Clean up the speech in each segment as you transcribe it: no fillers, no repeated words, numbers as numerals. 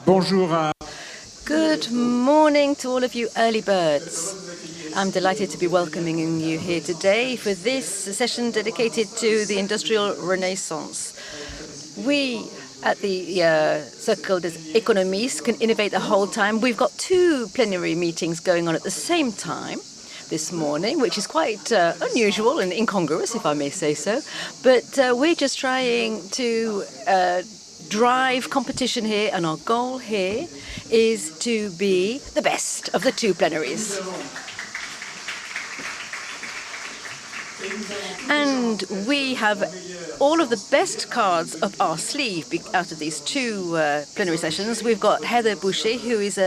Bonjour à... Good morning to all of you early birds. I'm delighted to be welcoming you here today for this session dedicated to the Industrial Renaissance. We at the Cercle des Économistes can innovate the whole time. We've got two plenary meetings going on at the same time this morning, which is quite unusual and incongruous, if I may say so. But we're just trying to drive competition here, and our goal here is to be the best of the two plenaries. And we have all of the best cards up our sleeve out of these two plenary sessions. We've got Hervé Boushey, who is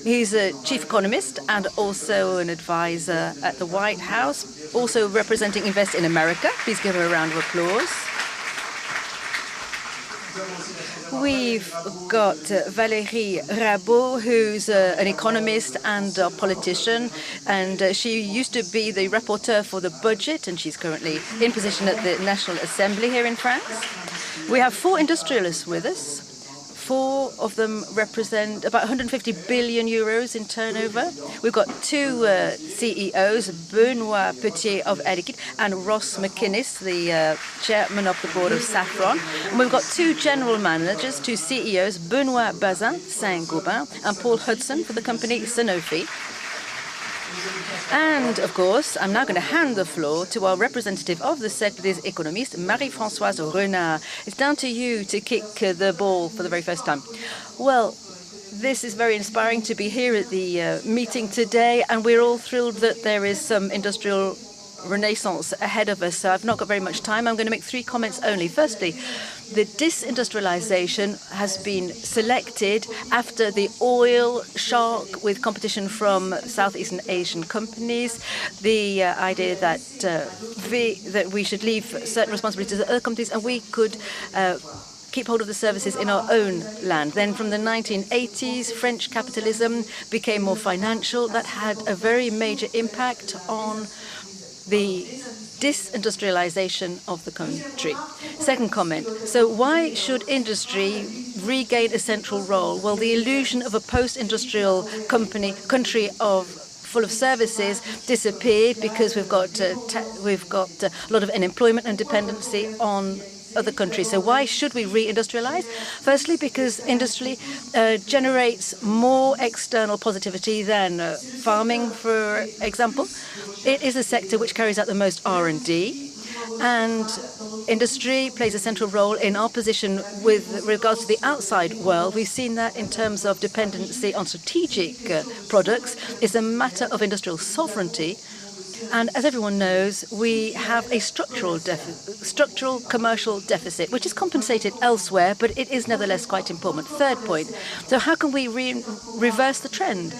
he's a chief economist and also an advisor at the White House, also representing Invest in America. Please give her a round of applause. We've got Valérie Rabault, who's an economist and a politician, and she used to be the rapporteur for the budget, and she's currently in position at the National Assembly here in France. We have four industrialists with us. Four of them represent about 150 billion euros in turnover. We've got two CEOs, Benoit Potier of Liquide and Mcinnes, the chairman of the board of Safran. And we've got two general managers, two CEOs, Benoit Bazin, Saint-gobain, and Paul Husdon for the company Sanofi. And, of course, I'm now going to hand the floor to our representative of the Cercle des Économistes, Marie-Françoise Renard. It's down to you to kick the ball for the very first time. Well, this is very inspiring to be here at the meeting today, and we're all thrilled that there is some industrial renaissance ahead of us. So I've not got very much time. I'm going to make three comments only. Firstly, the disindustrialization has been selected after the oil shock with competition from Southeast Asian companies. The idea that we should leave certain responsibilities to other companies and we could keep hold of the services in our own land. Then from the 1980s, French capitalism became more financial. That had a very major impact on the disindustrialization of the country. Second comment. So why should industry regain a central role? Well, the illusion of a post-industrial country full of services disappeared because we've got a lot of unemployment and dependency on other countries. So why should we reindustrialize? Firstly, because industry generates more external positivity than farming, for example. It is a sector which carries out the most R&D, and industry plays a central role in our position with regards to the outside world. We've seen that in terms of dependency on strategic products. It's a matter of industrial sovereignty. And as everyone knows, we have a structural commercial deficit, which is compensated elsewhere, but it is nevertheless quite important. Third point. So how can we reverse the trend?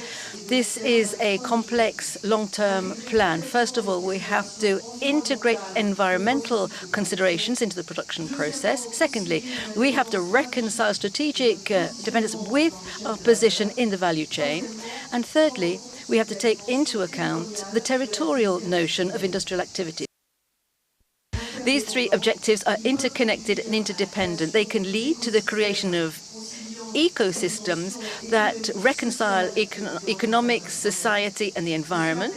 This is a complex long-term plan. First of all, we have to integrate environmental considerations into the production process. Secondly, we have to reconcile strategic dependence with our position in the value chain. And thirdly, we have to take into account the territorial notion of industrial activity. These three objectives are interconnected and interdependent. They can lead to the creation of ecosystems that reconcile economic, society, and the environment.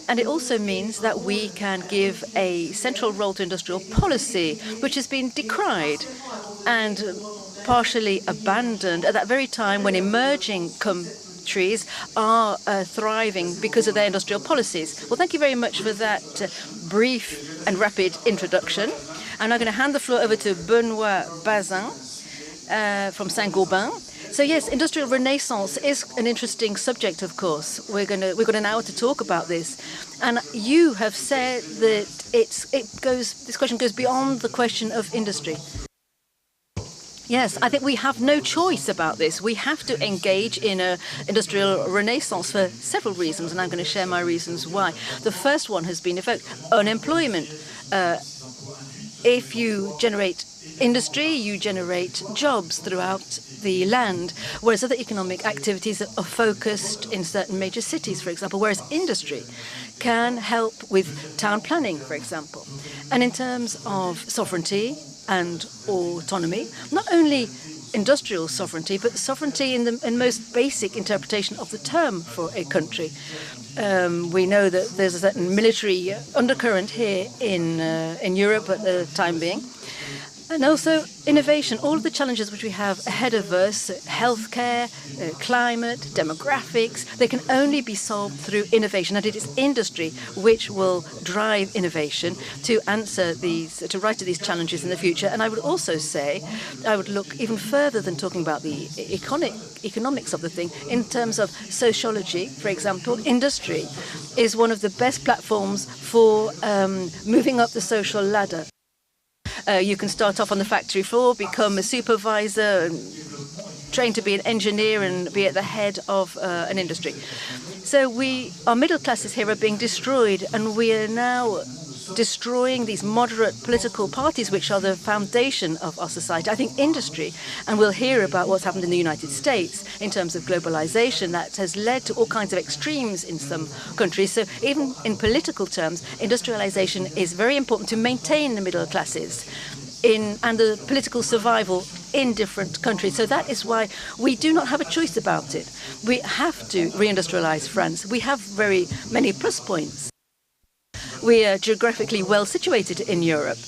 And it also means that we can give a central role to industrial policy, which has been decried and partially abandoned at that very time when emerging countries are thriving because of their industrial policies. Well, thank you very much for that brief and rapid introduction. I'm now going to hand the floor over to Benoit Bazin from Saint-gobain. So yes, industrial renaissance is an interesting subject, of course. We've got an hour to talk about this. And you have said that this question goes beyond the question of industry. Yes, I think we have no choice about this. We have to engage in an industrial renaissance for several reasons, and I'm going to share my reasons why. The first one has been evoked: unemployment. If you generate industry, you generate jobs throughout the land, whereas other economic activities are focused in certain major cities, for example, whereas industry can help with town planning, for example. And in terms of sovereignty and autonomy, not only industrial sovereignty, but sovereignty in the most basic interpretation of the term for a country. We know that there's a certain military undercurrent here in Europe at the time being. And also innovation, all of the challenges which we have ahead of us, healthcare, climate, demographics, they can only be solved through innovation. And it is industry which will drive innovation to answer these, to rise to these challenges in the future. And I would also say, I would look even further than talking about the economics of the thing. In terms of sociology, for example, industry is one of the best platforms for moving up the social ladder. You can start off on the factory floor, become a supervisor, and train to be an engineer and be at the head of an industry. So our middle classes here are being destroyed, and we are now destroying these moderate political parties which are the foundation of our society. I think industry, and we'll hear about what's happened in the United States in terms of globalization, that has led to all kinds of extremes in some countries. So even in political terms, industrialization is very important to maintain the middle classes and the political survival in different countries. So that is why we do not have a choice about it. We have to reindustrialize France. We have very many plus points. We are geographically well situated in Europe,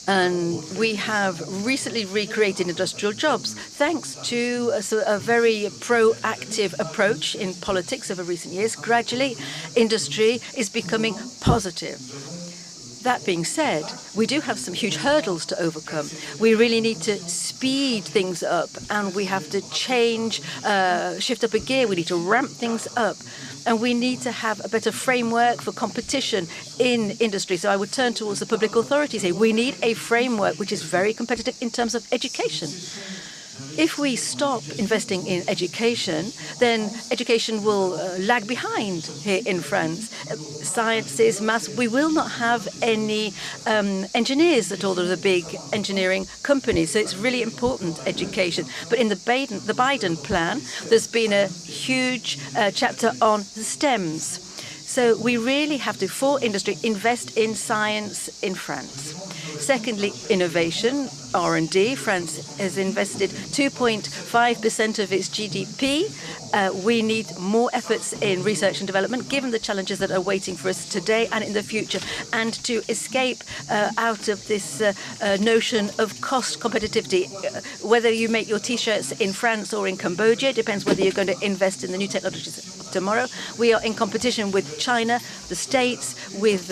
and we have recently recreated industrial jobs thanks to a very proactive approach in politics over recent years. Gradually, industry is becoming positive. That being said, we do have some huge hurdles to overcome. We really need to speed things up, and we have to shift up a gear. We need to ramp things up, and we need to have a better framework for competition in industry. So I would turn towards the public authorities here. We need a framework which is very competitive in terms of education. If we stop investing in education, then education will lag behind here in France. Sciences, maths, we will not have any engineers at all of the big engineering companies. So it's really important, education. But in the Biden plan, there's been a huge chapter on the STEMs. So we really have to, for industry, invest in science in France. Secondly, innovation, R&D. France has invested 2.5% of its GDP. We need more efforts in research and development, given the challenges that are waiting for us today and in the future, and to escape out of this notion of cost competitivity. Whether you make your T-shirts in France or in Cambodia, it depends whether you're going to invest in the new technologies of tomorrow. We are in competition with China, the States, with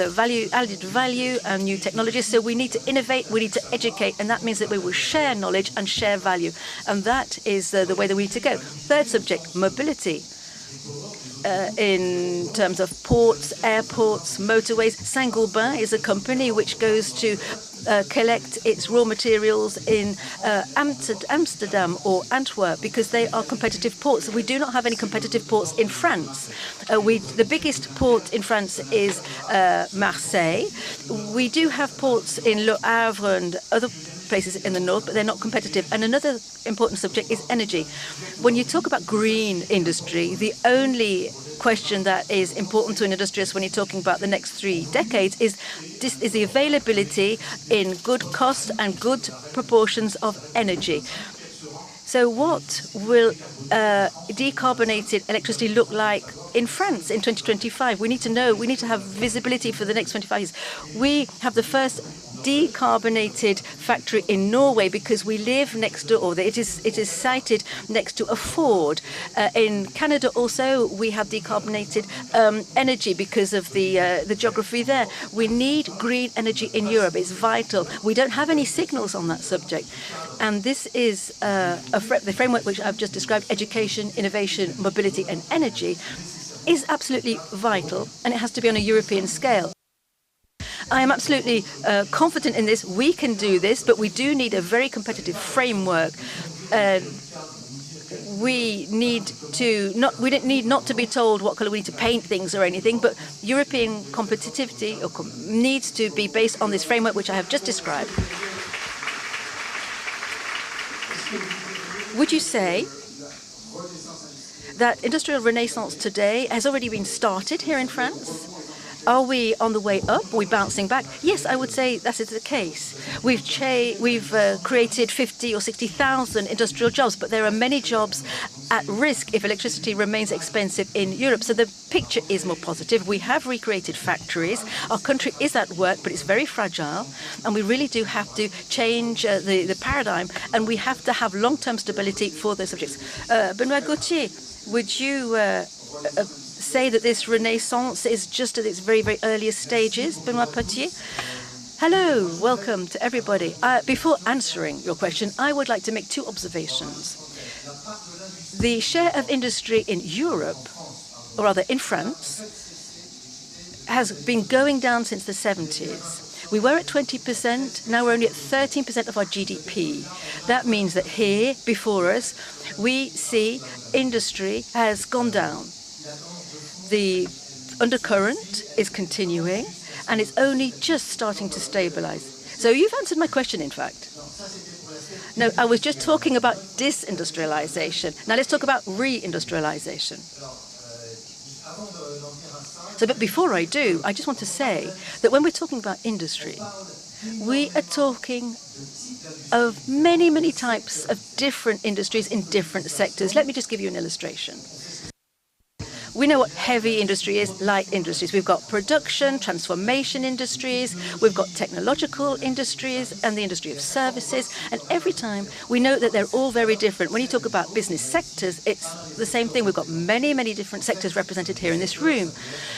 added value and new technologies. So we need to innovate, we need to educate, and that means that we will share knowledge and share value. And that is the way that we need to go. Third subject, mobility. In terms of ports, airports, motorways. Saint-Gobain is a company which goes to collect its raw materials in Amsterdam or Antwerp because they are competitive ports. We do not have any competitive ports in France. The biggest port in France is Marseille. We do have ports in Le Havre and other places in the north, but they're not competitive. And another important subject is energy. When you talk about green industry, the only question that is important to an industrialist when you're talking about the next 3 decades is the availability in good cost and good proportions of energy. So what will decarbonated electricity look like in France in 2025? We need to know, we need to have visibility for the next 25 years. We have the first decarbonated factory in Norway because we live next door, or it is sited next to a Ford. In Canada also we have decarbonated energy because of the geography there. We need green energy in Europe. It's vital. We don't have any signals on that subject. And this is the framework which I've just described, education, innovation, mobility and energy, is absolutely vital, and it has to be on a European scale. I am absolutely confident in this. We can do this, but we do need a very competitive framework. We don't need not to be told what color we need to paint things or anything, but European competitivity needs to be based on this framework which I have just described. Would you say that industrial renaissance today has already been started here in France? Are we on the way up? Are we bouncing back? Yes, I would say that is the case. We've created 50 or 60,000 industrial jobs, but there are many jobs at risk if electricity remains expensive in Europe. So the picture is more positive. We have recreated factories. Our country is at work, but it's very fragile. And we really do have to change the paradigm. And we have to have long-term stability for those subjects. Benoit Gauthier, would you say that this renaissance is just at its very, very earliest stages? Benoit Potier? Hello, welcome to everybody. Before answering your question, I would like to make two observations. The share of industry in Europe, or rather in France, has been going down since the 70s. We were at 20%, now we're only at 13% of our GDP. That means that here, before us, we see industry has gone down. The undercurrent is continuing, and it's only just starting to stabilize. So you've answered my question, in fact. No, I was just talking about disindustrialization. Now let's talk about reindustrialization. So, but before I do, I just want to say that when we're talking about industry, we are talking of many, many types of different industries in different sectors. Let me just give you an illustration. We know what heavy industry is, light industries. We've got production, transformation industries, we've got technological industries and the industry of services. And every time we know that they're all very different. When you talk about business sectors, it's the same thing. We've got many, many different sectors represented here in this room.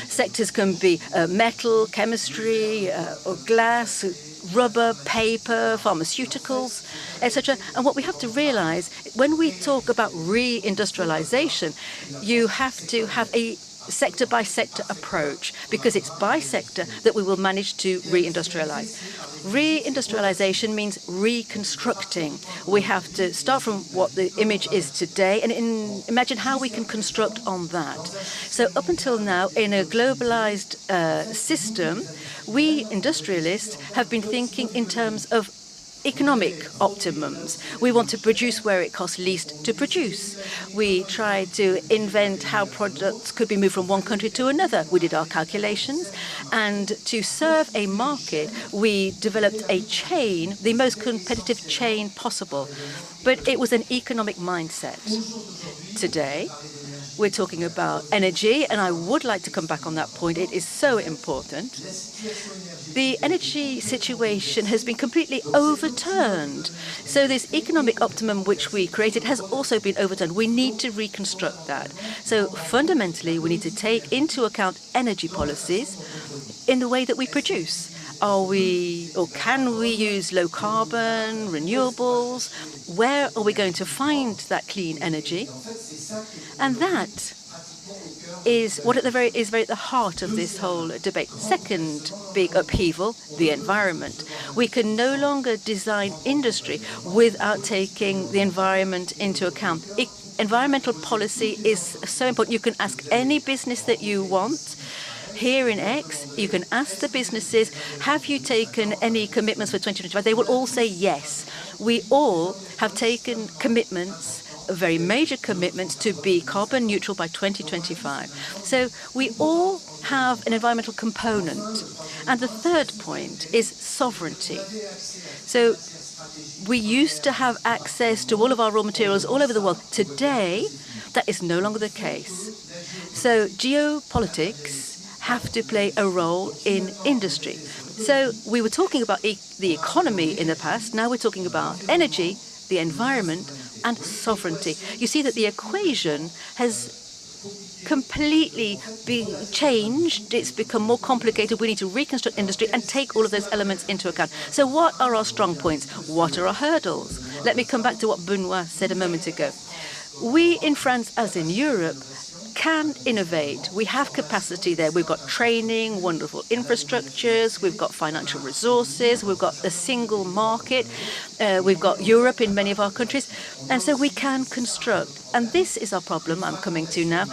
Sectors can be metal, chemistry, or glass, rubber, paper, pharmaceuticals, etc. And what we have to realize, when we talk about reindustrialization, you have to have a sector-by-sector approach, because it's by sector that we will manage to reindustrialize. Reindustrialization means reconstructing. We have to start from what the image is today and imagine how we can construct on that. So up until now, in a globalized system, we industrialists have been thinking in terms of economic optimums. We want to produce where it costs least to produce. We try to invent how products could be moved from one country to another. We did our calculations, and to serve a market, we developed a chain, the most competitive chain possible. But it was an economic mindset. Today, we're talking about energy, and I would like to come back on that point. It is so important. The energy situation has been completely overturned. So this economic optimum which we created has also been overturned. We need to reconstruct that. So fundamentally, we need to take into account energy policies in the way that we produce. Are we, or can we use low carbon, renewables? Where are we going to find that clean energy? And that is what is very at the heart of this whole debate. Second big upheaval, the environment. We can no longer design industry without taking the environment into account. Environmental policy is so important. You can ask any business that you want. Here in Aix, you can ask the businesses, have you taken any commitments for 2025? They will all say yes. We all have taken commitments, very major commitments, to be carbon neutral by 2025. So we all have an environmental component. And the third point is sovereignty. So we used to have access to all of our raw materials all over the world. Today, that is no longer the case. So geopolitics have to play a role in industry. So we were talking about the economy in the past. Now we're talking about energy, the environment, and sovereignty. You see that the equation has completely been changed. It's become more complicated. We need to reconstruct industry and take all of those elements into account. So what are our strong points? What are our hurdles? Let me come back to what Benoit said a moment ago. We in France, as in Europe, can innovate. We have capacity there. We've got training, wonderful infrastructures, we've got financial resources, we've got a single market, we've got Europe in many of our countries, and so we can construct. And this is our problem I'm coming to now.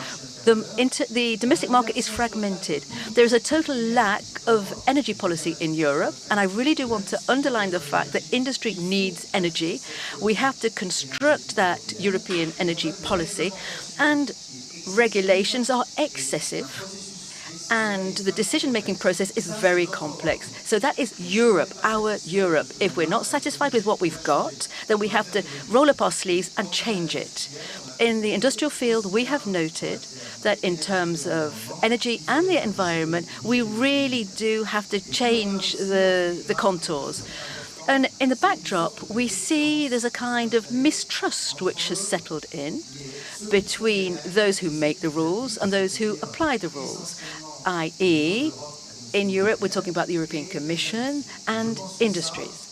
The domestic market is fragmented. There is a total lack of energy policy in Europe, and I really do want to underline the fact that industry needs energy. We have to construct that European energy policy, and regulations are excessive. and the decision-making process is very complex. So that is Europe, our Europe. If we're not satisfied with what we've got, then we have to roll up our sleeves and change it. In the industrial field, we have noted that in terms of energy and the environment, we really do have to change the contours. And in the backdrop, we see there's a kind of mistrust which has settled in between those who make the rules and those who apply the rules, i.e., in Europe, we're talking about the European Commission and industries.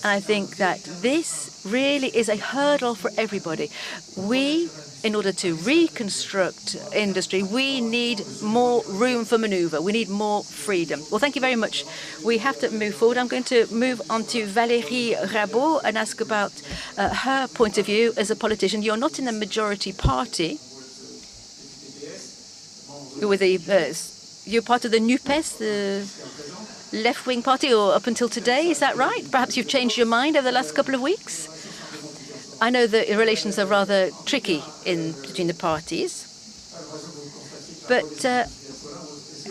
And I think that this really is a hurdle for everybody. We, in order to reconstruct industry, we need more room for maneuver. We need more freedom. Well, thank you very much. We have to move forward. I'm going to move on to Valérie Rabault and ask about her point of view as a politician. You're not in the majority party. You're part of the NUPES, the left-wing party, or up until today, is that right? Perhaps you've changed your mind over the last couple of weeks? I know that relations are rather tricky between the parties. But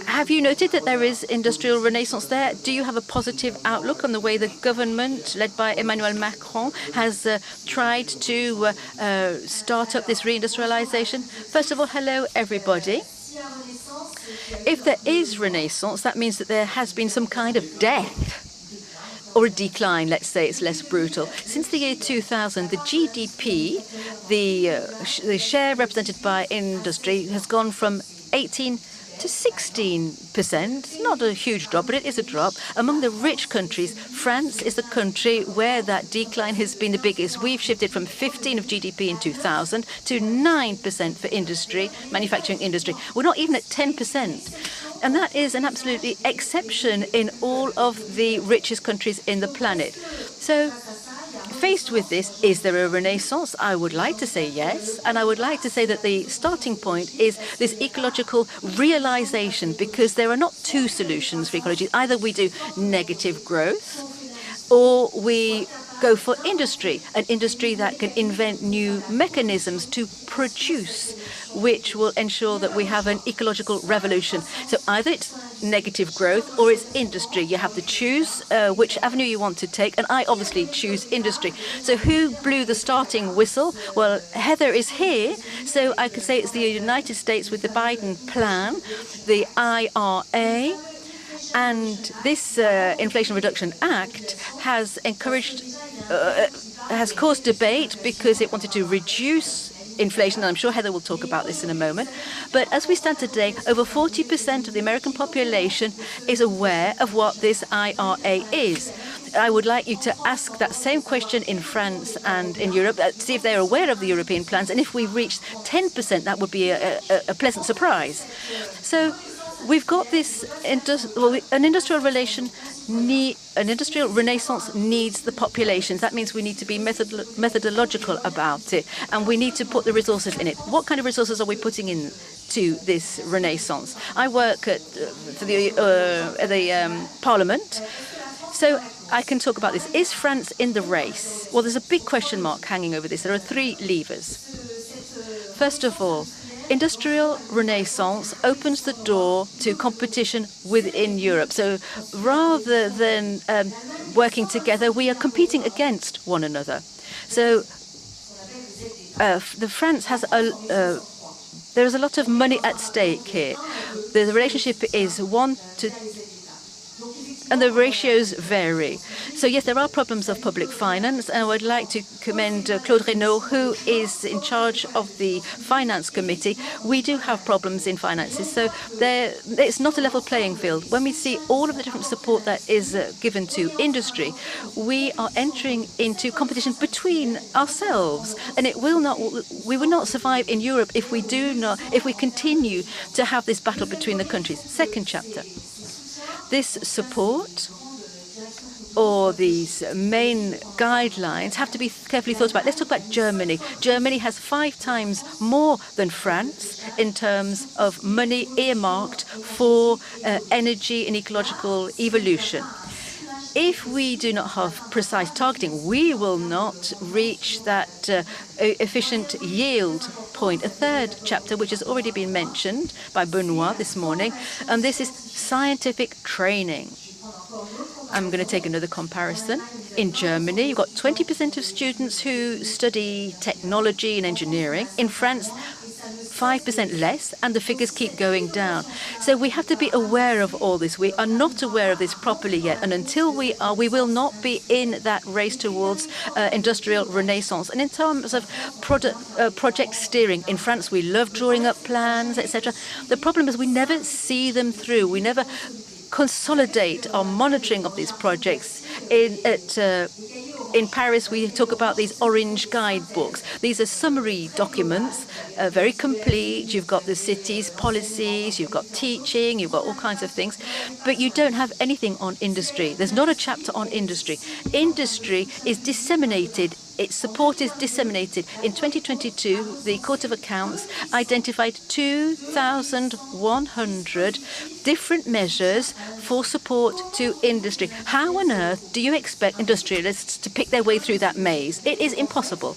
have you noted that there is industrial renaissance there? Do you have a positive outlook on the way the government, led by Emmanuel Macron, has tried to start up this reindustrialization? First of all, hello, everybody. If there is renaissance, that means that there has been some kind of death or a decline, let's say it's less brutal. Since the year 2000, the GDP, the share represented by industry, has gone from 18 to 16%. Not a huge drop, but it is a drop. Among the rich countries, France is the country where that decline has been the biggest. We've shifted from 15% of GDP in 2000 to 9% for industry, manufacturing industry. We're not even at 10%. And that is an absolutely exception in all of the richest countries in the planet. So, faced with this, is there a renaissance? I would like to say yes, and I would like to say that the starting point is this ecological realization, because there are not two solutions for ecology. Either we do negative growth, or we go for industry, an industry that can invent new mechanisms to produce, which will ensure that we have an ecological revolution. So either it's negative growth or it's industry. You have to choose which avenue you want to take, and I obviously choose industry. So who blew the starting whistle? Well, Heather is here, so I could say it's the United States with the Biden plan, the IRA, and this Inflation Reduction Act has has caused debate because it wanted to reduce inflation, and I'm sure Heather will talk about this in a moment. But as we stand today, over 40% of the American population is aware of what this IRA is. I would like you to ask that same question in France and in Europe, see if they're aware of the European plans, and if we reached 10%, that would be a pleasant surprise. So we've got this an industrial renaissance needs the populations. That means we need to be methodological about it, and we need to put the resources in it. What kind of resources are we putting into this renaissance? I work for the Parliament, so I can talk about this. Is France in the race? Well, there's a big question mark hanging over this. There are three levers. First of all, industrial renaissance opens the door to competition within Europe. So rather than working together, we are competing against one another. So France has there is a lot of money at stake here. The relationship is 1 to, and the ratios vary. So yes, there are problems of public finance, and I would like to commend Claude Reynaud, who is in charge of the Finance Committee. We do have problems in finances, so it's not a level playing field. When we see all of the different support that is given to industry, we are entering into competition between ourselves, and we will not survive in Europe if we continue to have this battle between the countries. Second chapter. This support, or these main guidelines, have to be carefully thought about. Let's talk about Germany. Germany has 5 times more than France in terms of money earmarked for energy and ecological evolution. If we do not have precise targeting, we will not reach that efficient yield point, a third chapter, which has already been mentioned by Benoit this morning, and this is scientific training. I'm going to take another comparison. In Germany, you've got 20% of students who study technology and engineering. In France, 5% less, and the figures keep going down. So we have to be aware of all this. We are not aware of this properly yet, and until we are, we will not be in that race towards industrial renaissance. And in terms of project steering, in France, we love drawing up plans, etc. The problem is we never see them through. We never consolidate our monitoring of these projects. In Paris, we talk about these orange guidebooks. These are summary documents, very complete. You've got the city's policies, you've got teaching, you've got all kinds of things, but you don't have anything on industry. There's not a chapter on industry. Industry is disseminated. Its support is disseminated. In 2022, the Court of Accounts identified 2,100 different measures for support to industry. How on earth do you expect industrialists to pick their way through that maze? It is impossible.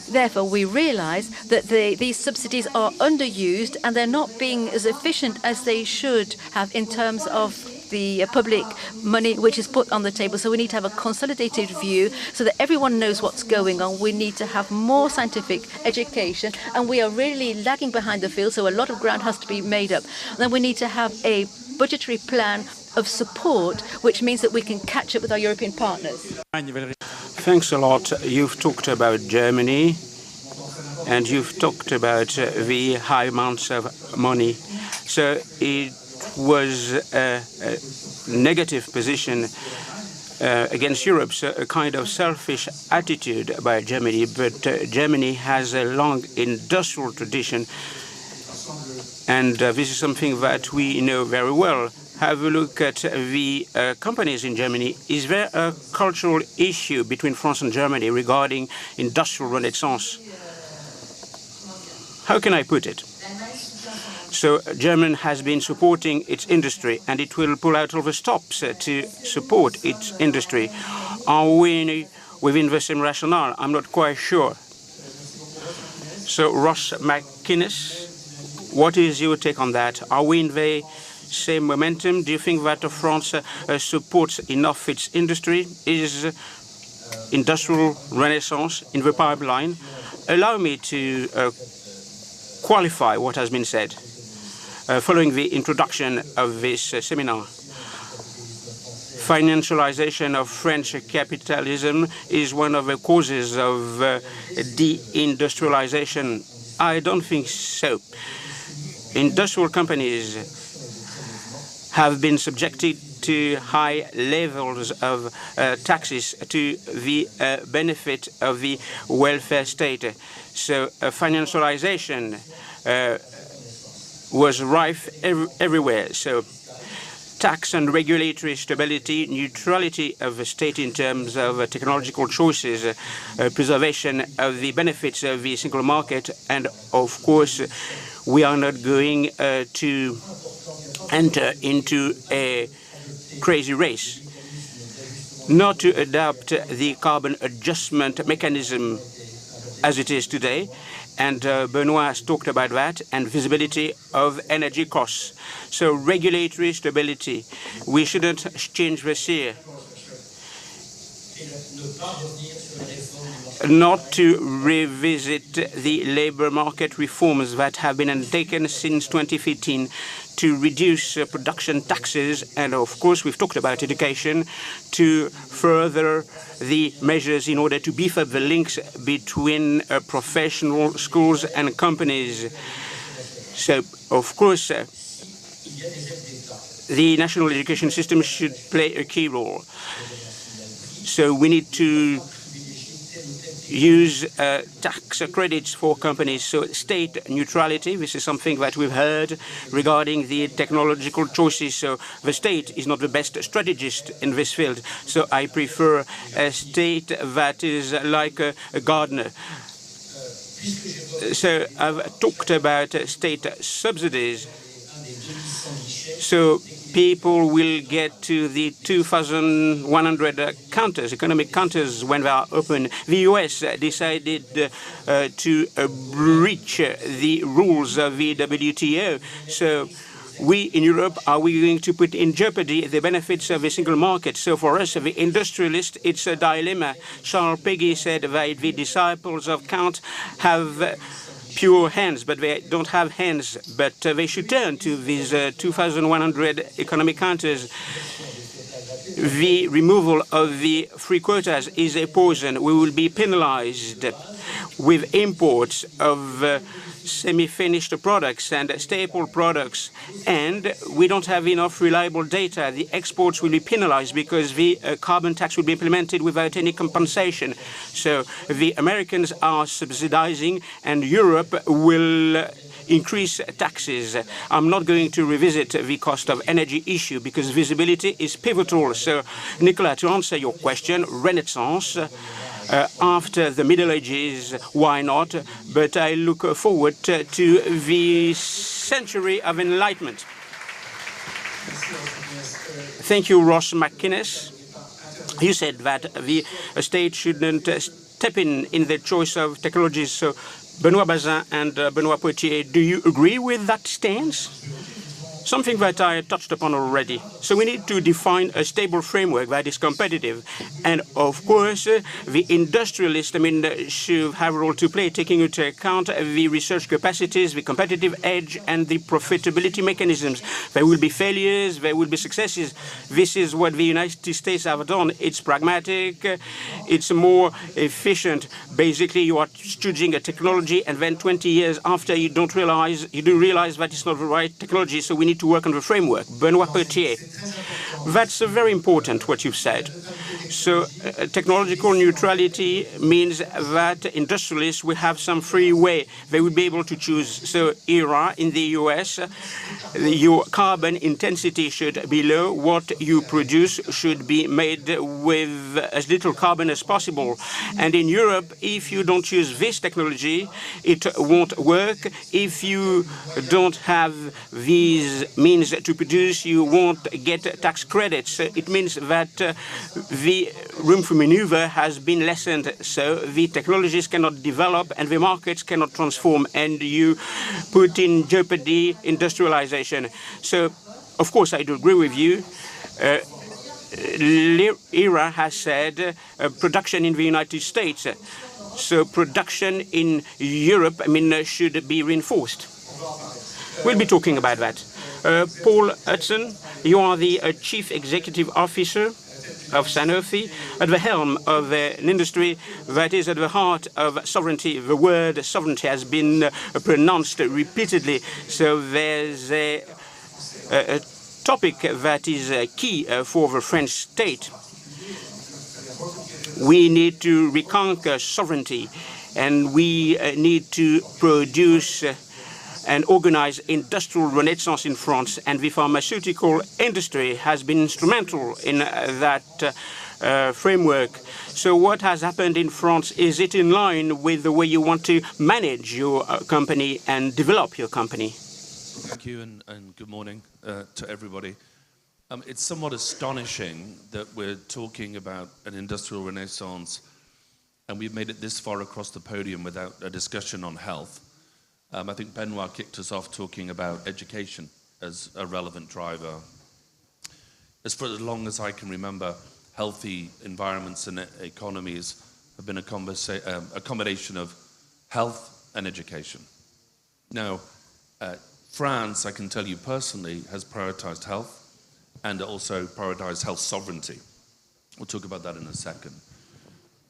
Therefore, we realize that these subsidies are underused and they're not being as efficient as they should have in terms of the public money which is put on the table. So we need to have a consolidated view so that everyone knows what's going on. We need to have more scientific education, and we are really lagging behind the field, so a lot of ground has to be made up. And then we need to have a budgetary plan of support, which means that we can catch up with our European partners. Thanks a lot. You've talked about Germany, and you've talked about the high amounts of money. So it was a negative position against Europe, so a kind of selfish attitude by Germany. But Germany has a long industrial tradition, and this is something that we know very well. Have a look at the companies in Germany. Is there a cultural issue between France and Germany regarding industrial renaissance? How can I put it? So Germany has been supporting its industry, and it will pull out all the stops to support its industry. Are we within the same rationale? I'm not quite sure. So Ross Mcinnes, what is your take on that? Are we in the same momentum? Do you think that France supports enough its industry? Is industrial renaissance in the pipeline? Allow me to qualify what has been said. Following the introduction of this seminar, financialization of French capitalism is one of the causes of deindustrialization. I don't think so. Industrial companies have been subjected to high levels of taxes to the benefit of the welfare state. So financialization was rife everywhere. So tax and regulatory stability, neutrality of the state in terms of technological choices, preservation of the benefits of the single market, and of course we are not going to enter into a crazy race not to adopt the carbon adjustment mechanism as it is today. And Benoit has talked about that, and visibility of energy costs. So regulatory stability. We shouldn't change this here. Not to revisit the labor market reforms that have been undertaken since 2015 to reduce production taxes, and of course we've talked about education, to further the measures in order to beef up the links between professional schools and companies. So of course the national education system should play a key role. So we need to use tax credits for companies. So state neutrality, this is something that we've heard regarding the technological choices. So the state is not the best strategist in this field. So I prefer a state that is like a gardener. So I've talked about state subsidies. So people will get to the 2,100 counters, economic counters, when they are open. The US decided to breach the rules of the WTO. So we in Europe, are we going to put in jeopardy the benefits of a single market? So for us, the industrialist, it's a dilemma. Charles Péguy said that the disciples of Kant have pure hands, but they don't have hands. But they should turn to these 2,100 economic counters. The removal of the free quotas is a poison. We will be penalized with imports of semi-finished products and staple products, and we don't have enough reliable data. The exports will be penalized because the carbon tax will be implemented without any compensation. So the Americans are subsidizing and Europe will increase taxes. I'm not going to revisit the cost of energy issue because visibility is pivotal. So, Nicolas, to answer your question, Renaissance, after the Middle Ages, why not? But I look forward to the century of enlightenment. Thank you, Ross Mcinnes. You said that the state shouldn't step in the choice of technologies. So, Benoit Bazin and Benoit Potier, do you agree with that stance? Something that I touched upon already. So we need to define a stable framework that is competitive. And of course, the industrialist, should have a role to play, taking into account the research capacities, the competitive edge, and the profitability mechanisms. There will be failures, there will be successes. This is what the United States have done. It's pragmatic, it's more efficient. Basically, you are choosing a technology, and then 20 years after, you do realize that it's not the right technology. So we need to work on the framework. Benoit Potier, that's very important what you've said. So technological neutrality means that industrialists will have some free way. They will be able to choose. So ERA in the US, your carbon intensity should be low. What you produce should be made with as little carbon as possible. And in Europe, if you don't use this technology, it won't work. If you don't have these means to produce, you won't get tax credits. It means that the room for maneuver has been lessened, so the technologies cannot develop and the markets cannot transform, and you put in jeopardy industrialization. So, of course, I do agree with you. ERA has said production in the United States. So production in Europe, should be reinforced. We'll be talking about that. Paul Husdon, you are the Chief Executive Officer of Sanofi, at the helm of an industry that is at the heart of sovereignty. The word sovereignty has been pronounced repeatedly. So there's a topic that is key for the French state. We need to reconquer sovereignty, and we need to produce and organize industrial renaissance in France, and the pharmaceutical industry has been instrumental in that framework. So what has happened in France, is it in line with the way you want to manage your company and develop your company? Thank you, and good morning to everybody. It's somewhat astonishing that we're talking about an industrial renaissance and we've made it this far across the podium without a discussion on health. I think Benoit kicked us off talking about education as a relevant driver. As for as long as I can remember, healthy environments and economies have been a combination of health and education. Now, France, I can tell you personally, has prioritized health and also prioritized health sovereignty. We'll talk about that in a second.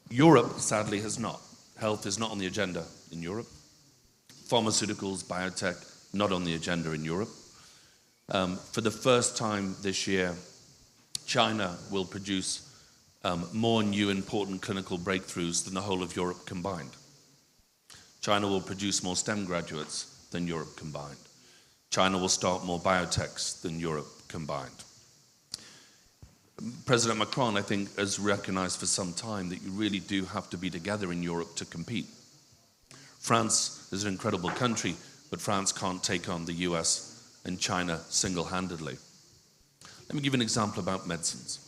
Europe, sadly, has not. Health is not on the agenda in Europe. Pharmaceuticals, biotech, not on the agenda in Europe. For the first time this year, China will produce more new important clinical breakthroughs than the whole of Europe combined. China will produce more STEM graduates than Europe combined. China will start more biotechs than Europe combined. President Macron, I think, has recognized for some time that you really do have to be together in Europe to compete. France is an incredible country, but France can't take on the US and China single-handedly. Let me give you an example about medicines.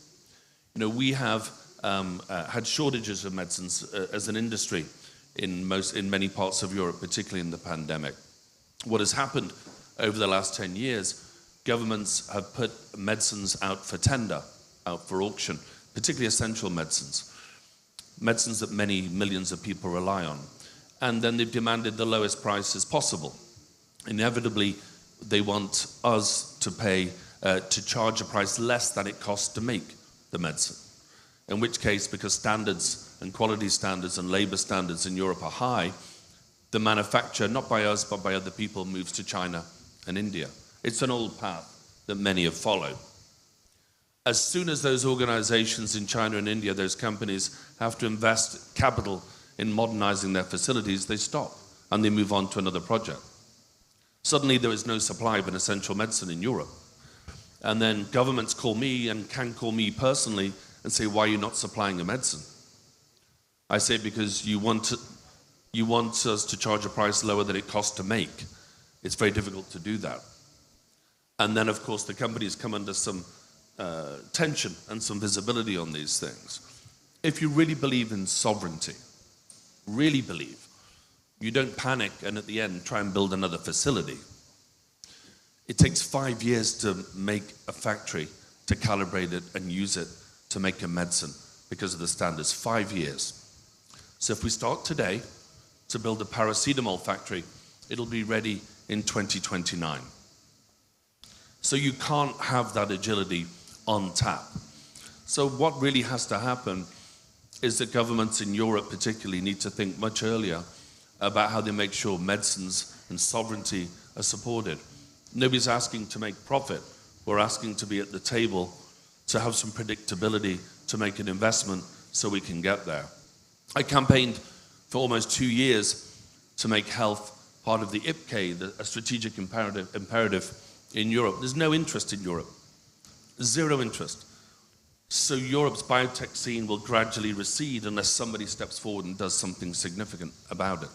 You know, we have had shortages of medicines as an industry in many parts of Europe, particularly in the pandemic. What has happened over the last 10 years, governments have put medicines out for tender, out for auction, particularly essential medicines, medicines that many millions of people rely on. And then they've demanded the lowest prices possible. Inevitably, they want us to pay, to charge a price less than it costs to make the medicine. In which case, because standards and quality standards and labor standards in Europe are high, the manufacture, not by us, but by other people, moves to China and India. It's an old path that many have followed. As soon as those organizations in China and India, those companies, have to invest capital in modernizing their facilities, they stop and they move on to another project. Suddenly there is no supply of an essential medicine in Europe. And then governments call me and can call me personally and say, why are you not supplying the medicine? I say, because you want us to charge a price lower than it costs to make. It's very difficult to do that. And then, of course, the companies come under some tension and some visibility on these things. If you really believe in sovereignty, really believe, you don't panic and at the end try and build another facility. It takes 5 years to make a factory, to calibrate it and use it to make a medicine because of the standards. 5 years. So if we start today to build a paracetamol factory, it'll be ready in 2029. So you can't have that agility on tap. So what really has to happen is that governments in Europe particularly need to think much earlier about how they make sure medicines and sovereignty are supported. Nobody's asking to make profit. We're asking to be at the table, to have some predictability, to make an investment so we can get there. I campaigned for almost 2 years to make health part of the IPK, a strategic imperative in Europe. There's no interest in Europe. Zero interest. So Europe's biotech scene will gradually recede unless somebody steps forward and does something significant about it.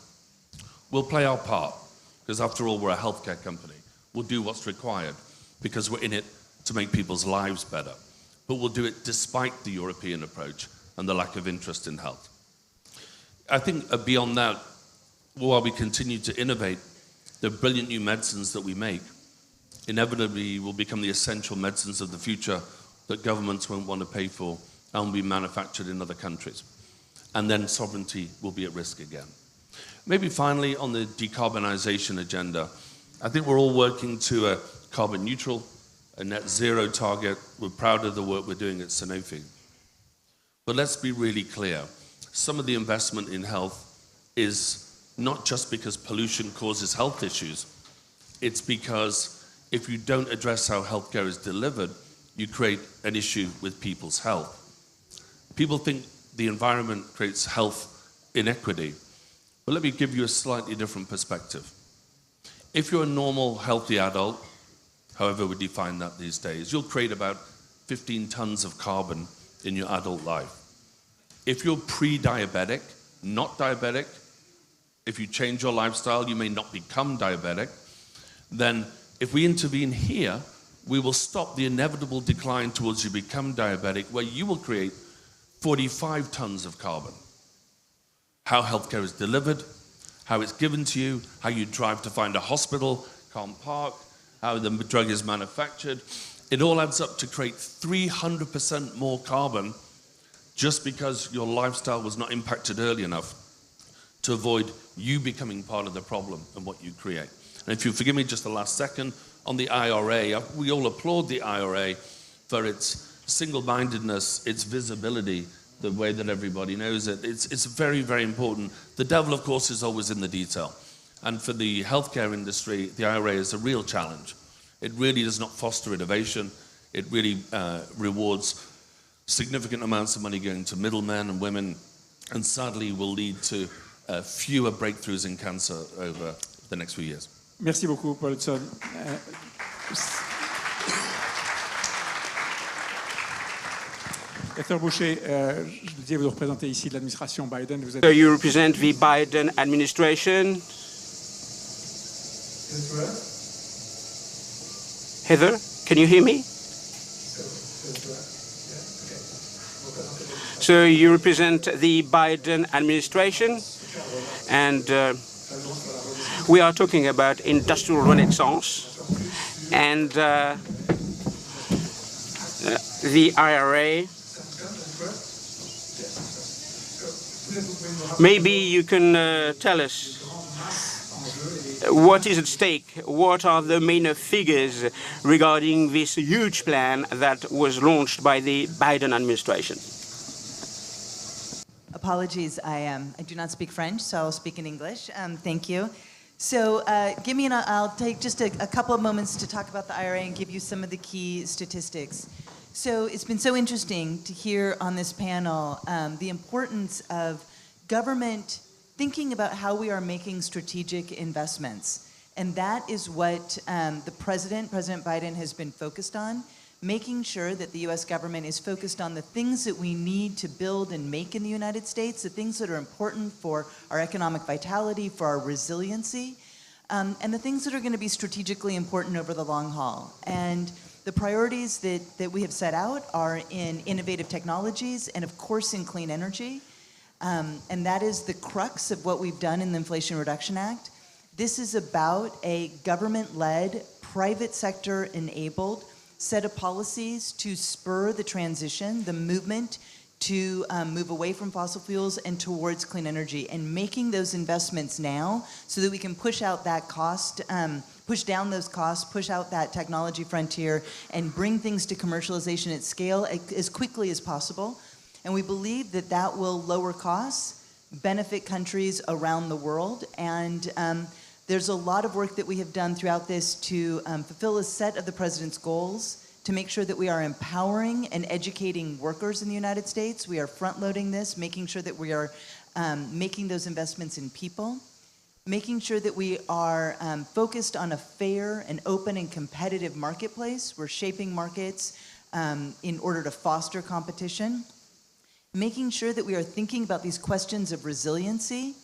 We'll play our part, because after all, we're a healthcare company. We'll do what's required, because we're in it to make people's lives better. But we'll do it despite the European approach and the lack of interest in health. I think beyond that, while we continue to innovate, the brilliant new medicines that we make inevitably will become the essential medicines of the future that governments won't want to pay for and will be manufactured in other countries. And then sovereignty will be at risk again. Maybe finally, on the decarbonization agenda, I think we're all working to a carbon neutral, a net zero target. We're proud of the work we're doing at Sanofi. But let's be really clear. Some of the investment in health is not just because pollution causes health issues. It's because if you don't address how healthcare is delivered, you create an issue with people's health. People think the environment creates health inequity. But let me give you a slightly different perspective. If you're a normal, healthy adult, however we define that these days, you'll create about 15 tons of carbon in your adult life. If you're pre-diabetic, not diabetic, if you change your lifestyle, you may not become diabetic, then if we intervene here, we will stop the inevitable decline towards you become diabetic, where you will create 45 tons of carbon. How healthcare is delivered, how it's given to you, how you drive to find a hospital, can't park, how the drug is manufactured, it all adds up to create 300% more carbon just because your lifestyle was not impacted early enough to avoid you becoming part of the problem and what you create. And if you forgive me just the last second, on the IRA, we all applaud the IRA for its single-mindedness, its visibility, the way that everybody knows it. It's very, very important. The devil, of course, is always in the detail. And for the healthcare industry, the IRA is a real challenge. It really does not foster innovation. It really rewards significant amounts of money going to middlemen and women, and sadly will lead to fewer breakthroughs in cancer over the next few years. Merci beaucoup, Paul Husdon. Dr. Boushey, je vous disais, vous représentez ici l'administration Biden. Vous êtes... So you represent the Biden administration. Heather, can you hear me? So you represent the Biden administration, and we are talking about industrial renaissance and the IRA. Maybe you can tell us what is at stake, what are the main figures regarding this huge plan that was launched by the Biden administration. Apologies, I do not speak French, so I'll speak in English. Thank you. So I'll take just a couple of moments to talk about the IRA and give you some of the key statistics. So it's been so interesting to hear on this panel the importance of government thinking about how we are making strategic investments. And that is what the President Biden, has been focused on, making sure that the US government is focused on the things that we need to build and make in the United States, the things that are important for our economic vitality, for our resiliency, and the things that are going to be strategically important over the long haul. And the priorities that we have set out are in innovative technologies and, of course, in clean energy. And that is the crux of what we've done in the Inflation Reduction Act. This is about a government-led, private sector-enabled set of policies to spur the transition, the movement to move away from fossil fuels and towards clean energy, and making those investments now so that we can push out that cost, push down those costs, push out that technology frontier, and bring things to commercialization at scale as quickly as possible. And we believe that that will lower costs, benefit countries around the world, and there's a lot of work that we have done throughout this to fulfill a set of the President's goals, to make sure that we are empowering and educating workers in the United States. We are front-loading this, making sure that we are making those investments in people, making sure that we are focused on a fair and open and competitive marketplace. We're shaping markets in order to foster competition, making sure that we are thinking about these questions of resiliency,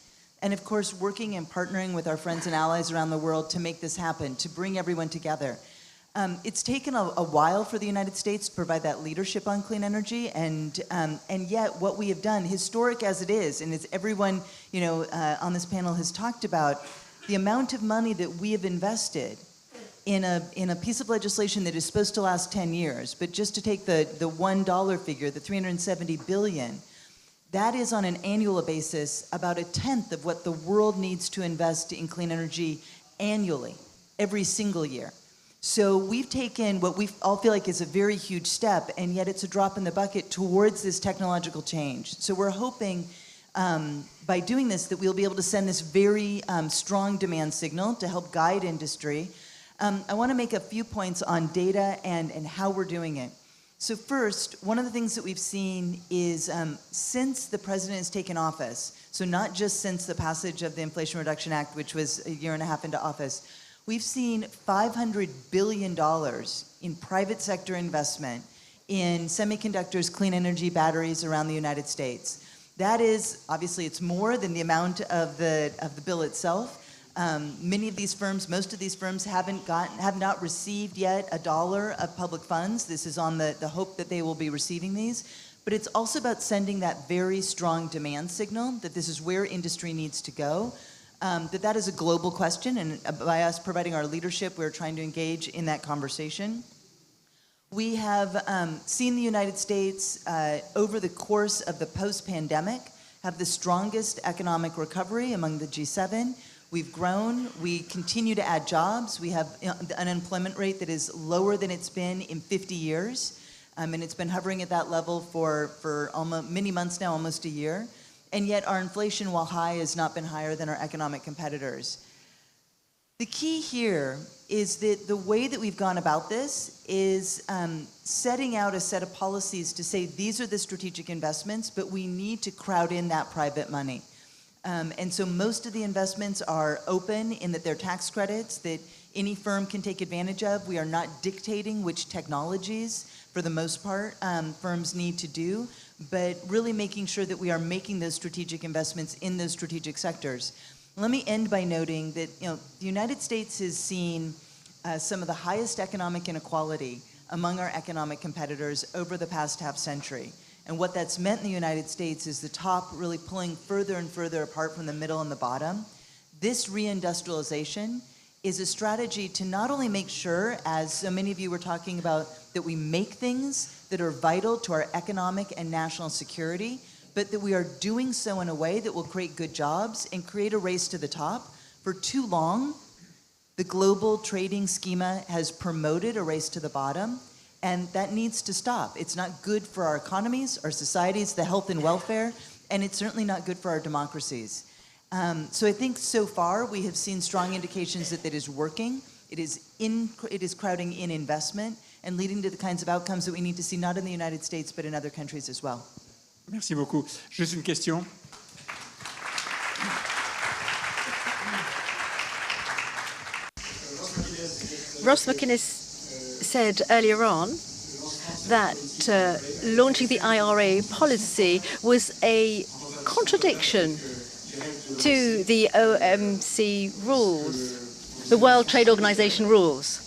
and of course, working and partnering with our friends and allies around the world to make this happen, to bring everyone together. It's taken a while for the United States to provide that leadership on clean energy, and yet what we have done, historic as it is, and as everyone on this panel has talked about, the amount of money that we have invested in a piece of legislation that is supposed to last 10 years, but just to take the $1 figure, the $370 billion, that is on an annual basis about a tenth of what the world needs to invest in clean energy annually, every single year. So we've taken what we all feel like is a very huge step, and yet it's a drop in the bucket towards this technological change. So we're hoping by doing this that we'll be able to send this very strong demand signal to help guide industry. I want to make a few points on data and how we're doing it. So first, one of the things that we've seen is since the President has taken office, so not just since the passage of the Inflation Reduction Act, which was a year and a half into office, we've seen $500 billion in private sector investment in semiconductors, clean energy, batteries around the United States. That is, obviously, it's more than the amount of the bill itself. Many of these firms, most of these firms have not received yet $1 of public funds. This is on the hope that they will be receiving these. But it's also about sending that very strong demand signal that this is where industry needs to go. That is a global question, and by us providing our leadership, we're trying to engage in that conversation. We have seen the United States over the course of the post-pandemic have the strongest economic recovery among the G7. We've grown, we continue to add jobs, we have an unemployment rate that is lower than it's been in 50 years, and it's been hovering at that level for almost many months now, almost a year. And yet our inflation, while high, has not been higher than our economic competitors. The key here is that the way that we've gone about this is setting out a set of policies to say these are the strategic investments, but we need to crowd in that private money. And so most of the investments are open in that they're tax credits that any firm can take advantage of. We are not dictating which technologies, for the most part, firms need to do, but really making sure that we are making those strategic investments in those strategic sectors. Let me end by noting that the United States has seen some of the highest economic inequality among our economic competitors over the past half century. And what that's meant in the United States is the top really pulling further and further apart from the middle and the bottom. This reindustrialization is a strategy to not only make sure, as so many of you were talking about, that we make things that are vital to our economic and national security, but that we are doing so in a way that will create good jobs and create a race to the top. For too long, the global trading schema has promoted a race to the bottom, and that needs to stop. It's not good for our economies, our societies, the health and welfare, and it's certainly not good for our democracies. So I think so far we have seen strong indications that that is working. It is crowding in investment and leading to the kinds of outcomes that we need to see not in the United States but in other countries as well. Merci beaucoup. Juste une question. Ross Mcinnes said earlier on that launching the IRA policy was a contradiction to the OMC rules, the World Trade Organization rules.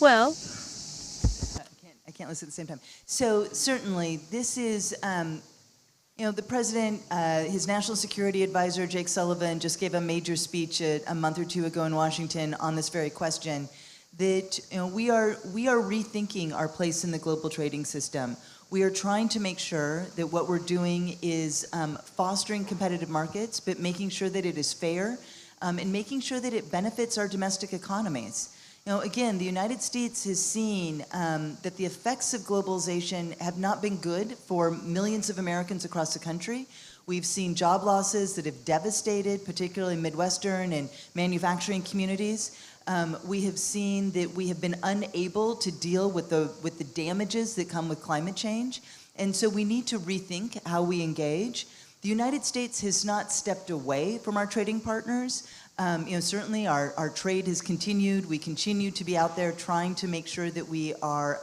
Well, I can't listen at the same time. So certainly, this is, you know, the president, his national security advisor, Jake Sullivan, just gave a major speech a month or two ago in Washington on this very question. That, you know, we are rethinking our place in the global trading system. We are trying to make sure that what we're doing is fostering competitive markets, but making sure that it is fair and making sure that it benefits our domestic economies. You know, again, the United States has seen that the effects of globalization have not been good for millions of Americans across the country. We've seen job losses that have devastated, particularly Midwestern and manufacturing communities. We have seen that we have been unable to deal with the damages that come with climate change. And so we need to rethink how we engage. The United States has not stepped away from our trading partners. You know, certainly our trade has continued. We continue to be out there trying to make sure that we are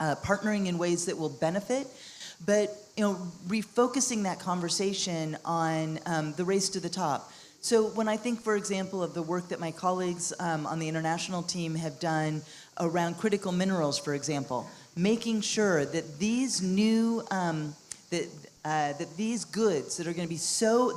partnering in ways that will benefit. But, you know, refocusing that conversation on the race to the top. So when I think, for example, of the work that my colleagues on the international team have done around critical minerals, for example, making sure that these new that these goods that are going to be so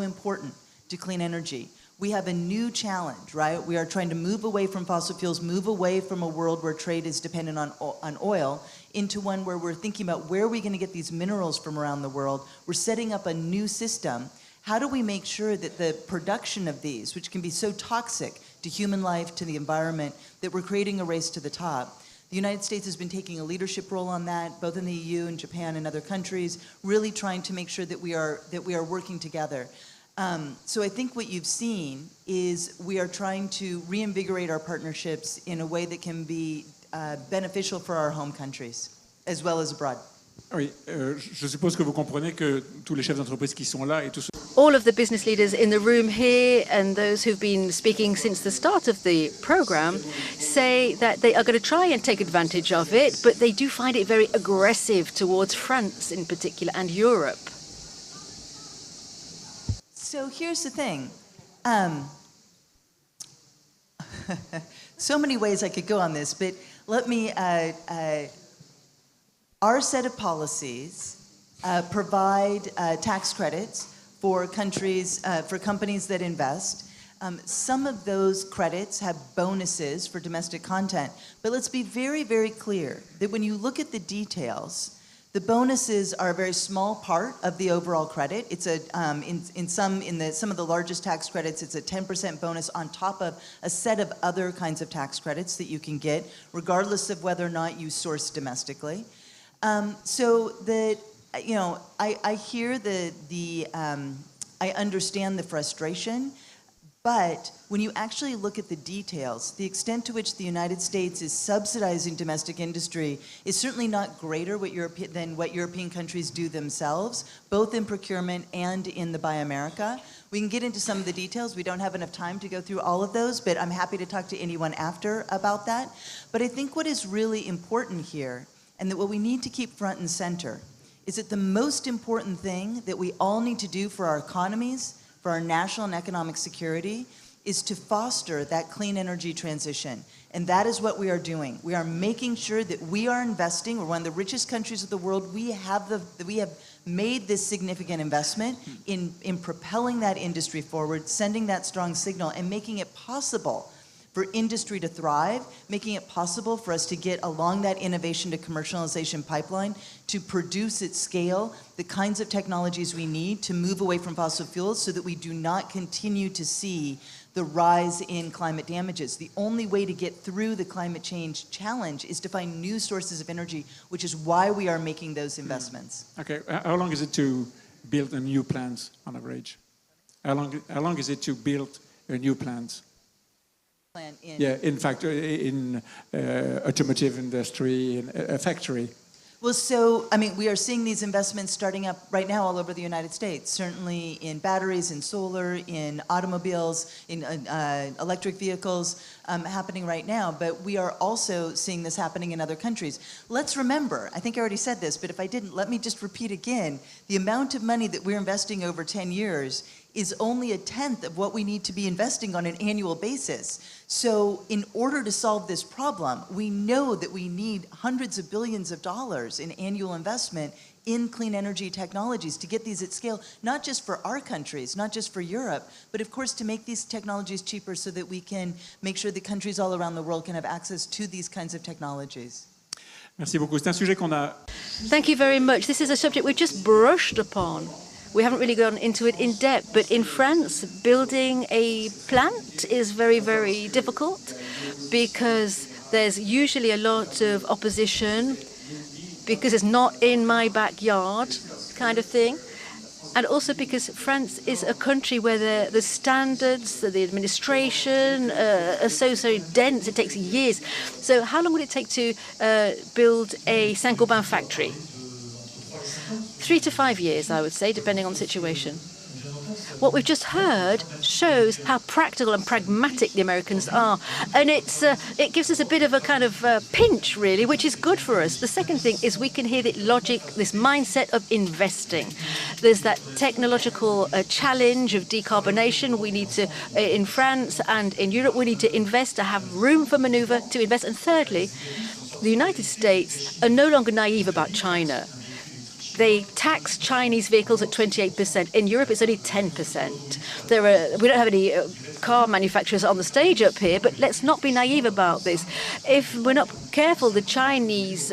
important to clean energy, we have a new challenge, right? We are trying to move away from fossil fuels, move away from a world where trade is dependent on oil, into one where we're thinking about where are we going to get these minerals from around the world. We're setting up a new system. How do we make sure that the production of these, which can be so toxic to human life, to the environment, that we're creating a race to the top? The United States has been taking a leadership role on that, both in the EU and Japan and other countries, really trying to make sure that we are working together. So I think what you've seen is we are trying to reinvigorate our partnerships in a way that can be beneficial for our home countries, as well as abroad. Oui, je suppose que vous comprenez que tous les chefs d'entreprise qui sont là et tous ceux... all of the business leaders in the room here and those who've been speaking since the start of the program say that they are going to try and take advantage of it, but they do find it very aggressive towards France in particular and Europe. So here's the thing. So many ways I could go on this, but let me... Our set of policies provide tax credits for countries, for companies that invest. Some of those credits have bonuses for domestic content. But let's be very, very clear that when you look at the details, the bonuses are a very small part of the overall credit. It's a some of the largest tax credits, it's a 10% bonus on top of a set of other kinds of tax credits that you can get, regardless of whether or not you source domestically. So that, you know, I hear I understand the frustration, but when you actually look at the details, the extent to which the United States is subsidizing domestic industry is certainly not greater than what European countries do themselves, both in procurement and in the Buy America. We can get into some of the details. We don't have enough time to go through all of those, but I'm happy to talk to anyone after about that. But I think what is really important here, and that what we need to keep front and center, is that the most important thing that we all need to do for our economies, for our national and economic security, is to foster that clean energy transition. And that is what we are doing. We are making sure that we are investing. We're one of the richest countries of the world. We have made this significant investment in propelling that industry forward, sending that strong signal, and making it possible for industry to thrive, making it possible for us to get along that innovation to commercialization pipeline, to produce at scale the kinds of technologies we need to move away from fossil fuels so that we do not continue to see the rise in climate damages. The only way to get through the climate change challenge is to find new sources of energy, which is why we are making those investments. Okay, how long is it to build a new plant on average? How long is it to build a new plant? In factory, in automotive industry, in a factory. Well, so, I mean, we are seeing these investments starting up right now all over the United States, certainly in batteries, in solar, in automobiles, in electric vehicles, happening right now, but we are also seeing this happening in other countries. Let's remember, I think I already said this, but if I didn't, let me just repeat again, the amount of money that we're investing over 10 years is only a tenth of what we need to be investing on an annual basis. So in order to solve this problem, we know that we need hundreds of billions of dollars in annual investment in clean energy technologies to get these at scale, not just for our countries, not just for Europe, but of course to make these technologies cheaper so that we can make sure that countries all around the world can have access to these kinds of technologies. Merci beaucoup. C'est un sujet qu'on a... Thank you very much. This is a subject we've just brushed upon. We haven't really gone into it in depth, but in France, building a plant is very, very difficult because there's usually a lot of opposition because it's not in my backyard kind of thing. And also because France is a country where the standards, the administration are so dense, it takes years. So how long would it take to build a Saint-Gobain factory? 3 to 5 years, I would say, depending on the situation. What we've just heard shows how practical and pragmatic the Americans are. And it gives us a bit of a kind of pinch, really, which is good for us. The second thing is we can hear the logic, this mindset of investing. There's that technological challenge of decarbonation. We need to, in France and in Europe, we need to invest, to have room for maneuver, to invest. And thirdly, the United States are no longer naive about China. They tax Chinese vehicles at 28%. In Europe, it's only 10%. We don't have any car manufacturers on the stage up here, but let's not be naive about this. If we're not careful, the Chinese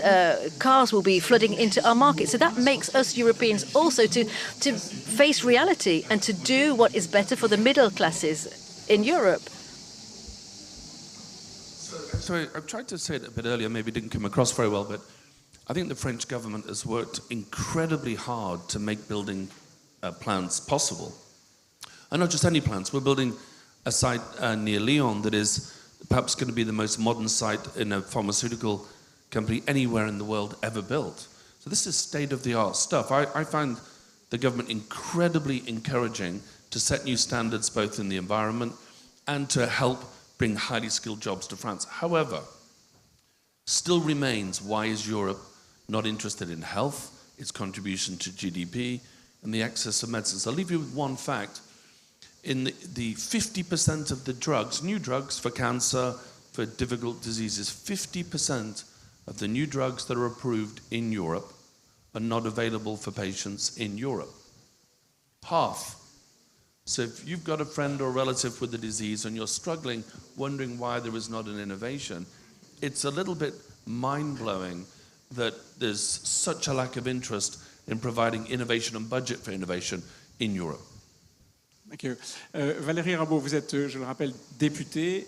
cars will be flooding into our market. So that makes us Europeans also to face reality and to do what is better for the middle classes in Europe. So I tried to say it a bit earlier, maybe it didn't come across very well, but I think the French government has worked incredibly hard to make building plants possible. And not just any plants. We're building a site near Lyon that is perhaps going to be the most modern site in a pharmaceutical company anywhere in the world ever built. So this is state-of-the-art stuff. I find the government incredibly encouraging to set new standards both in the environment and to help bring highly skilled jobs to France. However, still remains, why is Europe not interested in health, its contribution to GDP, and the access of medicines? I'll leave you with one fact. In the 50% of the drugs, new drugs for cancer, for difficult diseases, 50% of the new drugs that are approved in Europe are not available for patients in Europe. Half. So if you've got a friend or relative with a disease and you're struggling, wondering why there is not an innovation, it's a little bit mind-blowing that there's such a lack of interest in providing innovation and budget for innovation in Europe. Thank you. Valérie Rabault, vous êtes, je le rappelle, députée.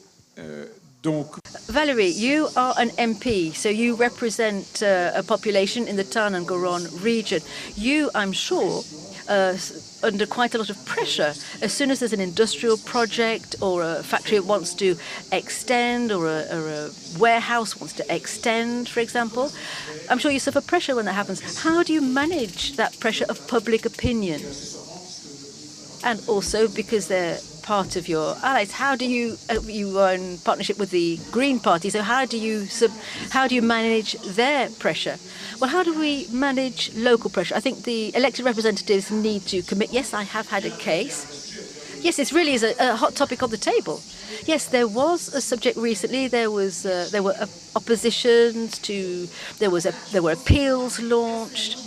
Donc... Valérie, you are an MP, so you represent a population in the Thanh and Garonne region. You, I'm sure, under quite a lot of pressure. As soon as there's an industrial project or a factory that wants to extend or a warehouse wants to extend, for example, I'm sure you suffer pressure when that happens. How do you manage that pressure of public opinion? And also, because they're part of your allies, how do you are in partnership with the Green Party, so how do you manage their pressure? Well, how do we manage local pressure? I think the elected representatives need to commit. Yes, I have had a case. Yes, it really is a hot topic on the table. Yes, there was a subject recently. There were oppositions to. There were appeals launched.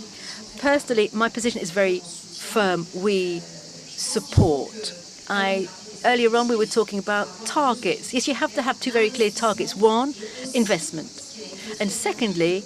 Personally, my position is very firm. We support. Earlier on, we were talking about targets. Yes, you have to have two very clear targets. One, investment, and secondly,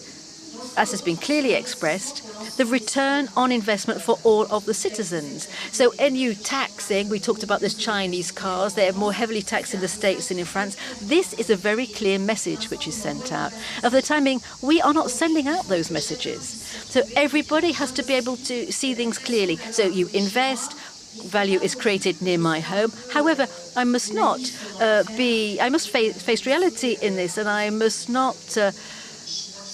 as has been clearly expressed, the return on investment for all of the citizens. So NU taxing, we talked about this Chinese cars, they are more heavily taxed in the States than in France. This is a very clear message which is sent out. For the time being, we are not sending out those messages. So everybody has to be able to see things clearly. So you invest, value is created near my home. However, I must not I must face reality in this, and I must not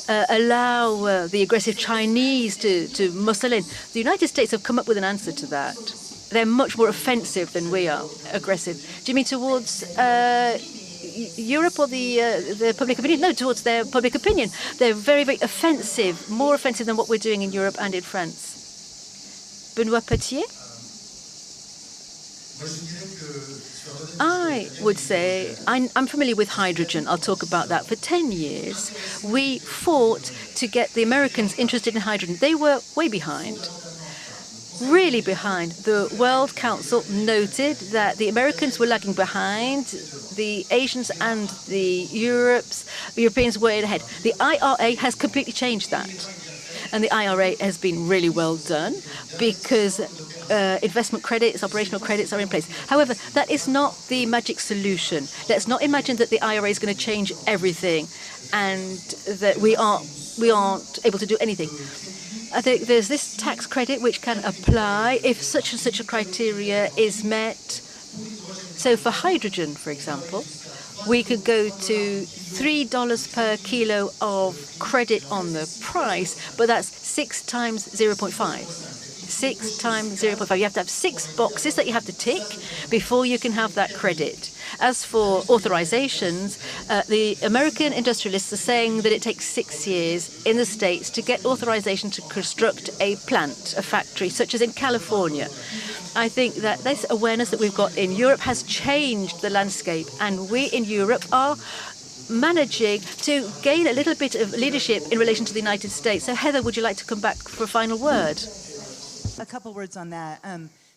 allow the aggressive Chinese to muscle in. The United States have come up with an answer to that. They're much more offensive than we are, aggressive. Do you mean towards Europe or the public opinion? No, towards their public opinion. They're very, very offensive, more offensive than what we're doing in Europe and in France. Benoit Potier? I would say, I'm familiar with hydrogen. I'll talk about that. For 10 years, we fought to get the Americans interested in hydrogen. They were way behind, really behind. The World Council noted that the Americans were lagging behind. The Asians and the Europeans were ahead. The IRA has completely changed that. And the IRA has been really well done because investment credits, operational credits are in place. However, that is not the magic solution. Let's not imagine that the IRA is going to change everything and that we aren't able to do anything. I think there's this tax credit which can apply if such and such a criteria is met. So for hydrogen, for example, we could go to $3 per kilo of credit on the price, but that's 6 times 0.5. 6 times 0.5. You have to have 6 boxes that you have to tick before you can have that credit. As for authorizations, the American industrialists are saying that it takes 6 years in the States to get authorization to construct a plant, a factory, such as in California. I think that this awareness that we've got in Europe has changed the landscape, and we in Europe are managing to gain a little bit of leadership in relation to the United States. So Heather, would you like to come back for a final word? A couple words on that.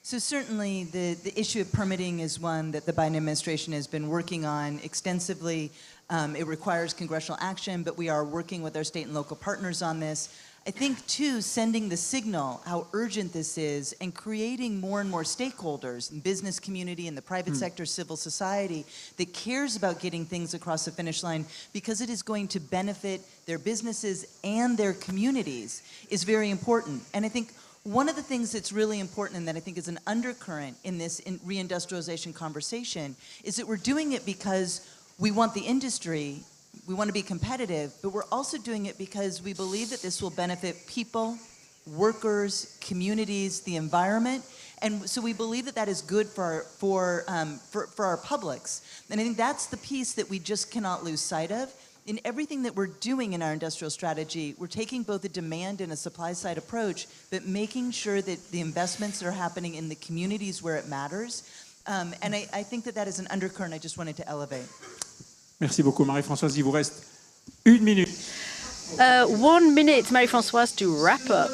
So certainly the issue of permitting is one that the Biden administration has been working on extensively. It requires congressional action, but we are working with our state and local partners on this. I think, too, sending the signal how urgent this is and creating more and more stakeholders in business community, in the private sector, civil society, that cares about getting things across the finish line because it is going to benefit their businesses and their communities is very important. And I think one of the things that's really important and that I think is an undercurrent in this reindustrialization conversation is that we're doing it because we want the industry, we want to be competitive, but we're also doing it because we believe that this will benefit people, workers, communities, the environment, and so we believe that that is good for our publics. And I think that's the piece that we just cannot lose sight of. In everything that we're doing in our industrial strategy, we're taking both a demand and a supply side approach, but making sure that the investments are happening in the communities where it matters. And I think that that is an undercurrent I just wanted to elevate. Merci beaucoup, Marie-Françoise. Il vous reste 1 minute. 1 minute, Marie-Françoise, to wrap up.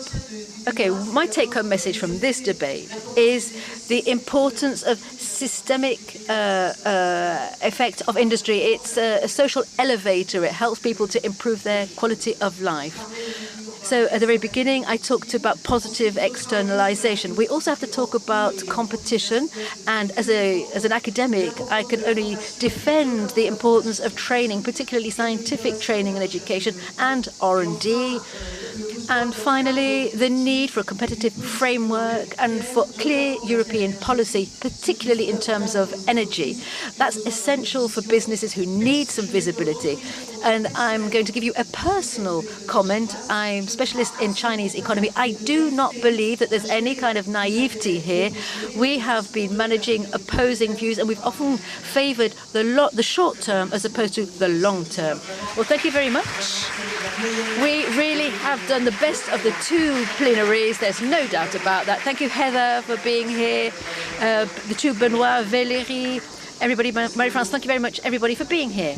Okay, my take-home message from this debate is the importance of systemic effect of industry. It's a social elevator. It helps people to improve their quality of life. So at the very beginning, I talked about positive externalization. We also have to talk about competition. And as an academic, I can only defend the importance of training, particularly scientific training and education, and R&D. And finally, the need for a competitive framework and for clear European policy, particularly in terms of energy. That's essential for businesses who need some visibility. And I'm going to give you a personal comment. I'm specialist in Chinese economy. I do not believe that there's any kind of naivety here. We have been managing opposing views, and we've often favored the short term as opposed to the long term. Well, thank you very much. We really have done the best of the two plenaries. There's no doubt about that. Thank you, Heather, for being here. The two Benoit, Valérie, everybody, Marie-France, thank you very much, everybody, for being here.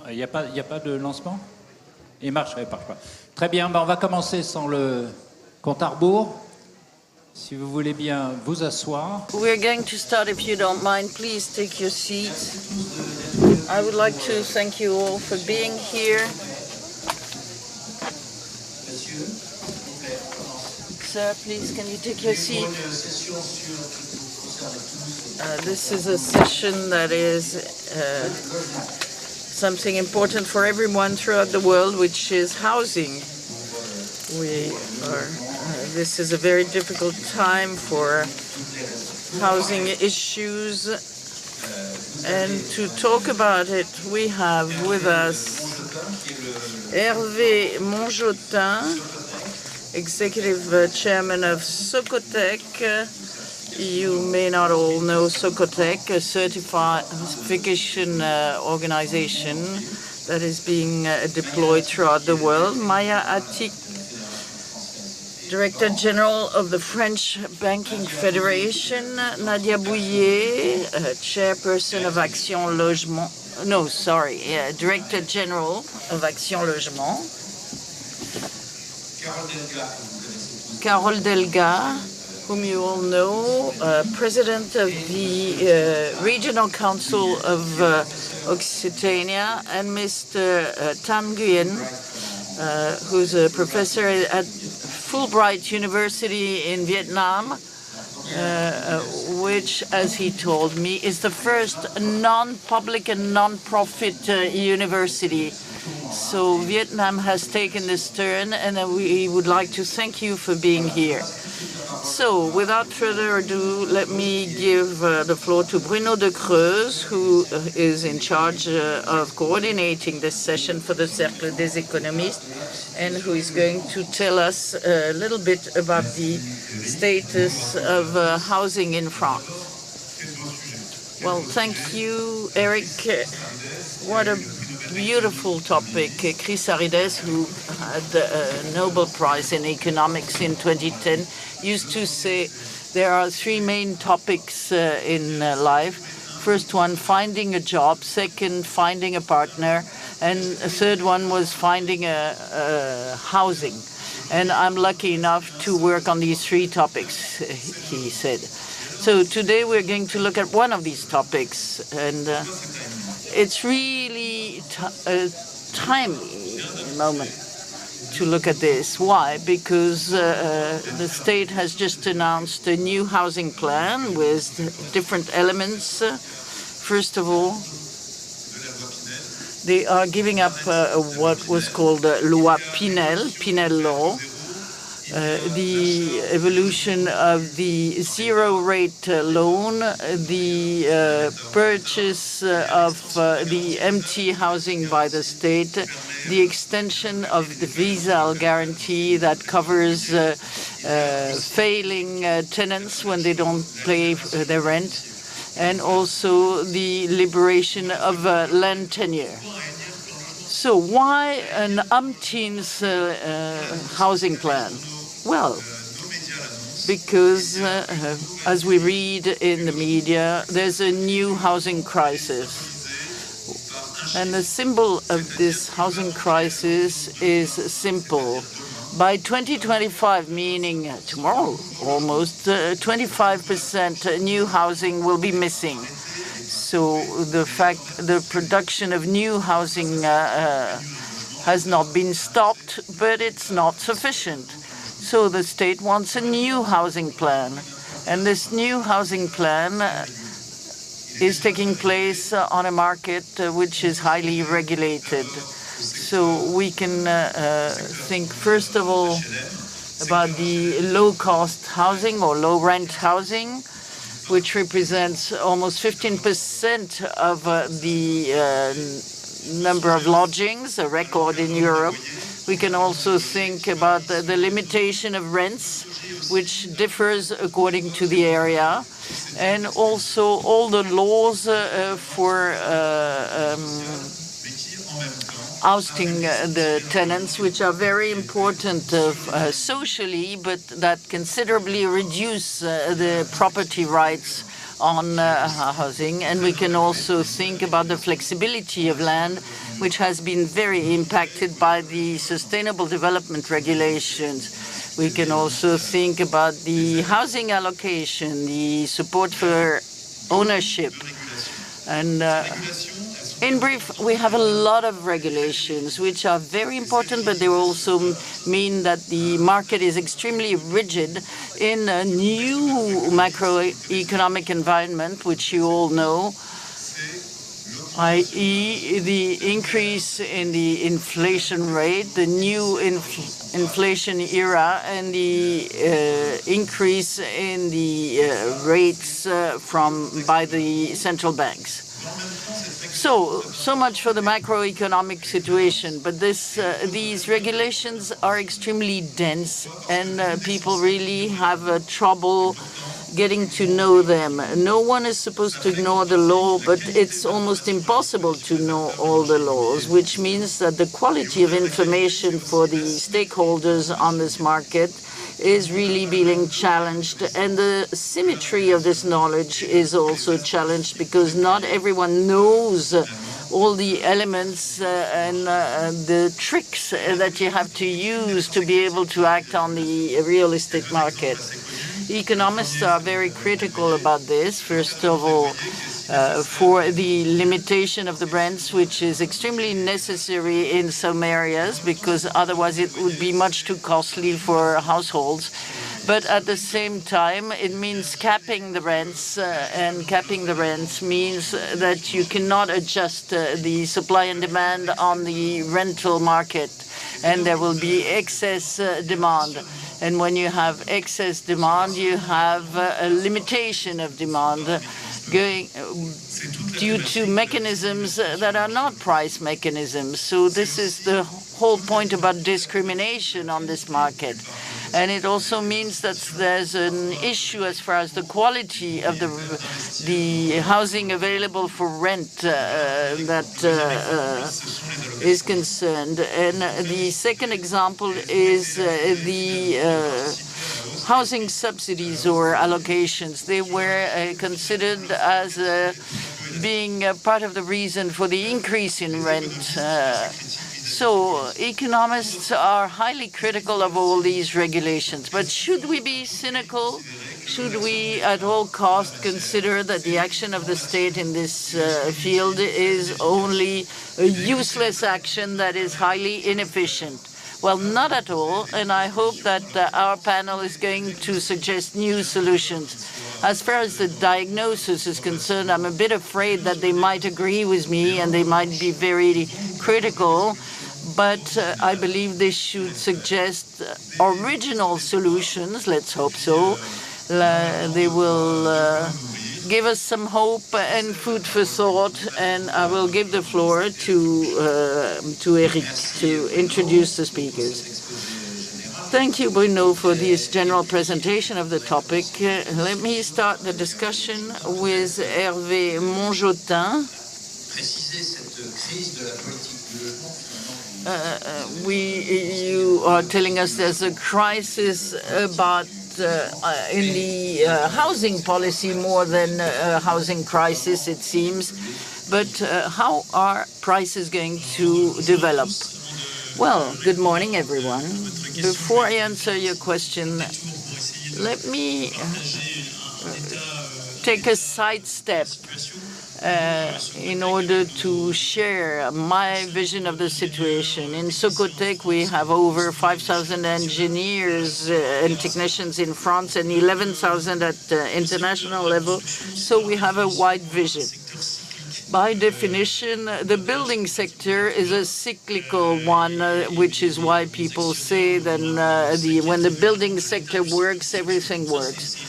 Il n'y a pas de lancement? Il marche pas. Très bien, on va commencer sans le compte à rebours. Si vous voulez bien vous asseoir. We're going to start, if you don't mind. Please take your seats. I would like to thank you all for being here. Sir, please, can you take your seat? This is a session that is something important for everyone throughout the world, which is housing. This is a very difficult time for housing issues, and to talk about it, we have with us Hervé Montjotin, Executive Chairman of Socotec. You may not all know Socotec, a certification organization that is being deployed throughout the world. Atig, Director General of the French Banking Federation. Nadia Bouyer, Chairperson of Action Logement. No, sorry, Director General of Action Logement. Carole Delga, whom you all know, President of the Regional Council of Occitanie, and Mr. Thanh Nguyen, who's a professor at Fullbright University in Vietnam, which, as he told me, is the first non-public and non-profit university. So Vietnam has taken this turn, and we would like to thank you for being here. So, without further ado, let me give the floor to Bruno de Creuse, who is in charge of coordinating this session for the Cercle des Économistes, and who is going to tell us a little bit about the status of housing in France. Well, thank you, Eric. What a beautiful topic. Chris Arides, who had the Nobel Prize in Economics in 2010, used to say there are three main topics in life. First one, finding a job. Second, finding a partner. And a third one was finding a housing. And I'm lucky enough to work on these three topics, he said. So today we're going to look at one of these topics, and it's really a timely moment to look at this. Why? Because the state has just announced a new housing plan with different elements. First of all, they are giving up what was called Loi Pinel law, the evolution of the zero-rate loan, the purchase of the empty housing by the state, the extension of the visa guarantee that covers failing tenants when they don't pay their rent, and also the liberation of land tenure. So why an Mcinnes housing plan? Well, because as we read in the media, there's a new housing crisis. And the symbol of this housing crisis is simple. By 2025, meaning tomorrow almost, 25% new housing will be missing. So the production of new housing has not been stopped, but it's not sufficient. So the state wants a new housing plan. And this new housing plan is taking place on a market which is highly regulated. So we can think, first of all, about the low-cost housing or low-rent housing, which represents almost 15% of the number of lodgings, a record in Europe. We can also think about the limitation of rents, which differs according to the area, and also all the laws for ousting the tenants, which are very important socially, but that considerably reduce the property rights on housing. And we can also think about the flexibility of land, which has been very impacted by the sustainable development regulations. We can also think about the housing allocation, the support for ownership. And in brief, we have a lot of regulations which are very important, but they also mean that the market is extremely rigid in a new macroeconomic environment, which you all know, i.e. the increase in the inflation rate, the new inflation era, and the increase in the rates by the central banks. So much for the macroeconomic situation, but these regulations are extremely dense, and people really have trouble getting to know them. No one is supposed to ignore the law, but it's almost impossible to know all the laws, which means that the quality of information for the stakeholders on this market is really being challenged, and the symmetry of this knowledge is also challenged because not everyone knows all the elements and the tricks that you have to use to be able to act on the real estate market. Economists are very critical about this. First of all, for the limitation of the rents, which is extremely necessary in some areas because otherwise it would be much too costly for households. But at the same time, it means capping the rents, and capping the rents means that you cannot adjust the supply and demand on the rental market, and there will be excess demand. And when you have excess demand, you have a limitation of demand going due to mechanisms that are not price mechanisms. So this is the whole point about discrimination on this market. And it also means that there's an issue as far as the quality of the housing available for rent that is concerned. And the second example is the housing subsidies or allocations. They were considered as being part of the reason for the increase in rent. So economists are highly critical of all these regulations. But should we be cynical? Should we at all costs consider that the action of the state in this field is only a useless action that is highly inefficient? Well, not at all, and I hope that our panel is going to suggest new solutions. As far as the diagnosis is concerned, I'm a bit afraid that they might agree with me and they might be very critical, but I believe they should suggest original solutions. Let's hope so. They will give us some hope and food for thought, and I will give the floor to Eric to introduce the speakers. Thank you, Bruno, for this general presentation of the topic. Let me start the discussion with Hervé Montjotin. You are telling us there's a crisis about in the housing policy more than a housing crisis, it seems. But how are prices going to develop? Well, good morning, everyone. Before I answer your question, let me take a sidestep in order to share my vision of the situation. In Socotec, we have over 5,000 engineers and technicians in France and 11,000 at international level, so we have a wide vision. By definition, the building sector is a cyclical one, which is why people say that when the building sector works, everything works.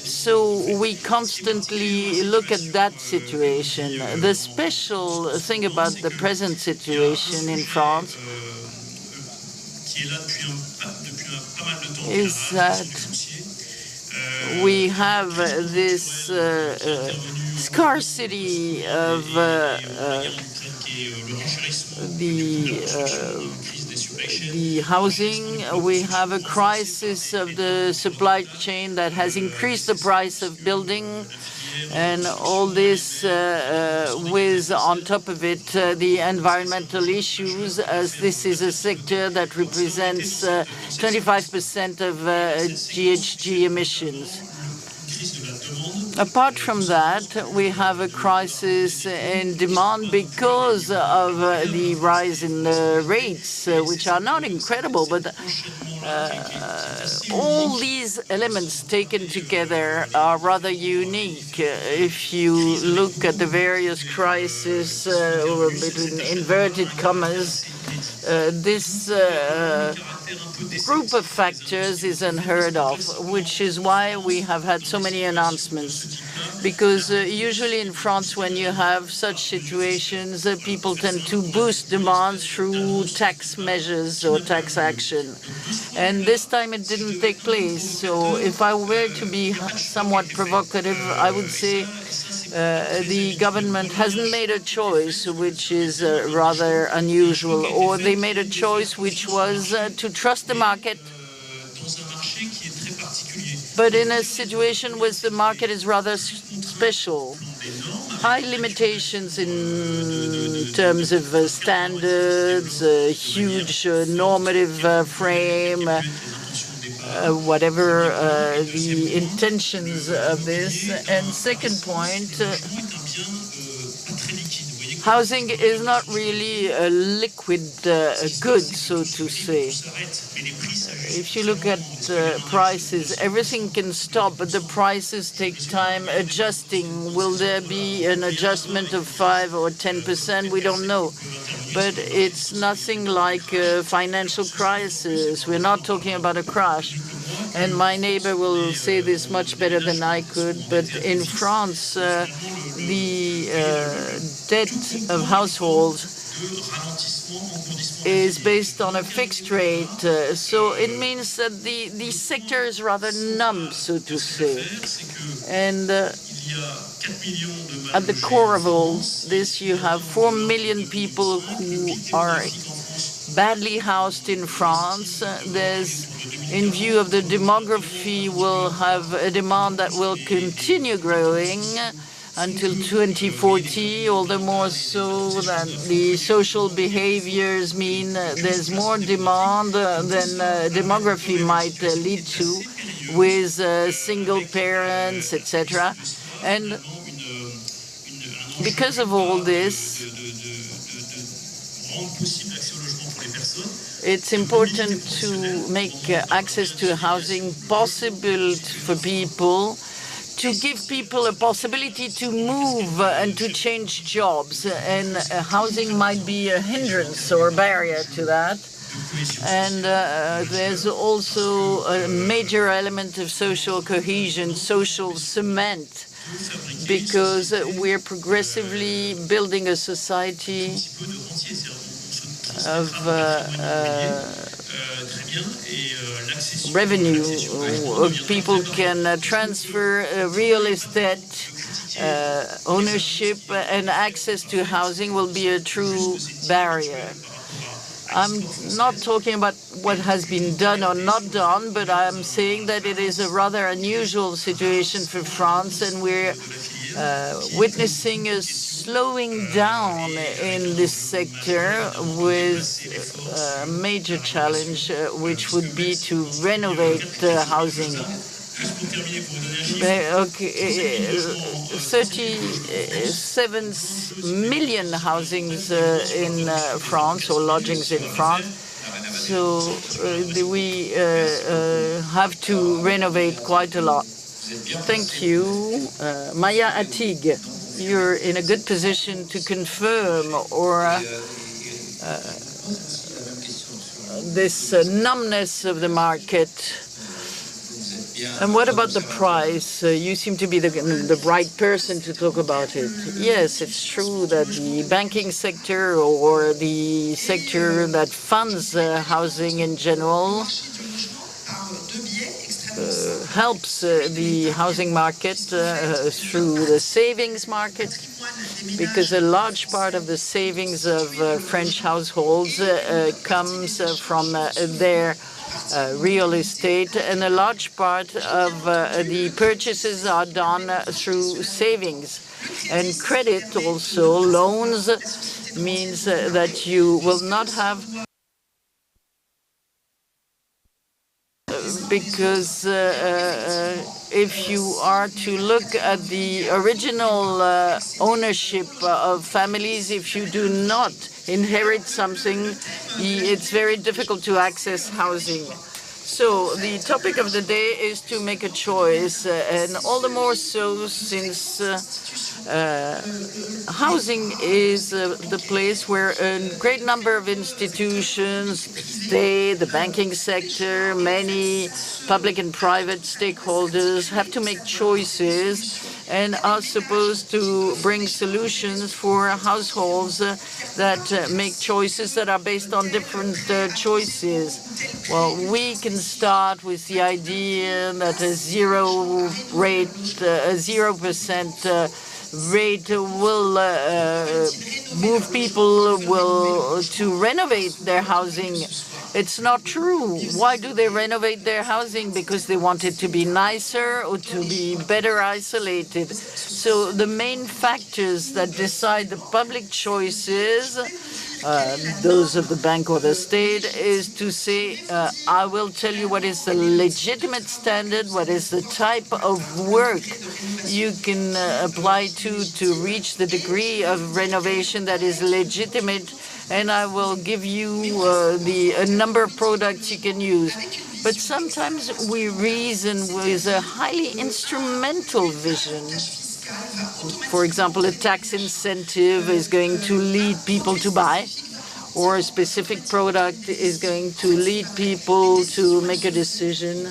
So we constantly look at that situation. The special thing about the present situation in France is that we have this scarcity of the housing. We have a crisis of the supply chain that has increased the price of building, and all this with, on top of it, the environmental issues, as this is a sector that represents 25% of GHG emissions. Apart from that, we have a crisis in demand because of the rise in the rates, which are not incredible, but all these elements taken together are rather unique. If you look at the various crises, between inverted commas, this group of factors is unheard of, which is why we have had so many announcements. Because usually in France, when you have such situations, people tend to boost demand through tax measures or tax action. And this time it didn't take place. So if I were to be somewhat provocative, I would say the government hasn't made a choice, which is rather unusual, or they made a choice which was to trust the market, but in a situation where the market is rather special. High limitations in terms of standards, huge normative frame, whatever the intentions of this. And second point, housing is not really a liquid good, so to say. If you look at prices, everything can stop, but the prices take time adjusting. Will there be an adjustment of 5 or 10%? We don't know. But it's nothing like a financial crisis. We're not talking about a crash. And my neighbor will say this much better than I could, but in France, the debt of households is based on a fixed rate. So it means that the sector is rather numb, so to say. And at the core of all this, you have 4 million people who are badly housed in France. There's, in view of the demography, we'll have a demand that will continue growing until 2040, all the more so that the social behaviors mean there's more demand than demography might lead to, with single parents, etc. And because of all this, it's important to make access to housing possible for people, to give people a possibility to move and to change jobs. And housing might be a hindrance or a barrier to that. And there's also a major element of social cohesion, social cement, because we're progressively building a society of revenue. People can transfer real estate ownership, and access to housing will be a true barrier. I'm not talking about what has been done or not done, but I'm saying that it is a rather unusual situation for France, and we're witnessing a slowing down in this sector, with a major challenge, which would be to renovate housing. 37 million housings in France, or lodgings in France. So we have to renovate quite a lot. Thank you. Maya Atig, you're in a good position to confirm or this numbness of the market. And what about the price? You seem to be the right person to talk about it. Yes, it's true that the banking sector or the sector that funds housing in general helps the housing market through the savings market, because a large part of the savings of French households comes from their real estate, and a large part of the purchases are done through savings. And credit also, loans, means that you will not have, because if you are to look at the original ownership of families, if you do not inherit something, it's very difficult to access housing. So the topic of the day is to make a choice, and all the more so since housing is the place where a great number of institutions stay, the banking sector, many public and private stakeholders have to make choices and are supposed to bring solutions for households that make choices that are based on different choices. Well, we can start with the idea that a 0% rate will move people to renovate their housing. It's not true. Why do they renovate their housing? Because they want it to be nicer or to be better isolated. So the main factors that decide the public choices, those of the bank or the state, is to say, I will tell you what is the legitimate standard, what is the type of work you can apply to reach the degree of renovation that is legitimate, and I will give you a number of products you can use. But sometimes we reason with a highly instrumental vision. For example, a tax incentive is going to lead people to buy, or a specific product is going to lead people to make a decision.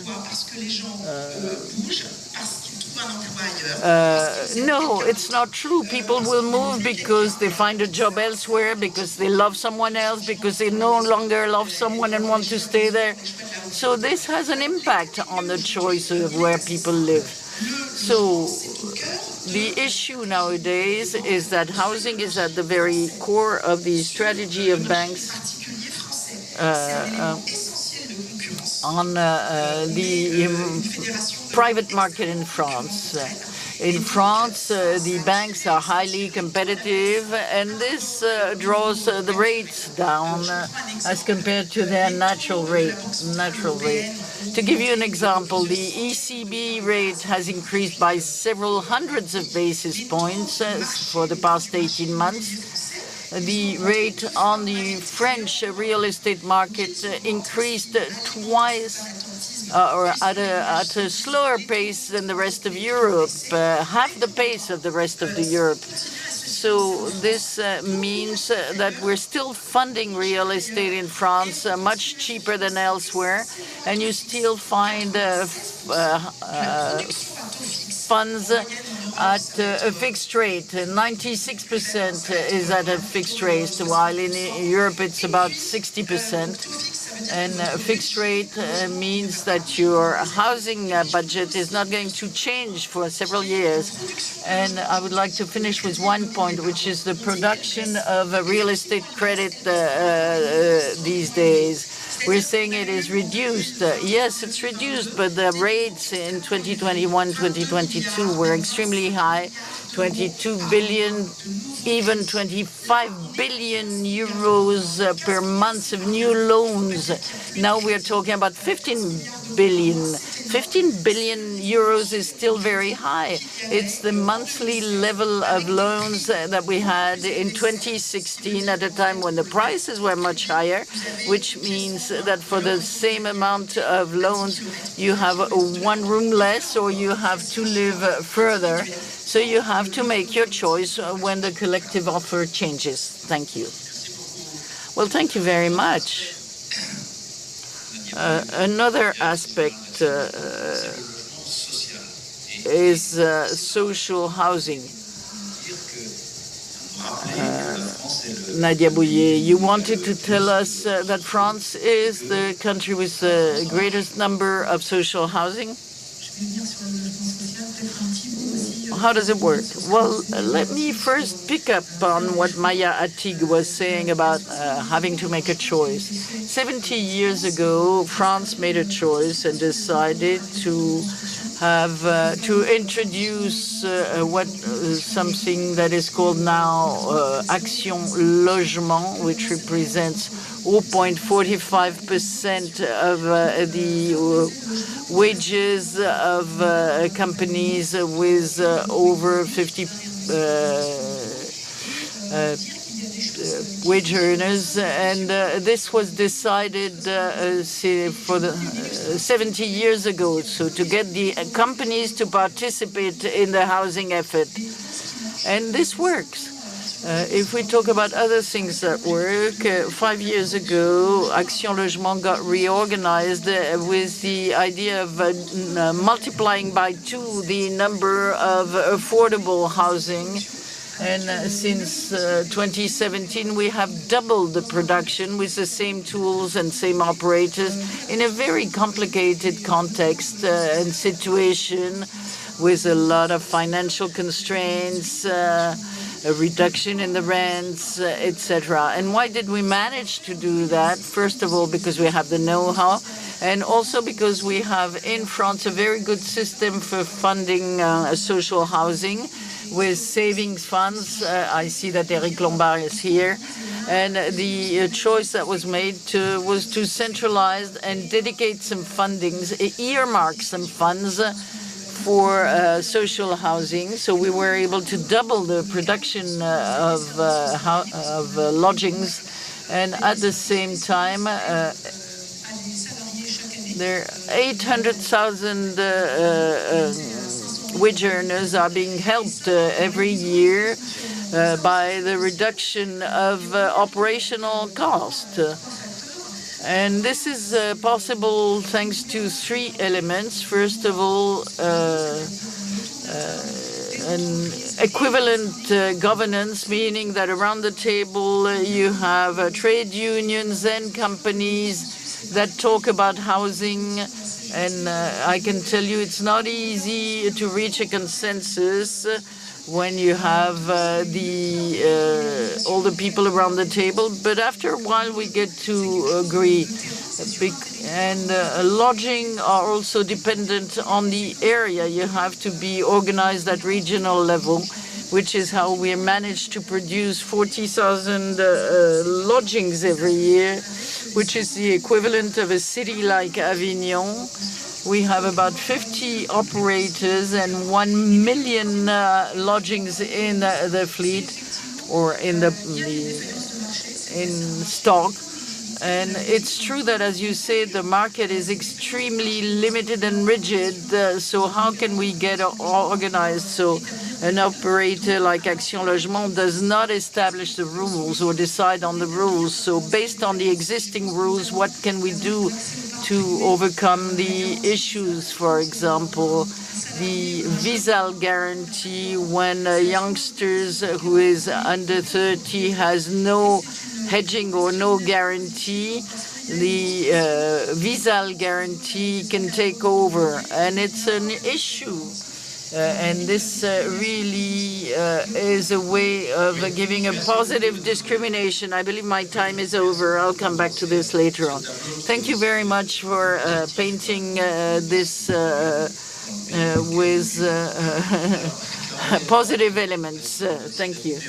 No, it's not true. People will move because they find a job elsewhere, because they love someone else, because they no longer love someone and want to stay there. So this has an impact on the choice of where people live. So the issue nowadays is that housing is at the very core of the strategy of banks on the private market in France. In France, the banks are highly competitive, and this draws the rates down as compared to their natural rate. To give you an example, the ECB rate has increased by several hundreds of basis points for the past 18 months. The rate on the French real estate market increased twice, or at a slower pace than the rest of Europe, half the pace of the rest of Europe. So this means that we're still funding real estate in France much cheaper than elsewhere, and you still find funds at a fixed rate. 96% is at a fixed rate, while in Europe it's about 60%. And fixed rate means that your housing budget is not going to change for several years. And I would like to finish with one point, which is the production of real estate credit these days. We're saying it is reduced. Yes, it's reduced, but the rates in 2021, 2022 were extremely high. 22 billion, even 25 billion euros per month of new loans. Now we're talking about 15 billion. 15 billion euros is still very high. It's the monthly level of loans that we had in 2016 at a time when the prices were much higher, which means that for the same amount of loans, you have one room less or you have to live further. So you have to make your choice when the collective offer changes. Thank you. Well, thank you very much. Another aspect is social housing. Nadia Bouyer, you wanted to tell us that France is the country with the greatest number of social housing? How does it work? Well, let me first pick up on what Maya Atig was saying about having to make a choice. 70 years ago, France made a choice and decided to have to introduce something that is called now Action Logement, which represents 0.45% of the wages of companies with over 50 wage earners, and this was decided for the 70 years ago, so to get the companies to participate in the housing effort. And this works. If we talk about other things that work, 5 years ago, Action Logement got reorganized with the idea of multiplying by 2 the number of affordable housing. And since 2017, we have doubled the production with the same tools and same operators in a very complicated context and situation with a lot of financial constraints, a reduction in the rents, etc. And why did we manage to do that? First of all, because we have the know-how, and also because we have in France a very good system for funding social housing with savings funds. I see that Eric Lombard is here. And the choice that was made was to centralize and dedicate some fundings, earmark some funds for social housing. So we were able to double the production of lodgings. And at the same time, there are 800,000 wage earners are being helped every year by the reduction of operational cost. And this is possible thanks to 3 elements. First of all, an equivalent governance, meaning that around the table you have trade unions and companies that talk about housing. And I can tell you it's not easy to reach a consensus when you have all the people around the table. But after a while, we get to agree. And lodging are also dependent on the area. You have to be organized at regional level, which is how we managed to produce 40,000 lodgings every year, which is the equivalent of a city like Avignon. We have about 50 operators and 1 million lodgings in the fleet or in stock. And it's true that, as you say, the market is extremely limited and rigid. So how can we get organized? So an operator like Action Logement does not establish the rules or decide on the rules. So based on the existing rules, what can we do to overcome the issues? For example, the visa guarantee when youngsters who is under 30 has no hedging or no guarantee, the visa guarantee can take over, and it's an issue. And this really is a way of giving a positive discrimination. I believe my time is over. I'll come back to this later on. Thank you very much for painting this with positive elements. Thank you.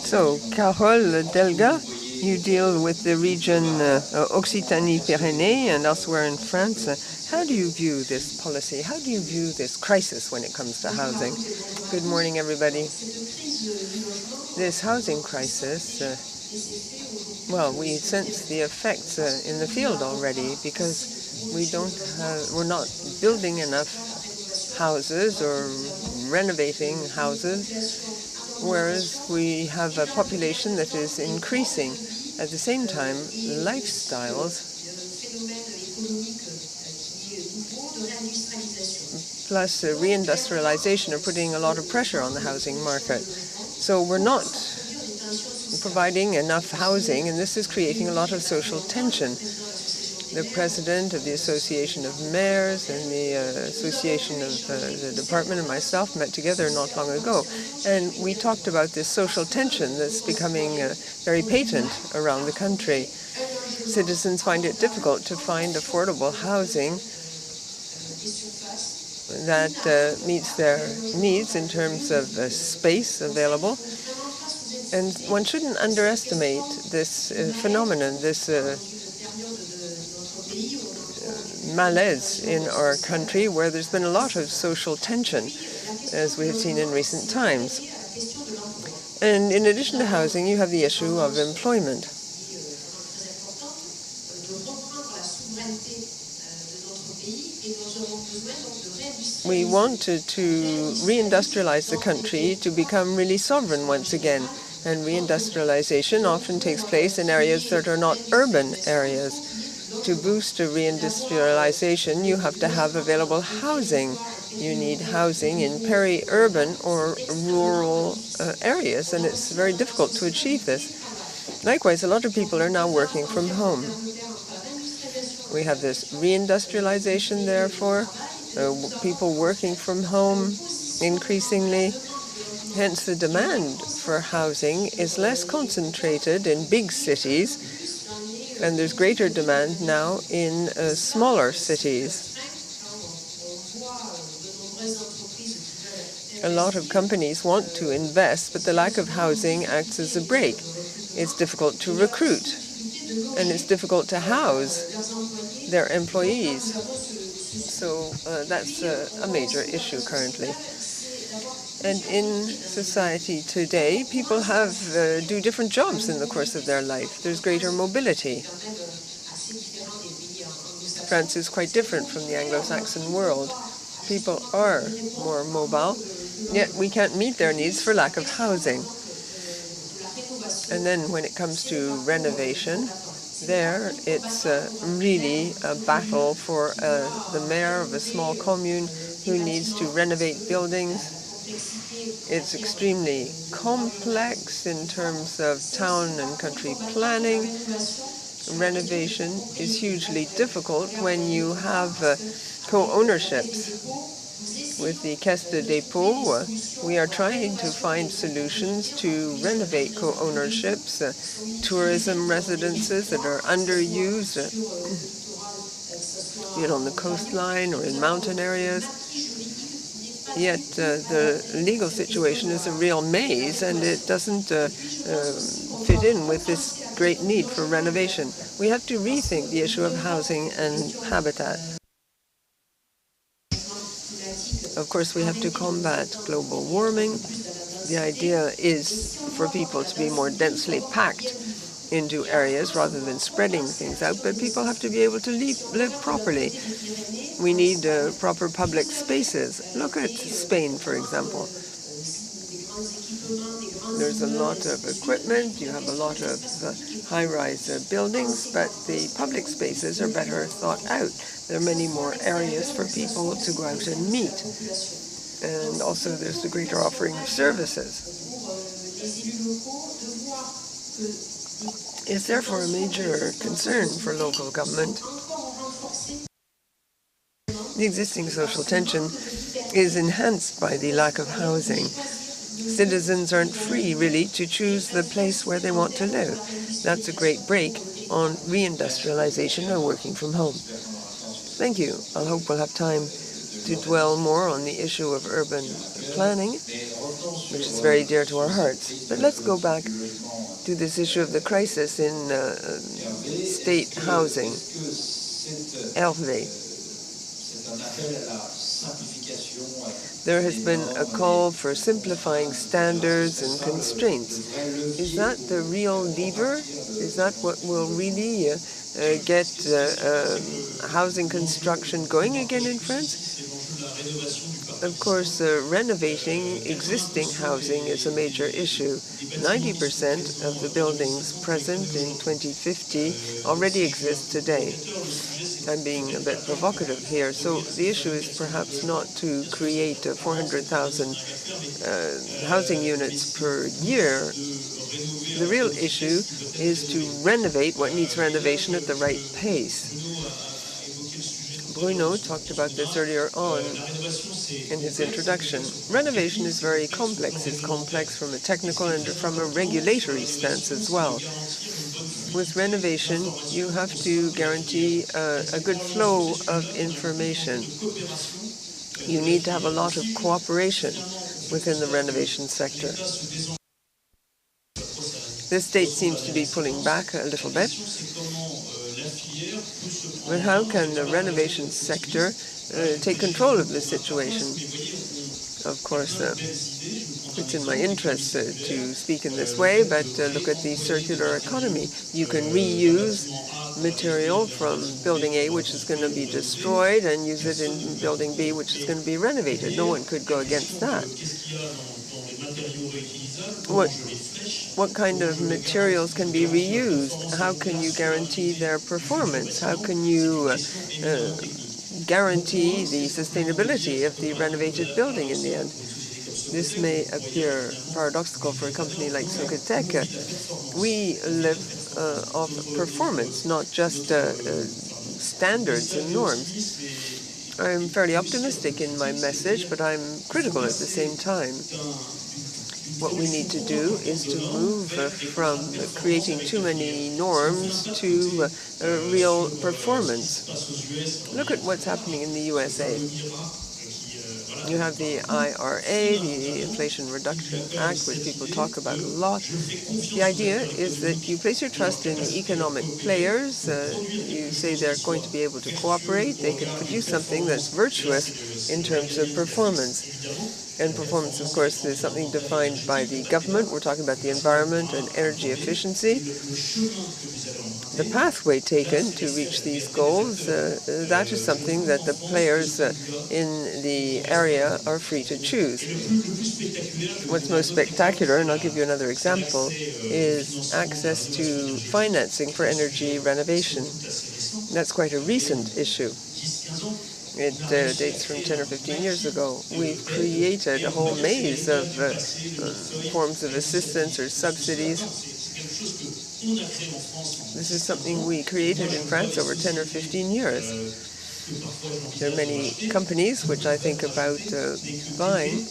So, Carole, Delga, you deal with the region Occitanie-Pyrénées and elsewhere in France. How do you view this policy? How do you view this crisis when it comes to housing? Good morning, everybody. This housing crisis, well, we sense the effects in the field already because we're not building enough houses or renovating houses, whereas we have a population that is increasing. At the same time, lifestyles plus reindustrialization are putting a lot of pressure on the housing market. So we're not providing enough housing, and this is creating a lot of social tension. The president of the Association of Mayors and the Association of the Department and myself met together not long ago, and we talked about this social tension that's becoming very patent around the country. Citizens find it difficult to find affordable housing that meets their needs in terms of space available. And one shouldn't underestimate this phenomenon, this malaise in our country, where there's been a lot of social tension, as we have seen in recent times. And in addition to housing, you have the issue of employment. We wanted to reindustrialize the country to become really sovereign once again. And reindustrialization often takes place in areas that are not urban areas. To boost reindustrialization, you have to have available housing. You need housing in peri-urban or rural areas, and it's very difficult to achieve this. Likewise, a lot of people are now working from home. We have this reindustrialization, therefore, people working from home increasingly. Hence, the demand for housing is less concentrated in big cities, and there's greater demand now in smaller cities. A lot of companies want to invest, but the lack of housing acts as a brake. It's difficult to recruit, and it's difficult to house their employees. So that's a major issue currently. And in society today, people do different jobs in the course of their life. There's greater mobility. France is quite different from the Anglo-Saxon world. People are more mobile, yet we can't meet their needs for lack of housing. And then when it comes to renovation, there it's really a battle for the mayor of a small commune who needs to renovate buildings. It's extremely complex in terms of town and country planning. Renovation is hugely difficult when you have co-ownerships. With the Caisse de Dépôt, we are trying to find solutions to renovate co-ownerships, tourism residences that are underused, be it on the coastline or in mountain areas. Yet the legal situation is a real maze, and it doesn't fit in with this great need for renovation. We have to rethink the issue of housing and habitat. Of course, we have to combat global warming. The idea is for people to be more densely packed into areas rather than spreading things out, but people have to be able to live properly. We need proper public spaces. Look at Spain, for example. There's a lot of equipment, you have a lot of high-rise buildings, but the public spaces are better thought out. There are many more areas for people to go out and meet. And also there's the greater offering of services. It's therefore a major concern for local government. The existing social tension is enhanced by the lack of housing. Citizens aren't free, really, to choose the place where they want to live. That's a great break on reindustrialization or working from home. Thank you. I hope we'll have time to dwell more on the issue of urban planning, which is very dear to our hearts. But let's go back to this issue of the crisis in state housing. Hervé. There has been a call for simplifying standards and constraints. Is that the real lever? Is that what will really get housing construction going again in France? Of course, renovating existing housing is a major issue. 90% of the buildings present in 2050 already exist today. I'm being a bit provocative here. So the issue is perhaps not to create 400,000 housing units per year. The real issue is to renovate what needs renovation at the right pace. Bruno talked about this earlier on in his introduction. Renovation is very complex. It's complex from a technical and from a regulatory stance as well. With renovation, you have to guarantee a good flow of information. You need to have a lot of cooperation within the renovation sector. The state seems to be pulling back a little bit. But how can the renovation sector take control of the situation? Of course, it's in my interest to speak in this way, but look at the circular economy. You can reuse material from building A, which is going to be destroyed, and use it in building B, which is going to be renovated. No one could go against that. What kind of materials can be reused? How can you guarantee their performance? How can you guarantee the sustainability of the renovated building in the end? This may appear paradoxical for a company like Socotec. We live off performance, not just standards and norms. I'm fairly optimistic in my message, but I'm critical at the same time. What we need to do is to move from creating too many norms to real performance. Look at what's happening in the USA. You have the IRA, the Inflation Reduction Act, which people talk about a lot. The idea is that you place your trust in economic players. You say they're going to be able to cooperate. They can produce something that's virtuous in terms of performance. And performance, of course, is something defined by the government. We're talking about the environment and energy efficiency. The pathway taken to reach these goals, that is something that the players in the area are free to choose. What's most spectacular, and I'll give you another example, is access to financing for energy renovation. That's quite a recent issue. It dates from 10 or 15 years ago. We've created a whole maze of forms of assistance or subsidies. This is something we created in France over 10 or 15 years. There are many companies which I think about buying.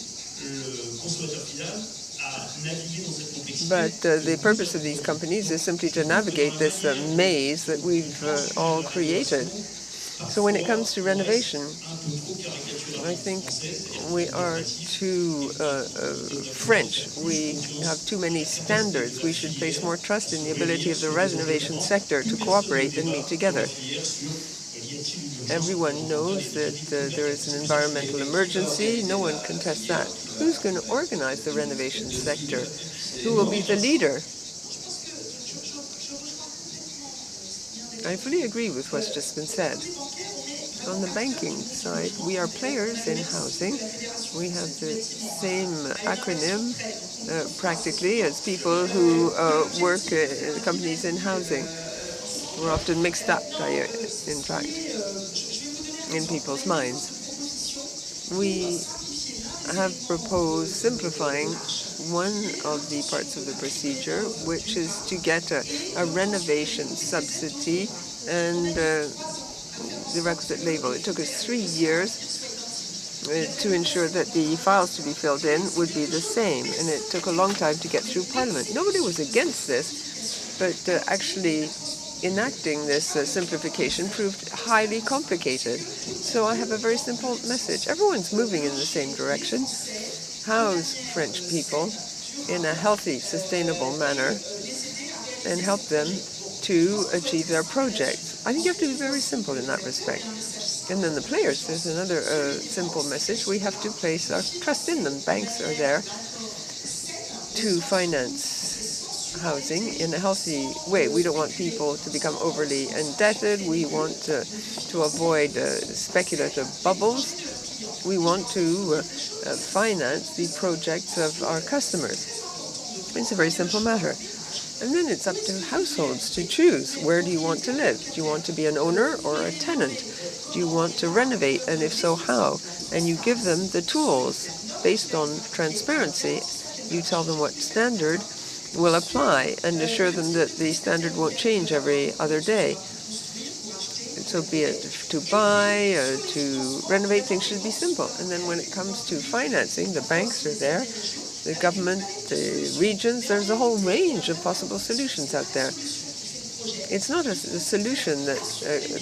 But the purpose of these companies is simply to navigate this maze that we've all created. So when it comes to renovation, I think we are too French. We have too many standards. We should place more trust in the ability of the renovation sector to cooperate and meet together. Everyone knows that there is an environmental emergency. No one contests that. Who's going to organize the renovation sector? Who will be the leader? I fully agree with what's just been said. On the banking side, we are players in housing. We have the same acronym practically as people who work in companies in housing. We're often mixed up, in fact, in people's minds. We have proposed simplifying one of the parts of the procedure, which is to get a renovation subsidy and the requisite label. It took us 3 years to ensure that the files to be filled in would be the same, and it took a long time to get through Parliament. Nobody was against this, but actually enacting this simplification proved highly complicated. So I have a very simple message. Everyone's moving in the same direction. House French people in a healthy, sustainable manner and help them to achieve their projects. I think you have to be very simple in that respect. And then the players, there's another simple message. We have to place our trust in them. Banks are there to finance housing in a healthy way. We don't want people to become overly indebted. We want to avoid speculative bubbles. We want to finance the projects of our customers. It's a very simple matter. And then it's up to households to choose. Where do you want to live? Do you want to be an owner or a tenant? Do you want to renovate? And if so, how? And you give them the tools based on transparency. You tell them what standard will apply and assure them that the standard won't change every other day. So be it to buy, to renovate, things should be simple. And then when it comes to financing, the banks are there, the government, the regions, there's a whole range of possible solutions out there. It's not a solution that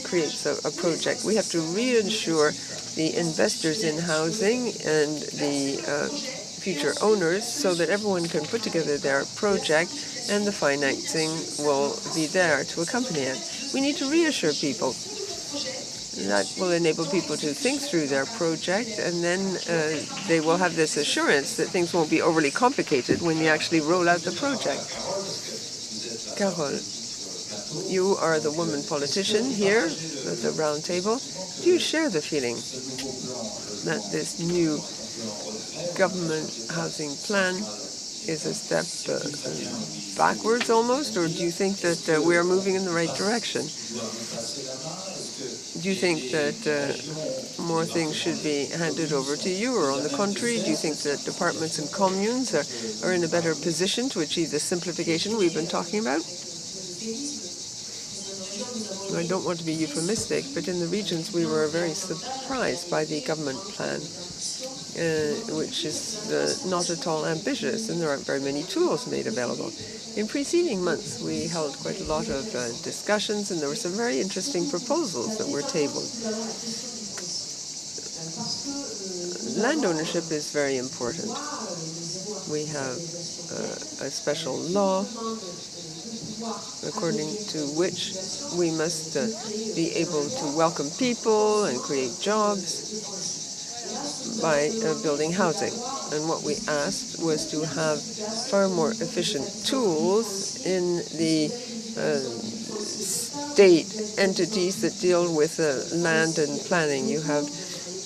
creates a project. We have to reassure the investors in housing and the future owners so that everyone can put together their project and the financing will be there to accompany it. We need to reassure people. That will enable people to think through their project, and then they will have this assurance that things won't be overly complicated when you actually roll out the project. Carole, you are the woman politician here at the round table. Do you share the feeling that this new government housing plan is a step backwards almost, or do you think that we are moving in the right direction? Do you think that more things should be handed over to you, or on the contrary, do you think that departments and communes are in a better position to achieve the simplification we've been talking about? I don't want to be euphemistic, but in the regions we were very surprised by the government plan, which is not at all ambitious, and there aren't very many tools made available. In preceding months, we held quite a lot of discussions, and there were some very interesting proposals that were tabled. Land ownership is very important. We have a special law according to which we must be able to welcome people and create jobs by building housing. And what we asked was to have far more efficient tools in the state entities that deal with land and planning. You have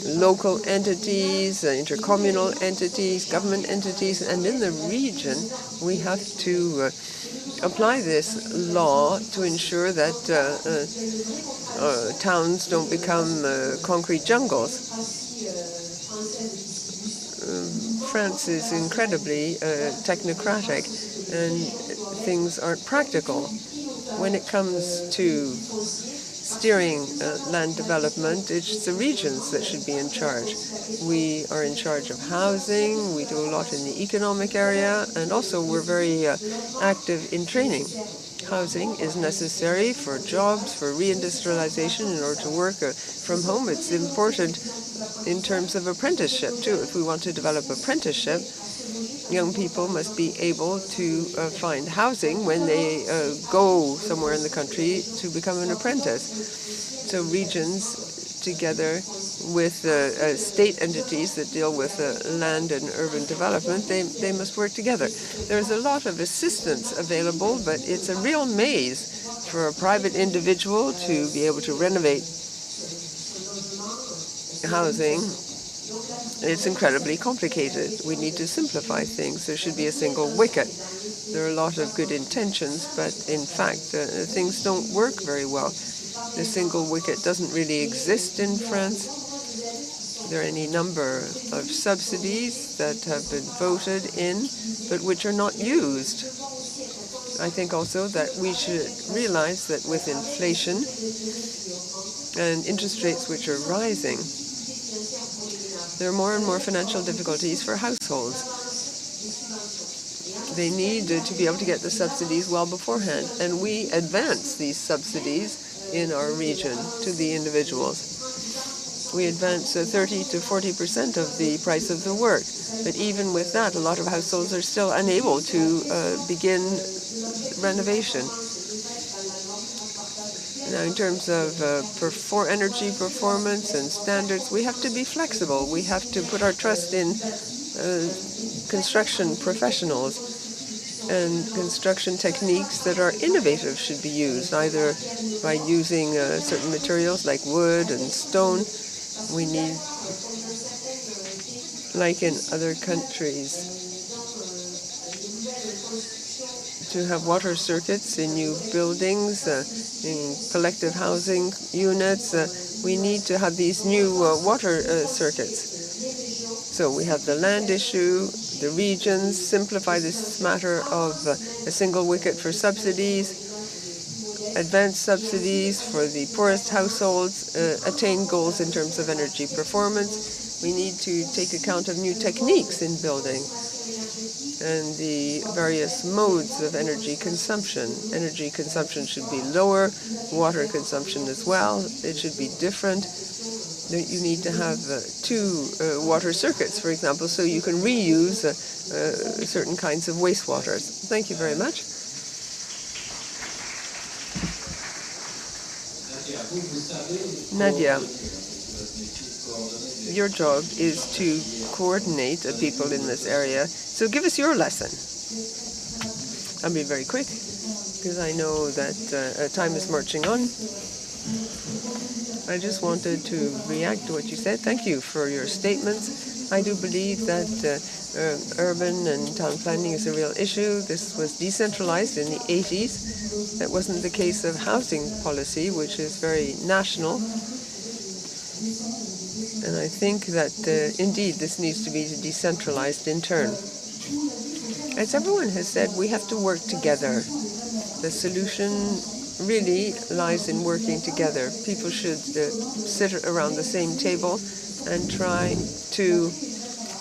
local entities, intercommunal entities, government entities, and in the region we have to apply this law to ensure that towns don't become concrete jungles. France is incredibly technocratic, and things aren't practical. When it comes to steering land development, it's the regions that should be in charge. We are in charge of housing, we do a lot in the economic area, and also we're very active in training. Housing is necessary for jobs, for reindustrialization, in order to work from home. It's important in terms of apprenticeship, too. If we want to develop apprenticeship, young people must be able to find housing when they go somewhere in the country to become an apprentice. So regions, together with state entities that deal with land and urban development, they must work together. There's a lot of assistance available, but it's a real maze for a private individual to be able to renovate housing. It's incredibly complicated. We need to simplify things. There should be a single wicket. There are a lot of good intentions, but in fact, things don't work very well. The single wicket doesn't really exist in France. There are any number of subsidies that have been voted in, but which are not used. I think also that we should realize that with inflation and interest rates which are rising, there are more and more financial difficulties for households. They need to be able to get the subsidies well beforehand, and we advance these subsidies in our region to the individuals. We advance 30 to 40% of the price of the work, but even with that, a lot of households are still unable to begin renovation. Now, in terms of energy performance and standards, we have to be flexible. We have to put our trust in construction professionals, and construction techniques that are innovative should be used, either by using certain materials like wood and stone. We need like in other countries, to have water circuits in new buildings, in collective housing units. We need to have these new water circuits. So we have the land issue, the regions, simplify this matter of a single wicket for subsidies, advanced subsidies for the poorest households, attain goals in terms of energy performance. We need to take account of new techniques in building and the various modes of energy consumption. Energy consumption should be lower, water consumption as well. It should be different. You need to have two water circuits, for example, so you can reuse certain kinds of wastewaters. Thank you very much. Nadia, your job is to coordinate the people in this area. So give us your lesson. I'll be very quick, because I know that time is marching on. I just wanted to react to what you said. Thank you for your statements. I do believe that urban and town planning is a real issue. This was decentralized in the 80s. That wasn't the case of housing policy, which is very national. And I think that, indeed, this needs to be decentralized in turn. As everyone has said, we have to work together. The solution really lies in working together. People should sit around the same table and try to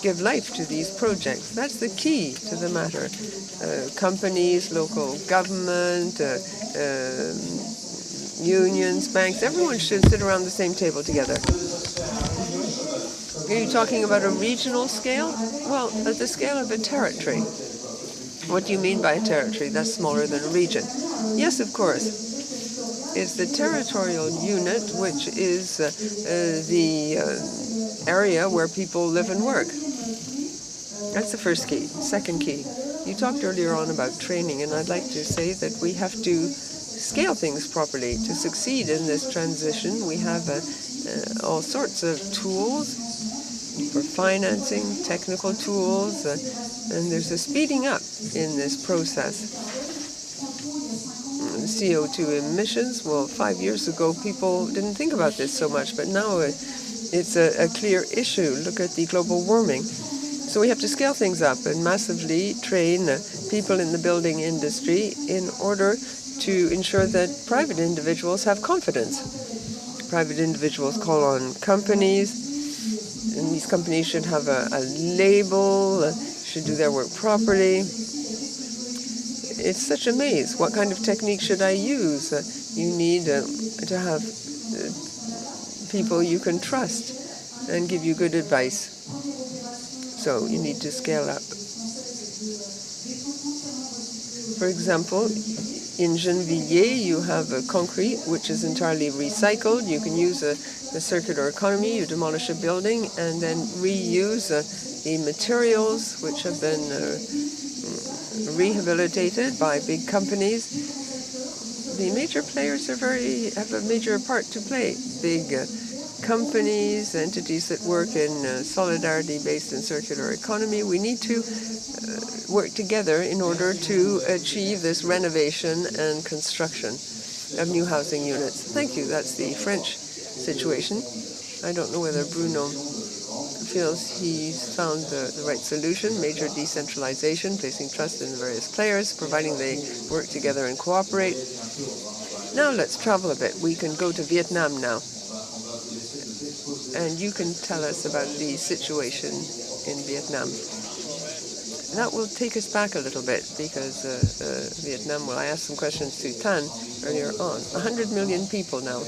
give life to these projects. That's the key to the matter. Companies, local government, unions, banks, everyone should sit around the same table together. Are you talking about a regional scale? Well, at the scale of a territory. What do you mean by a territory? That's smaller than a region. Yes, of course. It's the territorial unit, which is the area where people live and work. That's the first key. Second key, you talked earlier on about training, and I'd like to say that we have to scale things properly. To succeed in this transition, we have all sorts of tools for financing, technical tools, and there's a speeding up in this process. CO2 emissions, well, 5 years ago, people didn't think about this so much, but now it's a clear issue. Look at the global warming. So we have to scale things up and massively train people in the building industry in order to ensure that private individuals have confidence. Private individuals call on companies, and these companies should have a label, should do their work properly. It's such a maze. What kind of technique should I use? You need to have people you can trust and give you good advice. So you need to scale up. For example, in Gennevilliers, you have concrete, which is entirely recycled. You can use a circular economy. You demolish a building and then reuse the materials which have been rehabilitated by big companies. The major players have a major part to play. Big companies, entities that work in solidarity-based and circular economy. We need to work together in order to achieve this renovation and construction of new housing units. Thank you. That's the French situation. I don't know whether Bruno feels he's found the right solution. Major decentralization, placing trust in the various players, providing they work together and cooperate. Now let's travel a bit. We can go to Vietnam now. And you can tell us about the situation in Vietnam. That will take us back a little bit because Vietnam, well, I asked some questions to Thanh earlier on. 100 million people now.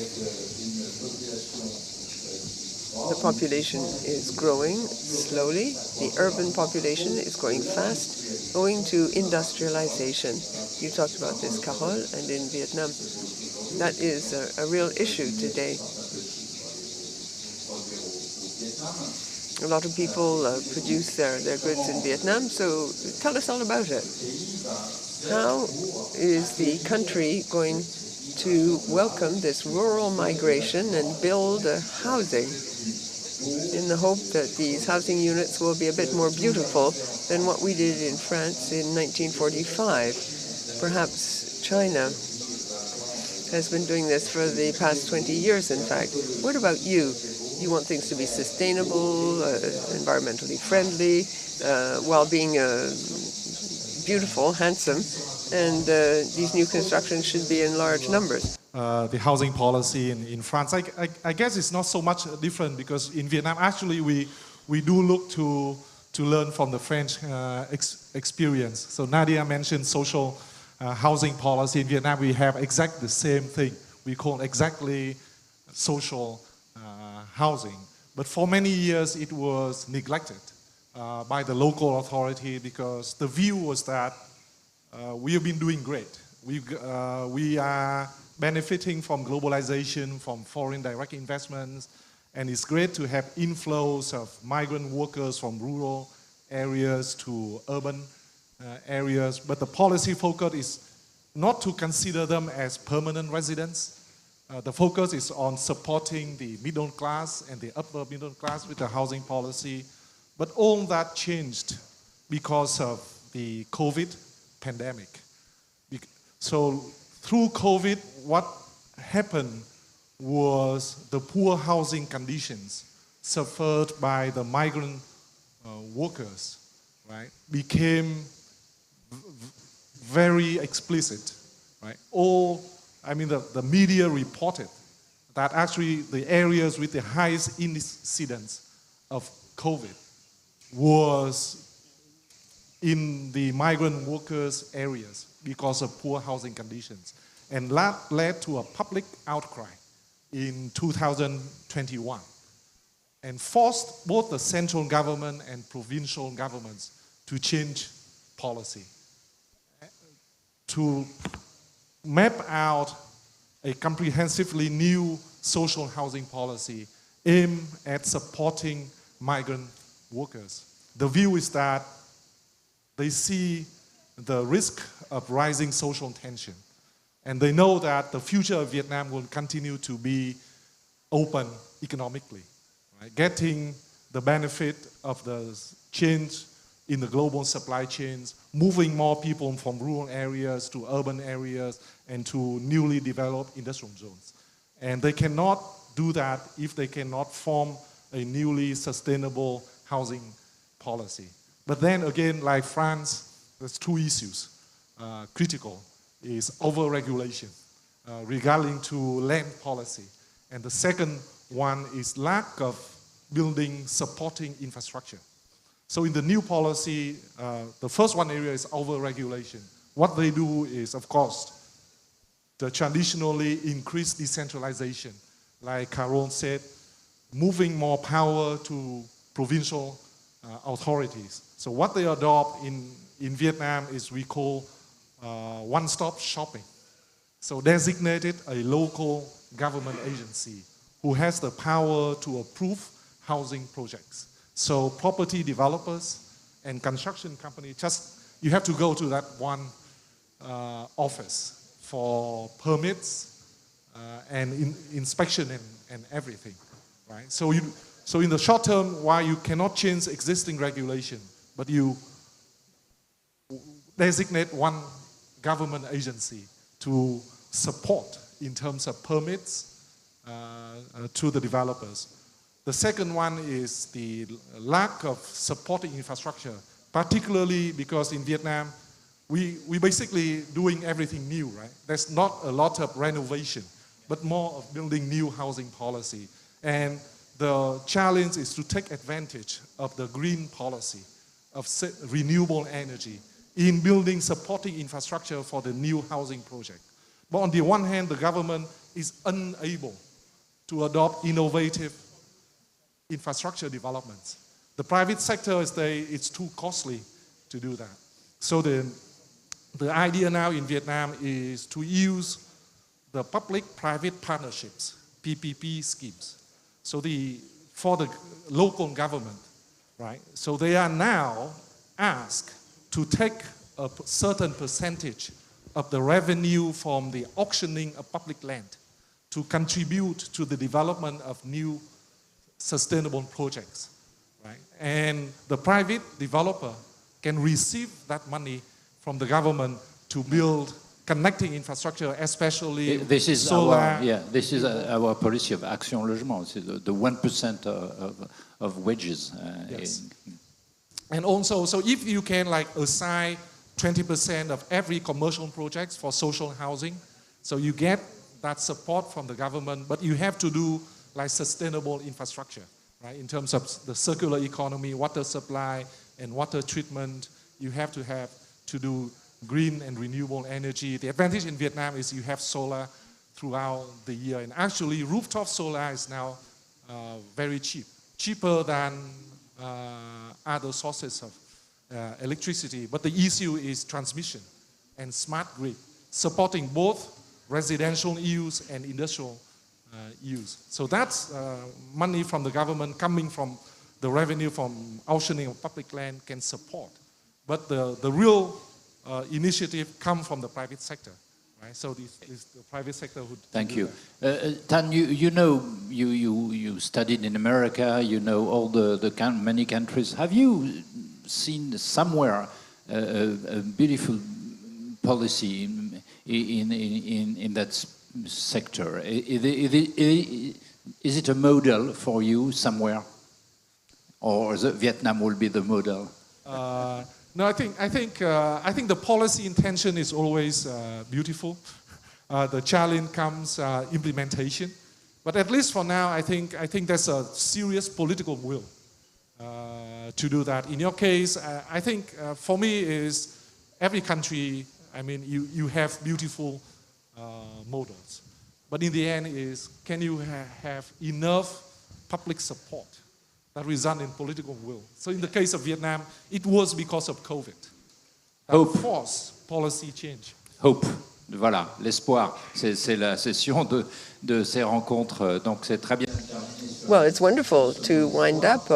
The population is growing slowly. The urban population is growing fast owing to industrialization. You talked about this, Carole, and in Vietnam. That is a real issue today. A lot of people produce their goods in Vietnam, so tell us all about it. How is the country going to welcome this rural migration and build housing? in the hope that these housing units will be a bit more beautiful than what we did in France in 1945. Perhaps China has been doing this for the past 20 years, in fact. What about you? You want things to be sustainable, environmentally friendly, while being beautiful, handsome, and these new constructions should be in large numbers. The housing policy in France, I guess it's not so much different, because in Vietnam, actually, we do look to learn from the French experience. So Nadia mentioned social housing policy. In Vietnam, we have exactly the same thing. We call it exactly social housing. But for many years, it was neglected by the local authority, because the view was that we have been doing great. We are benefiting from globalization, from foreign direct investments, and it's great to have inflows of migrant workers from rural areas to urban areas. But the policy focus is not to consider them as permanent residents. The focus is on supporting the middle class and the upper middle class with the housing policy. But all that changed because of the COVID pandemic. So through COVID, what happened was the poor housing conditions suffered by the migrant workers, right, became very explicit, right? The media reported that actually the areas with the highest incidence of COVID was in the migrant workers areas because of poor housing conditions. And that led to a public outcry in 2021 and forced both the central government and provincial governments to change policy, to map out a comprehensively new social housing policy aimed at supporting migrant workers. The view is that they see the risk of rising social tension, and they know that the future of Vietnam will continue to be open economically, right? Getting the benefit of the change in the global supply chains, moving more people from rural areas to urban areas and to newly developed industrial zones. And they cannot do that if they cannot form a newly sustainable housing policy. But then again, like France, there's two issues critical, is over-regulation regarding to land policy. And the second one is lack of building supporting infrastructure. So in the new policy, the first one area is over-regulation. What they do is, of course, the traditionally increased decentralization. Like Carole said, moving more power to provincial authorities. So what they adopt in Vietnam is we call one-stop shopping. So designated a local government agency who has the power to approve housing projects. So property developers and construction companies, you have to go to that one office for permits and inspection and everything, right? So in the short term, while you cannot change existing regulation, but you designate one government agency to support in terms of permits to the developers. The second one is the lack of supporting infrastructure, particularly because in Vietnam, we basically doing everything new, right? There's not a lot of renovation, but more of building new housing policy. And the challenge is to take advantage of the green policy of renewable energy in building supporting infrastructure for the new housing project. But on the one hand, the government is unable to adopt innovative infrastructure developments. The private sector it's too costly to do that. So the idea now in Vietnam is to use the public-private partnerships, PPP schemes. So for the local government, right? So they are now asked to take a certain percentage of the revenue from the auctioning of public land to contribute to the development of new sustainable projects, right? And the private developer can receive that money from the government to build connecting infrastructure, especially this is solar. This is our policy of Action Logement. It's the 1% of wages. Yes. And also, so if you can like assign 20% of every commercial projects for social housing, so you get that support from the government, but you have to do like sustainable infrastructure, right? In terms of the circular economy, water supply and water treatment, you have to do green and renewable energy. The advantage in Vietnam is you have solar throughout the year, and actually rooftop solar is now very cheap, cheaper than other sources of electricity. But the issue is transmission and smart grid, supporting both residential use and industrial use. So that's money from the government coming from the revenue from auctioning of public land can support. But the real initiative come from the private sector, right? So this the private sector who. Thank you. Thanh, you know, you studied in America, you know all many countries. Have you seen somewhere a beautiful policy in that sector? Is it a model for you somewhere? Or Vietnam will be the model? No, I think the policy intention is always beautiful. The challenge comes implementation, but at least for now, I think there's a serious political will to do that. In your case, I think for me is every country. I mean, you have beautiful models, but in the end, is can you have enough public support that result in political will? So in the case of Vietnam, it was because of COVID. Hope. Force policy change. Hope. Voilà, l'espoir. C'est la session de ces rencontres. Donc c'est très bien. Well, it's wonderful to wind up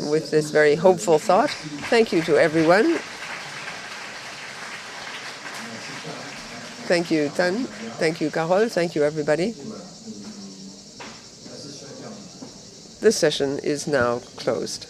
with this very hopeful thought. Thank you to everyone. Thank you, Thanh. Thank you, Carole. Thank you, everybody. This session is now closed.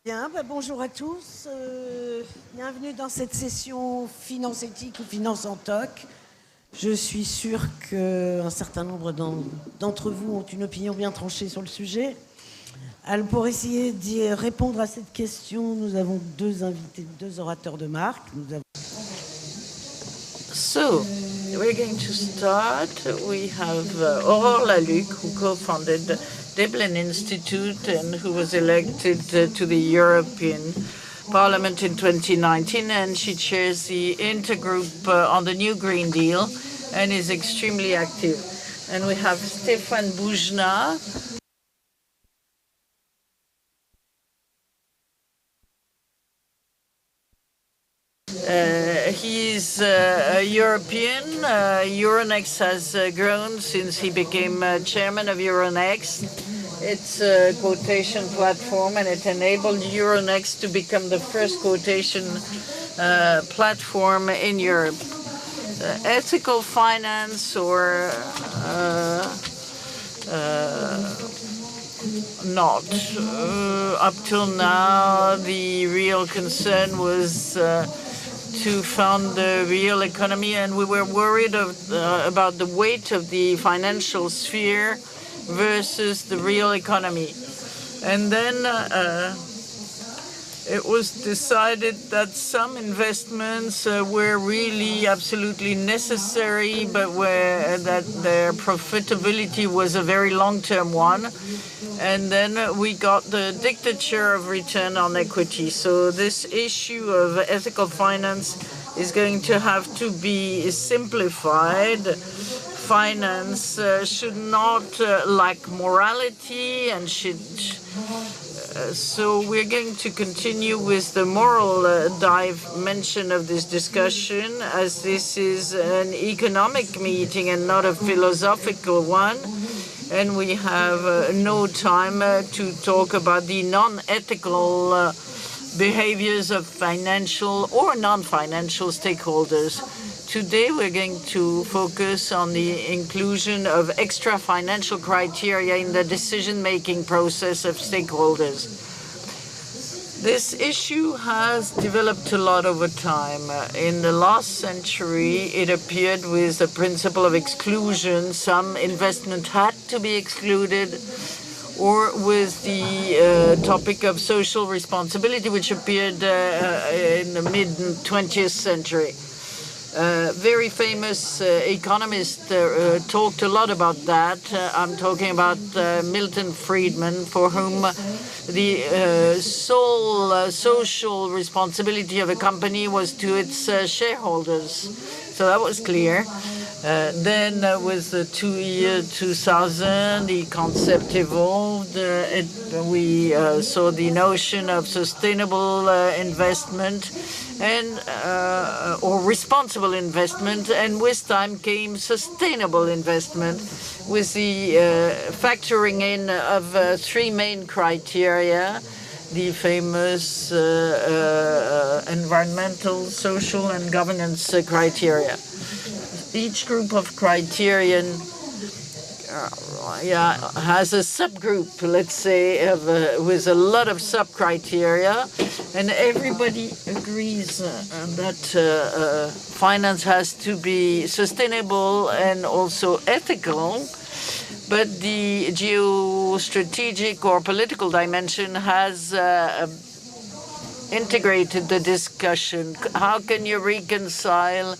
Bien, bonjour à tous. Bienvenue dans cette session Finance éthique ou Finance en TOC. Je suis sûre qu'un certain nombre d'entre vous ont une opinion bien tranchée sur le sujet. Alors, pour essayer d'y répondre à cette question, nous avons deux invités, deux orateurs de marque. So, we're going to start. We have Aurore Laluc, who co-founded Dublin Institute and who was elected to the European Parliament in 2019, and she chairs the intergroup on the New Green Deal and is extremely active. And we have Stéphane Boujna, he's a European. Euronext has grown since he became chairman of Euronext. It's a quotation platform, and it enabled Euronext to become the first quotation platform in Europe. Ethical finance or not. Up till now, the real concern was to fund the real economy, and we were worried about the weight of the financial sphere versus the real economy. And then it was decided that some investments were really absolutely necessary, but that their profitability was a very long-term one. And then we got the dictature of return on equity. So this issue of ethical finance is going to have to be simplified. Finance should not lack morality and should. So we're going to continue with the moral dimension of this discussion, as this is an economic meeting and not a philosophical one. And we have no time to talk about the non-ethical behaviors of financial or non-financial stakeholders. Today we're going to focus on the inclusion of extra financial criteria in the decision-making process of stakeholders. This issue has developed a lot over time. In the last century, it appeared with the principle of exclusion. Some investment had to be excluded, or with the topic of social responsibility, which appeared in the mid-20th century. Very famous economist talked a lot about that. I'm talking about Milton Friedman, for whom the sole social responsibility of a company was to its shareholders. So that was clear. Then with the year 2000, the concept evolved. We saw the notion of sustainable investment and or responsible investment, and with time came sustainable investment, with the factoring in of three main criteria: the famous environmental, social, and governance criteria. Each group of criterion has a subgroup, let's say, with a lot of sub-criteria, and everybody agrees that finance has to be sustainable and also ethical, but the geostrategic or political dimension has integrated the discussion. How can you reconcile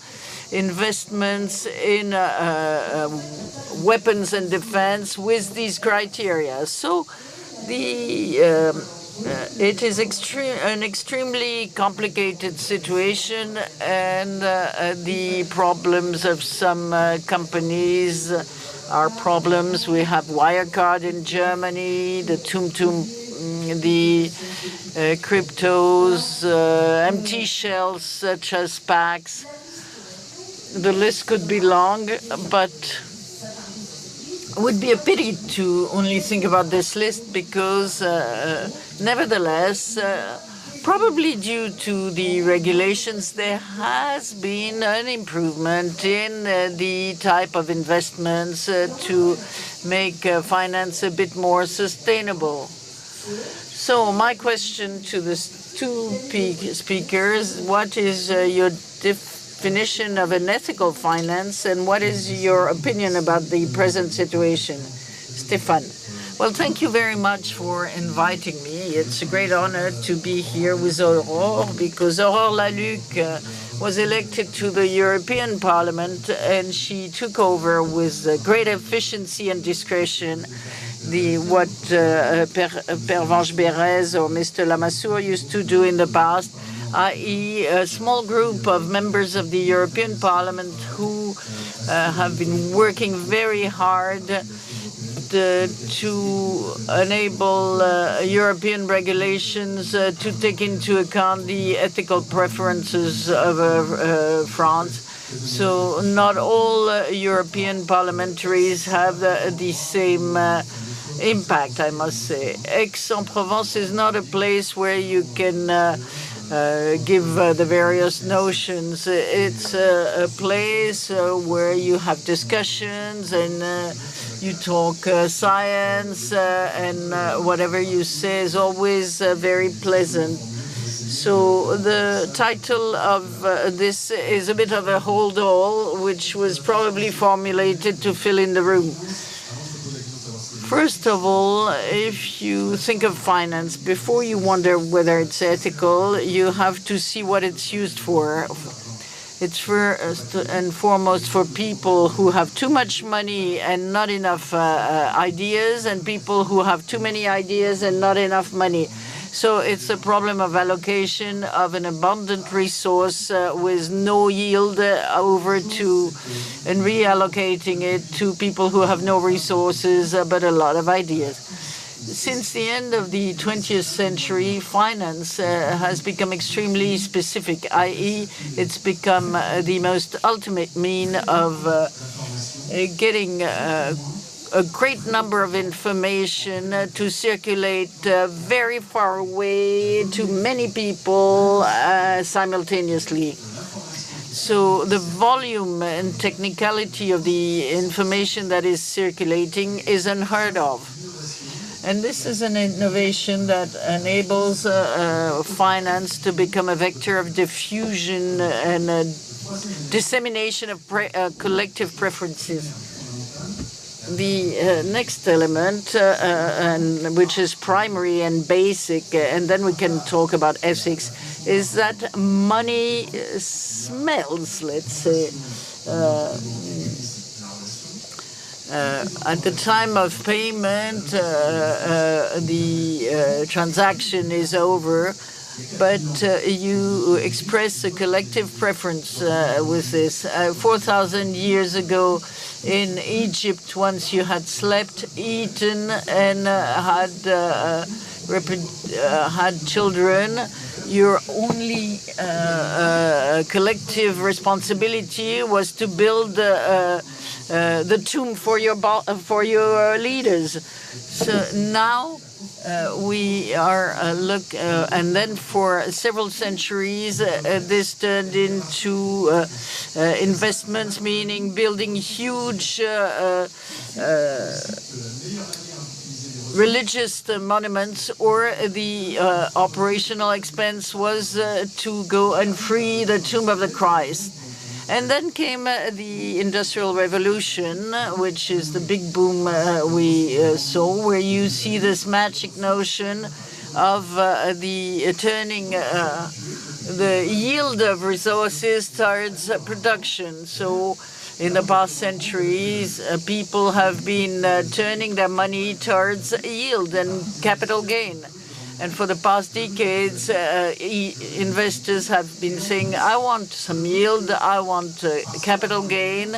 investments in weapons and defense with these criteria? So it is an extremely complicated situation, and the problems of some companies are problems. We have Wirecard in Germany, the the cryptos, empty shells such as SPACs. The list could be long, but it would be a pity to only think about this list, because nevertheless, probably due to the regulations, there has been an improvement in the type of investments to make finance a bit more sustainable. So my question to the two speakers, what is your definition of an ethical finance, and what is your opinion about the present situation? Stéphane. Well, thank you very much for inviting me. It's a great honor to be here with Aurore, because Aurore Laluc was elected to the European Parliament, and she took over with great efficiency and discretion what Pervenche Berès or Mr. Lamassoure used to do in the past, i.e. a small group of members of the European Parliament who have been working very hard to enable European regulations to take into account the ethical preferences of France. So not all European parliamentaries have the same impact, I must say. Aix-en-Provence is not a place where you can give the various notions. It's a place where you have discussions and you talk science, and whatever you say is always very pleasant. So the title of this is a bit of a hold-all, which was probably formulated to fill in the room. First of all, if you think of finance, before you wonder whether it's ethical, you have to see what it's used for. It's first and foremost for people who have too much money and not enough ideas, and people who have too many ideas and not enough money. So it's a problem of allocation of an abundant resource with no yield over to, and reallocating it to people who have no resources but a lot of ideas. Since the end of the 20th century, finance has become extremely specific, i.e. it's become the most ultimate mean of getting a great number of information to circulate very far away to many people simultaneously. So the volume and technicality of the information that is circulating is unheard of. And this is an innovation that enables finance to become a vector of diffusion and dissemination of collective preferences. The next element, which is primary and basic, and then we can talk about ethics, is that money smells, let's say. At the time of payment, the transaction is over, but you express a collective preference with this. 4,000 years ago, in Egypt, once you had slept, eaten, and had children, your only collective responsibility was to build the tomb for your leaders. So now we are and then for several centuries this turned into investments, meaning building huge religious monuments, or the operational expense was to go and free the tomb of the Christ. And then came the Industrial Revolution, which is the big boom we saw, where you see this magic notion of the turning the yield of resources towards production. So in the past centuries, people have been turning their money towards yield and capital gain. And for the past decades, investors have been saying, I want some yield, I want capital gain,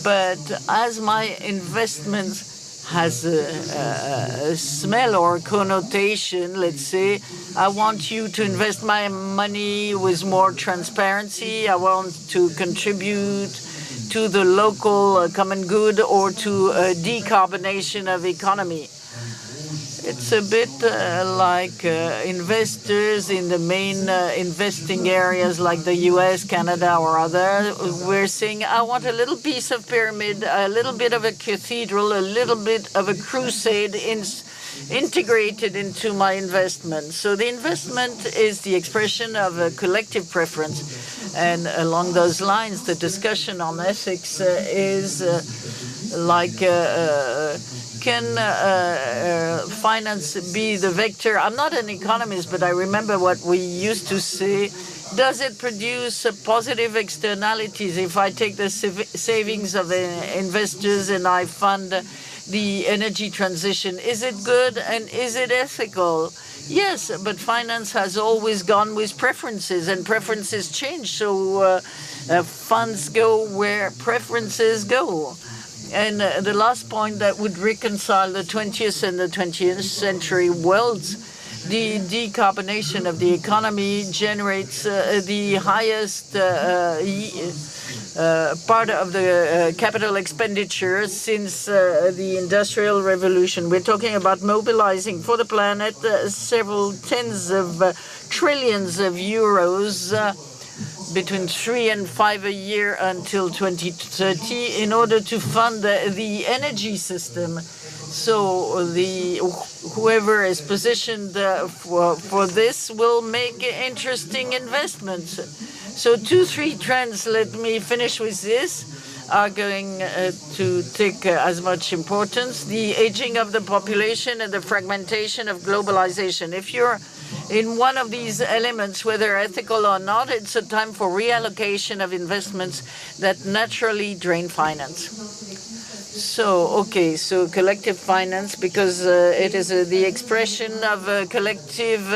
but as my investment has a smell or connotation, let's say, I want you to invest my money with more transparency, I want to contribute to the local common good or to decarbonation of economy. It's a bit like investors in the main investing areas like the US, Canada, or other. We're saying, I want a little piece of pyramid, a little bit of a cathedral, a little bit of a crusade integrated into my investment. So the investment is the expression of a collective preference. And along those lines, the discussion on ethics is can finance be the vector? I'm not an economist, but I remember what we used to say. Does it produce positive externalities? If I take the savings of the investors and I fund the energy transition, is it good and is it ethical? Yes, but finance has always gone with preferences, and preferences change. So funds go where preferences go. And the last point that would reconcile the 20th and the 20th century worlds, the decarbonation of the economy generates the highest part of the capital expenditure since the Industrial Revolution. We're talking about mobilizing for the planet several tens of trillions of euros, between 3 and 5 a year until 2030, in order to fund the energy system. So whoever is positioned for this will make interesting investments. So 2-3 trends, let me finish with this, are going to take as much importance. The aging of the population and the fragmentation of globalization. If you're in one of these elements, whether ethical or not, it's a time for reallocation of investments that naturally drain finance. So, okay, so collective finance, because it is the expression of collective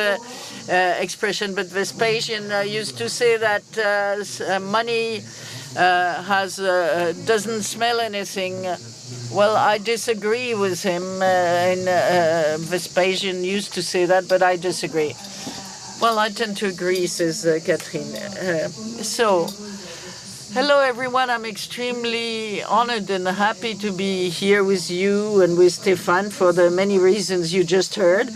expression, but Vespasian used to say that money doesn't smell anything. Well, I disagree with him, and Vespasian used to say that, but I disagree. Well, I tend to agree, says Catherine. Hello, everyone. I'm extremely honored and happy to be here with you and with Stéphane for the many reasons you just heard.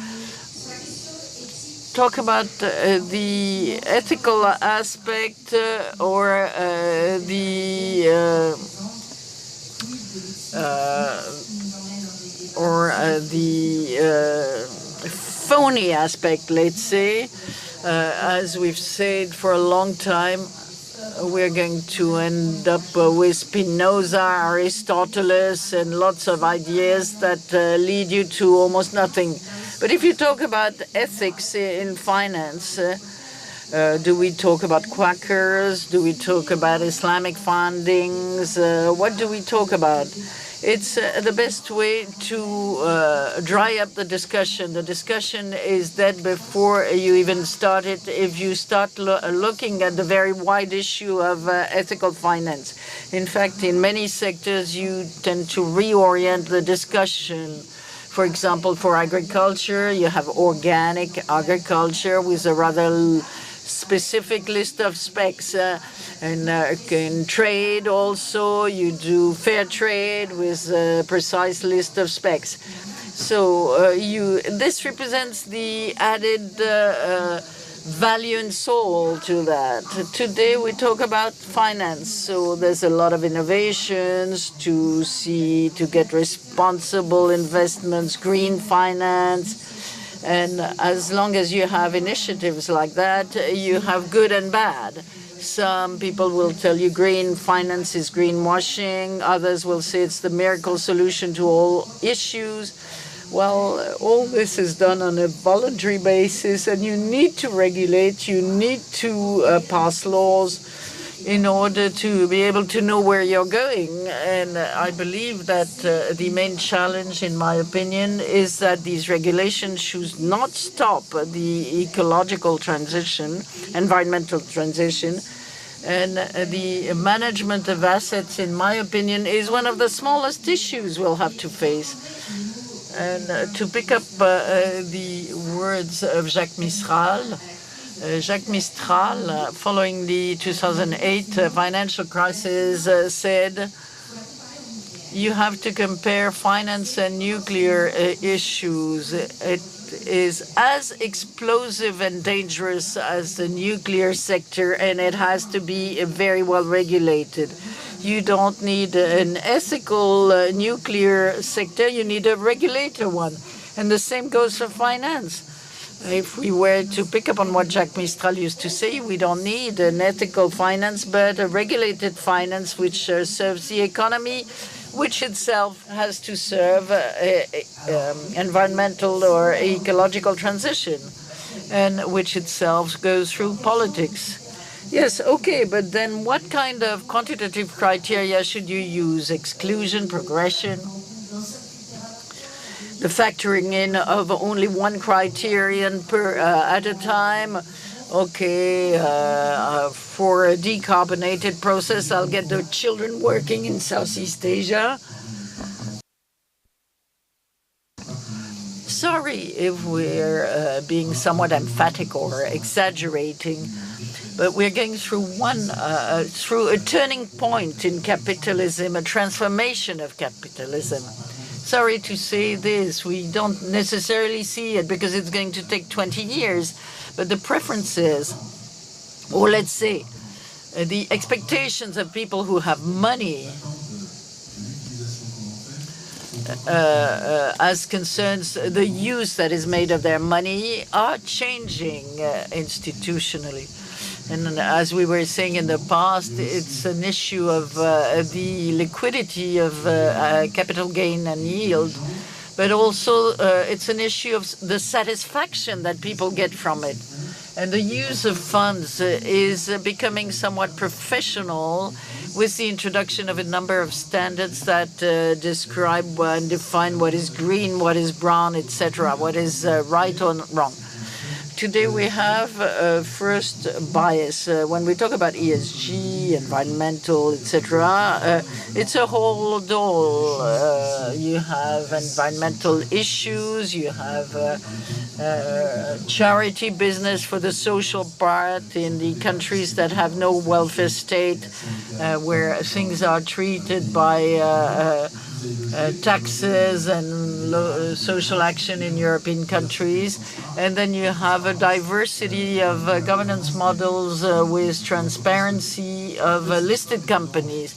Talk about the ethical aspect or the phony aspect, let's say. As we've said for a long time, we're going to end up with Spinoza, Aristotle, and lots of ideas that lead you to almost nothing. But if you talk about ethics in finance, do we talk about Quakers? Do we talk about Islamic findings? What do we talk about? It's the best way to dry up the discussion. The discussion is dead before you even start it. If you start looking at the very wide issue of ethical finance. In fact, in many sectors, you tend to reorient the discussion. For example, for agriculture, you have organic agriculture with a rather specific list of specs. And in trade also, you do fair trade with a precise list of specs. So this represents the added value and soul to that. Today we talk about finance. So there's a lot of innovations to get responsible investments, green finance. And as long as you have initiatives like that, you have good and bad. Some people will tell you green finance is greenwashing. Others will say it's the miracle solution to all issues. Well, all this is done on a voluntary basis, and you need to regulate, you need to pass laws in order to be able to know where you're going. And I believe that the main challenge, in my opinion, is that these regulations should not stop the ecological transition, environmental transition. And the management of assets, in my opinion, is one of the smallest issues we'll have to face. And to pick up the words of Jacques Mistral, following the 2008 financial crisis, said, you have to compare finance and nuclear issues. It is as explosive and dangerous as the nuclear sector, and it has to be very well regulated. You don't need an ethical nuclear sector, you need a regulator one. And the same goes for finance. If we were to pick up on what Jacques Mistral used to say, we don't need an ethical finance, but a regulated finance which serves the economy, which itself has to serve environmental or ecological transition, and which itself goes through politics. Yes, okay, but then what kind of quantitative criteria should you use? Exclusion, progression? The factoring in of only one criterion per at a time? Okay, for a decarbonated process, I'll get the children working in Southeast Asia. Sorry if we're being somewhat emphatic or exaggerating, but we're going through through a turning point in capitalism, a transformation of capitalism. Sorry to say this, we don't necessarily see it because it's going to take 20 years, but the preferences, or let's say, the expectations of people who have money as concerns the use that is made of their money are changing institutionally. And as we were saying in the past, it's an issue of the liquidity of capital gain and yield, but also it's an issue of the satisfaction that people get from it. And the use of funds is becoming somewhat professional with the introduction of a number of standards that describe and define what is green, what is brown, etc., what is right or wrong. Today we have a first bias. When we talk about ESG, environmental, etc., it's a whole doll. You have environmental issues, you have charity business for the social part in the countries that have no welfare state, where things are treated by taxes and social action in European countries. And then you have a diversity of governance models with transparency of listed companies.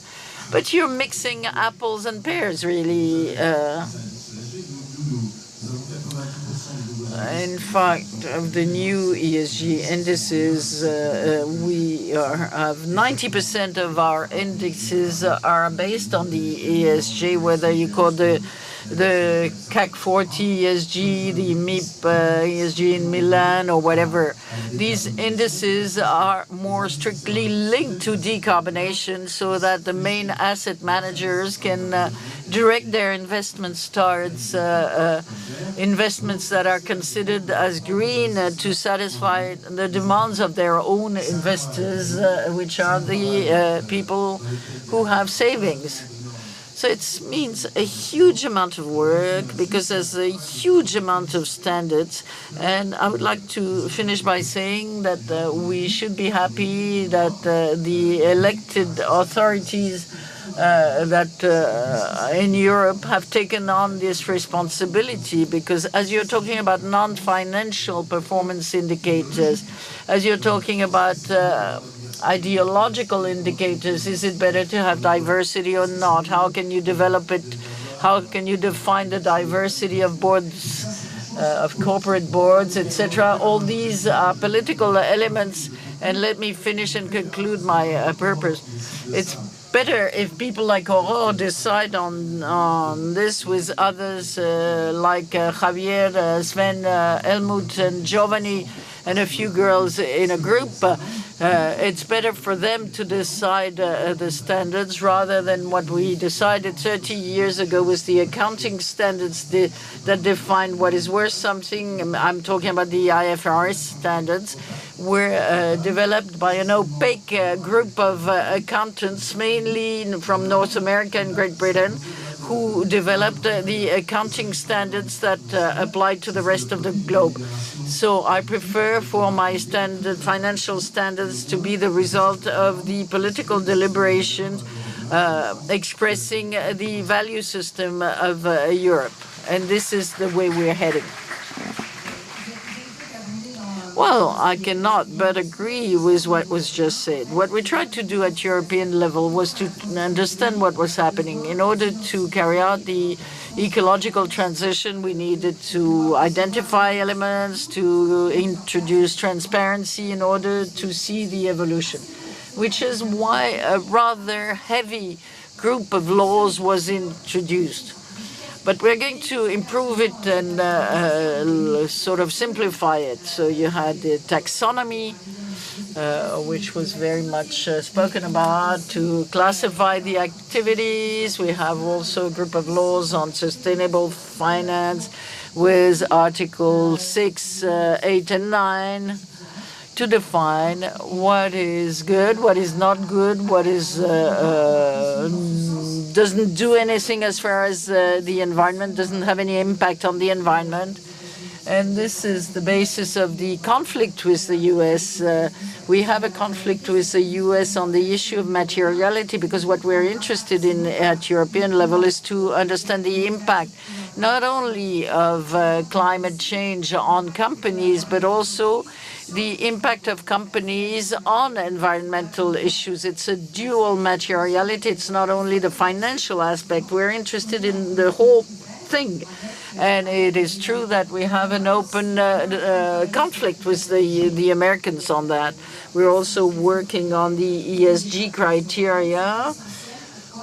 But you're mixing apples and pears, really. In fact, of the new ESG indices, we have 90% of our indices are based on the ESG, whether you call the CAC 40 ESG, the MIP ESG in Milan, or whatever. These indices are more strictly linked to decarbonation so that the main asset managers can direct their investments towards investments that are considered as green to satisfy the demands of their own investors, which are the people who have savings. So it means a huge amount of work because there's a huge amount of standards. And I would like to finish by saying that we should be happy that the elected authorities in Europe have taken on this responsibility, because as you're talking about non-financial performance indicators, as you're talking about ideological indicators, is it better to have diversity or not? How can you develop it? How can you define the diversity of boards, of corporate boards, etc.? All these are political elements. And let me finish and conclude my purpose. It's better if people like Carole decide on this with others like Javier, Sven, Helmut, and Giovanni, and a few girls in a group. It's better for them to decide the standards rather than what we decided 30 years ago with the accounting standards that define what is worth something. I'm talking about the IFRS standards, were developed by an opaque group of accountants, mainly from North America and Great Britain, who developed the accounting standards that apply to the rest of the globe. So I prefer for my financial standards to be the result of the political deliberations expressing the value system of Europe. And this is the way we're heading. Well, I cannot but agree with what was just said. What we tried to do at European level was to understand what was happening. In order to carry out the ecological transition, we needed to identify elements, to introduce transparency in order to see the evolution, which is why a rather heavy group of laws was introduced. But we're going to improve it and sort of simplify it. So you had the taxonomy, which was very much spoken about to classify the activities. We have also a group of laws on sustainable finance with Article 6, 8, and 9 to define what is good, what is not good, what is doesn't do anything as far as the environment, doesn't have any impact on the environment. And this is the basis of the conflict with the U.S. We have a conflict with the U.S. on the issue of materiality, because what we're interested in at European level is to understand the impact not only of climate change on companies, but also the impact of companies on environmental issues. It's a dual materiality. It's not only the financial aspect. We're interested in the whole thing. And it is true that we have an open conflict with the Americans on that. We're also working on the ESG criteria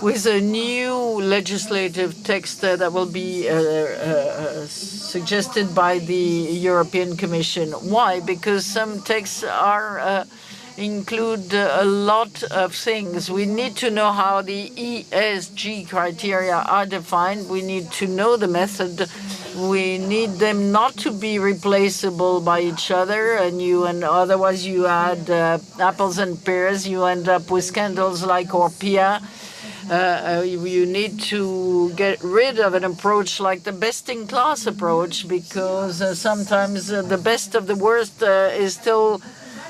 with a new legislative text that will be suggested by the European Commission. Why? Because some texts are include a lot of things. We need to know how the ESG criteria are defined. We need to know the method. We need them not to be replaceable by each other, and otherwise you add apples and pears. You end up with scandals like Orpea. You need to get rid of an approach like the best-in-class approach, because sometimes the best of the worst is still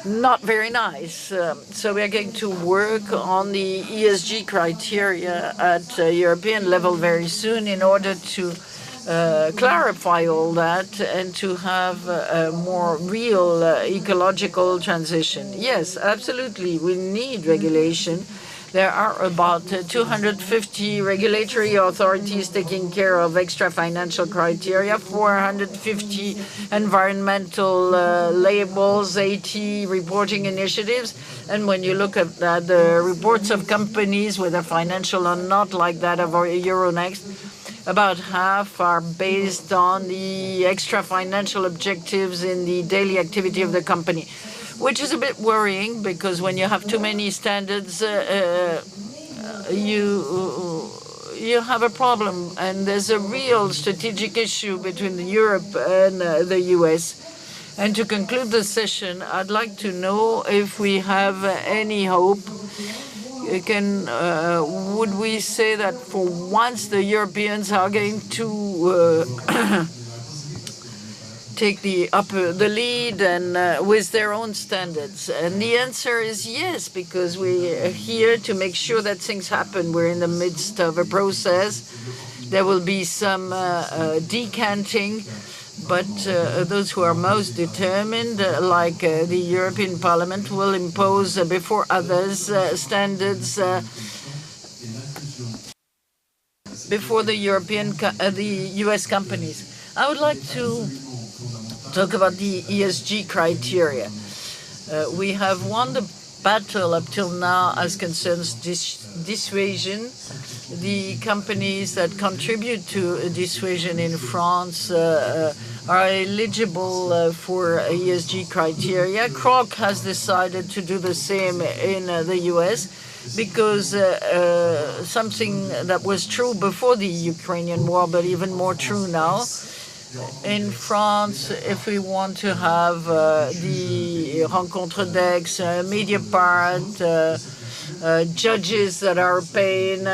not very nice. So we are going to work on the ESG criteria at European level very soon in order to clarify all that and to have a more real ecological transition. Yes, absolutely, we need regulation. There are about 250 regulatory authorities taking care of extra financial criteria, 450 environmental labels, 80 reporting initiatives. And when you look at the reports of companies, whether financial or not, like that of Euronext, about half are based on the extra financial objectives in the daily activity of the company, which is a bit worrying, because when you have too many standards, you have a problem. And there's a real strategic issue between Europe and the US. And to conclude the session, I'd like to know if we have any hope. Would we say that for once the Europeans are going to take the lead and with their own standards? And the answer is yes, because we're here to make sure that things happen. We're in the midst of a process. There will be some decanting, but those who are most determined, like the European Parliament, will impose before others standards before the US companies. I would like to talk about the ESG criteria. We have won the battle up till now as concerns dissuasion. The companies that contribute to dissuasion in France are eligible for ESG criteria. Kroc has decided to do the same in the US, because something that was true before the Ukrainian war, but even more true now. In France, if we want to have the Rencontres Économiques, Mediapart, judges that are paying,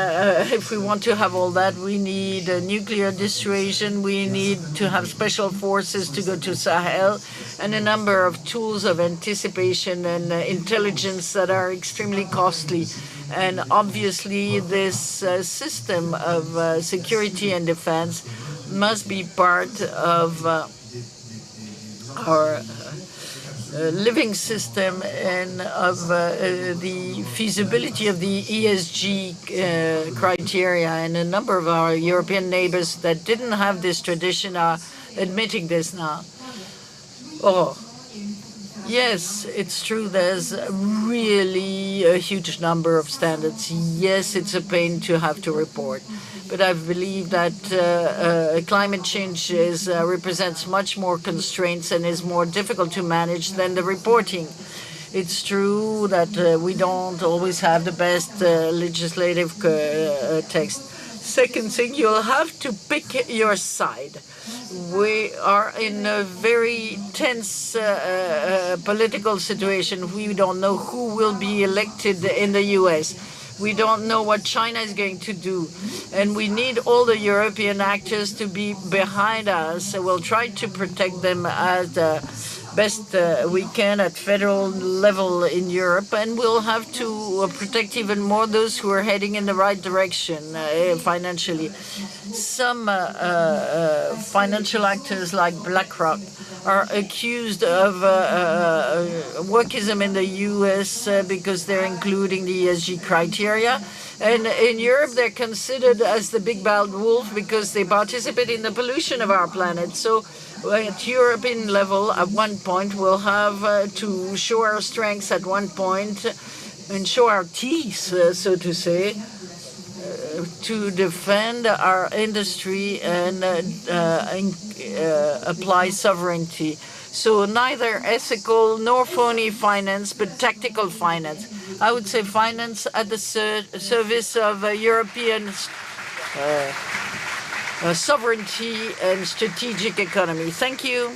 if we want to have all that, we need nuclear dissuasion, we need to have special forces to go to Sahel, and a number of tools of anticipation and intelligence that are extremely costly. And obviously, this system of security and defense must be part of our living system and of the feasibility of the ESG criteria. And a number of our European neighbors that didn't have this tradition are admitting this now. Oh, yes, it's true. There's really a huge number of standards. Yes, it's a pain to have to report. But I believe that climate change represents much more constraints and is more difficult to manage than the reporting. It's true that we don't always have the best legislative text. Second thing, you'll have to pick your side. We are in a very tense political situation. We don't know who will be elected in the US. We don't know what China is going to do. And we need all the European actors to be behind us. We'll try to protect them as best we can at federal level in Europe. And we'll have to protect even more those who are heading in the right direction financially. Some financial actors like BlackRock are accused of wokeism in the US because they're including the ESG criteria. And in Europe, they're considered as the big bad wolf because they participate in the pollution of our planet. So at European level, at one point, we'll have to show our strengths at one point and show our teeth, so to say, to defend our industry and apply sovereignty. So neither ethical nor phony finance, but tactical finance. I would say finance at the service of European sovereignty and strategic economy. Thank you.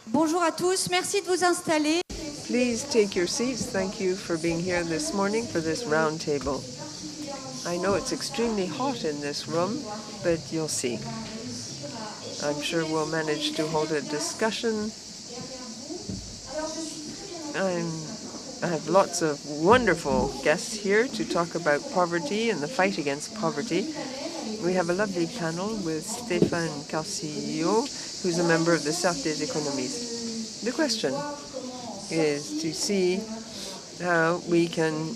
Bonjour à tous, merci de vous installer. Please take your seats. Thank you for being here this morning for this round table. I know it's extremely hot in this room, but you'll see. I'm sure we'll manage to hold a discussion. I have lots of wonderful guests here to talk about poverty and the fight against poverty. We have a lovely panel with Stéphane Carcillo, who's a member of the Cercle des Économistes. The question is to see how we can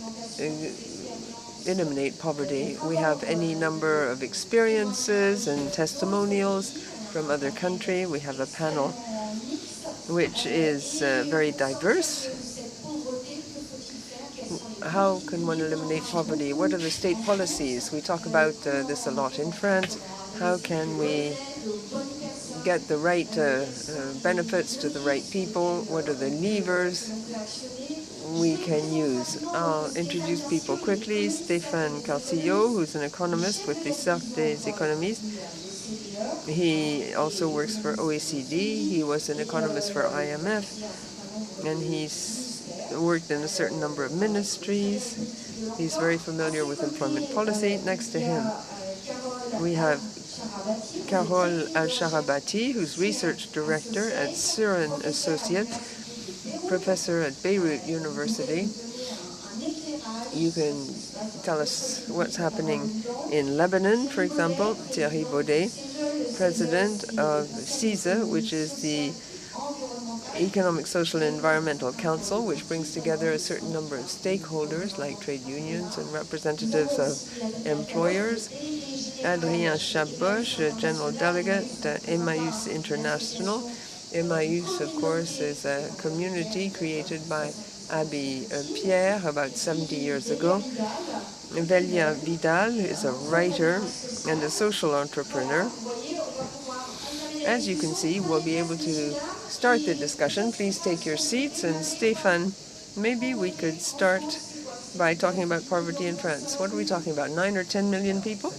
eliminate poverty. We have any number of experiences and testimonials from other countries. We have a panel which is very diverse. How can one eliminate poverty? What are the state policies? We talk about this a lot in France. How can we get the right benefits to the right people? What are the levers we can use? I'll introduce people quickly. Stéphane Carcillo, who's an economist with the Cercle des Économistes. He also works for OECD. He was an economist for IMF, and he's worked in a certain number of ministries. He's very familiar with employment policy. Next to him, we have Carole Al-Sharabati, who's research director at Surin Associates, professor at Beirut University. You can tell us what's happening in Lebanon, for example. Thierry Baudet, president of CISA, which is the Economic, Social, and Environmental Council, which brings together a certain number of stakeholders like trade unions and representatives of employers. Adrien Chaboche, General Delegate at Emmaüs International. Emmaüs, of course, is a community created by Abbé Pierre about 70 years ago. Velia Vidal is a writer and a social entrepreneur. As you can see, we'll be able to start the discussion. Please take your seats. And Stéphane, maybe we could start by talking about poverty in France. What are we talking about, 9 or 10 million people?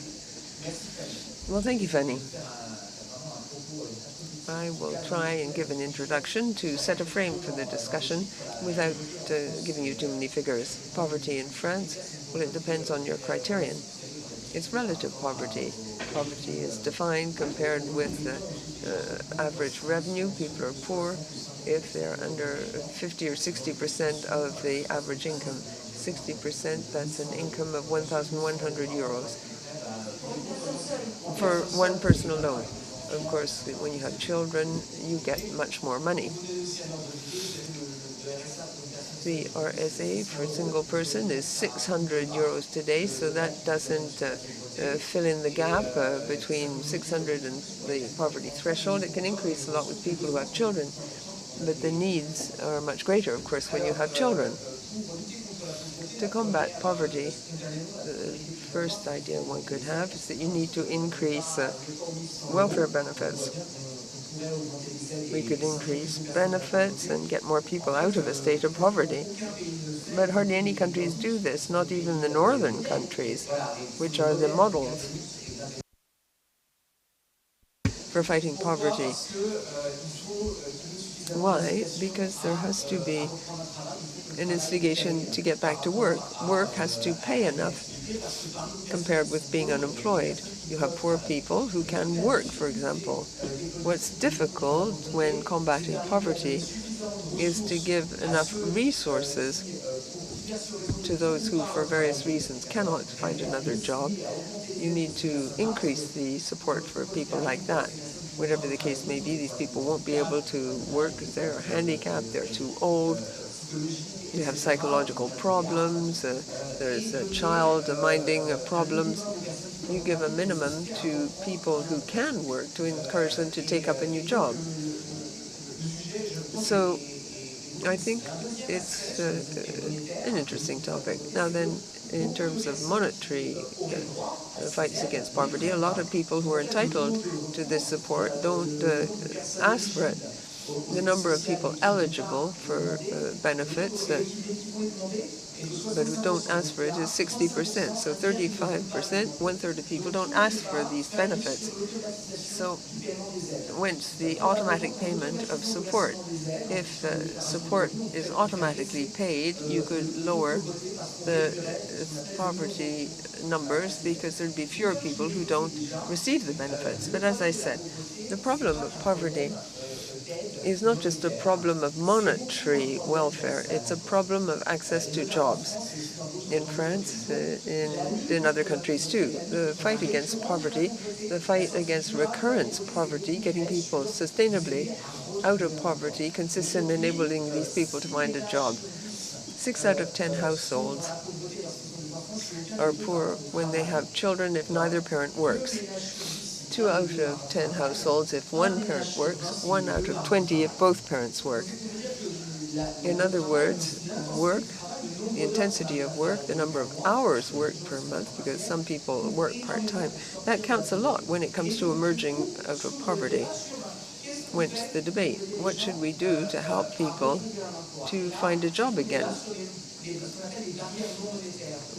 Well, thank you, Fanny. I will try and give an introduction to set a frame for the discussion without giving you too many figures. Poverty in France, well, it depends on your criterion. It's relative poverty. Poverty is defined compared with average revenue. People are poor if they're under 50 or 60% of the average income. 60%, that's an income of 1,100 euros for one person alone. Of course, when you have children, you get much more money. The RSA for a single person is 600 euros today, so that doesn't fill in the gap between 600 and the poverty threshold. It can increase a lot with people who have children, but the needs are much greater, of course, when you have children. To combat poverty, the first idea one could have is that you need to increase welfare benefits. We could increase benefits and get more people out of a state of poverty. But hardly any countries do this, not even the northern countries, which are the models for fighting poverty. Why? Because there has to be an instigation to get back to work. Work has to pay enough compared with being unemployed. You have poor people who can work, for example. What's difficult when combating poverty is to give enough resources to those who, for various reasons, cannot find another job. You need to increase the support for people like that. Whatever the case may be, these people won't be able to work because they're handicapped, they're too old, you have psychological problems, there's a child minding problems. You give a minimum to people who can work to encourage them to take up a new job. So I think it's an interesting topic. Now then, in terms of monetary fights against poverty, a lot of people who are entitled to this support don't ask for it. the number of people eligible for benefits but who don't ask for it is 60%. So 35%, one-third of people don't ask for these benefits. So whence the automatic payment of support. If support is automatically paid, you could lower the poverty numbers because there'd be fewer people who don't receive the benefits. But as I said, the problem of poverty is not just a problem of monetary welfare, it's a problem of access to jobs. In France, in other countries too. The fight against poverty, the fight against recurrent poverty, getting people sustainably out of poverty, consists in enabling these people to find a job. 6 out of 10 households are poor when they have children if neither parent works. 2 out of 10 households if one parent works, 1 out of 20 if both parents work. In other words, work, the intensity of work, the number of hours worked per month, because some people work part-time, that counts a lot when it comes to emerging out of poverty. Went the debate. What should we do to help people to find a job again?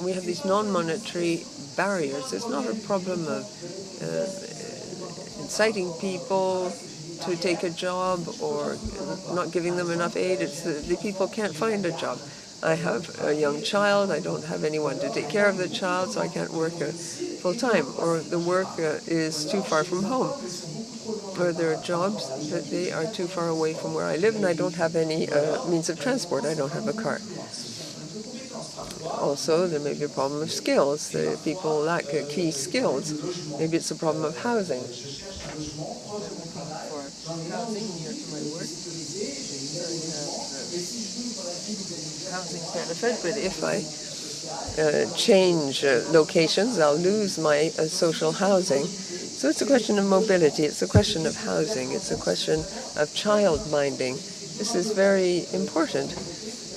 We have these non-monetary barriers. It's not a problem of inciting people to take a job or not giving them enough aid. It's the people can't find a job. I have a young child, I don't have anyone to take care of the child, so I can't work full-time, or the work is too far from home, or there are jobs that they are too far away from where I live and I don't have any means of transport, I don't have a car. Also, there may be a problem of skills. The people lack key skills. Maybe it's a problem of housing. For housing near to my work, housing benefit, but if I change locations, I'll lose my social housing. So it's a question of mobility, it's a question of housing, it's a question of child minding. This is very important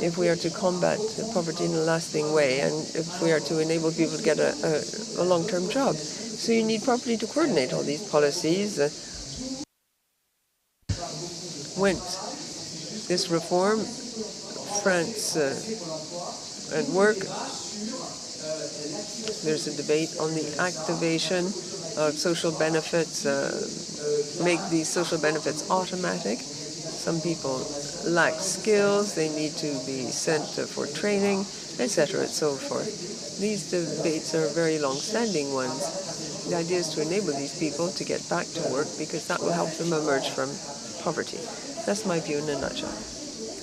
if we are to combat poverty in a lasting way and if we are to enable people to get a long-term job. So you need properly to coordinate all these policies. Went this reform, France and work, there's a debate on the activation of social benefits, make these social benefits automatic. Some people lack skills, they need to be sent for training, etc., and so forth. These debates are very long-standing ones. The idea is to enable these people to get back to work because that will help them emerge from poverty. That's my view in a nutshell.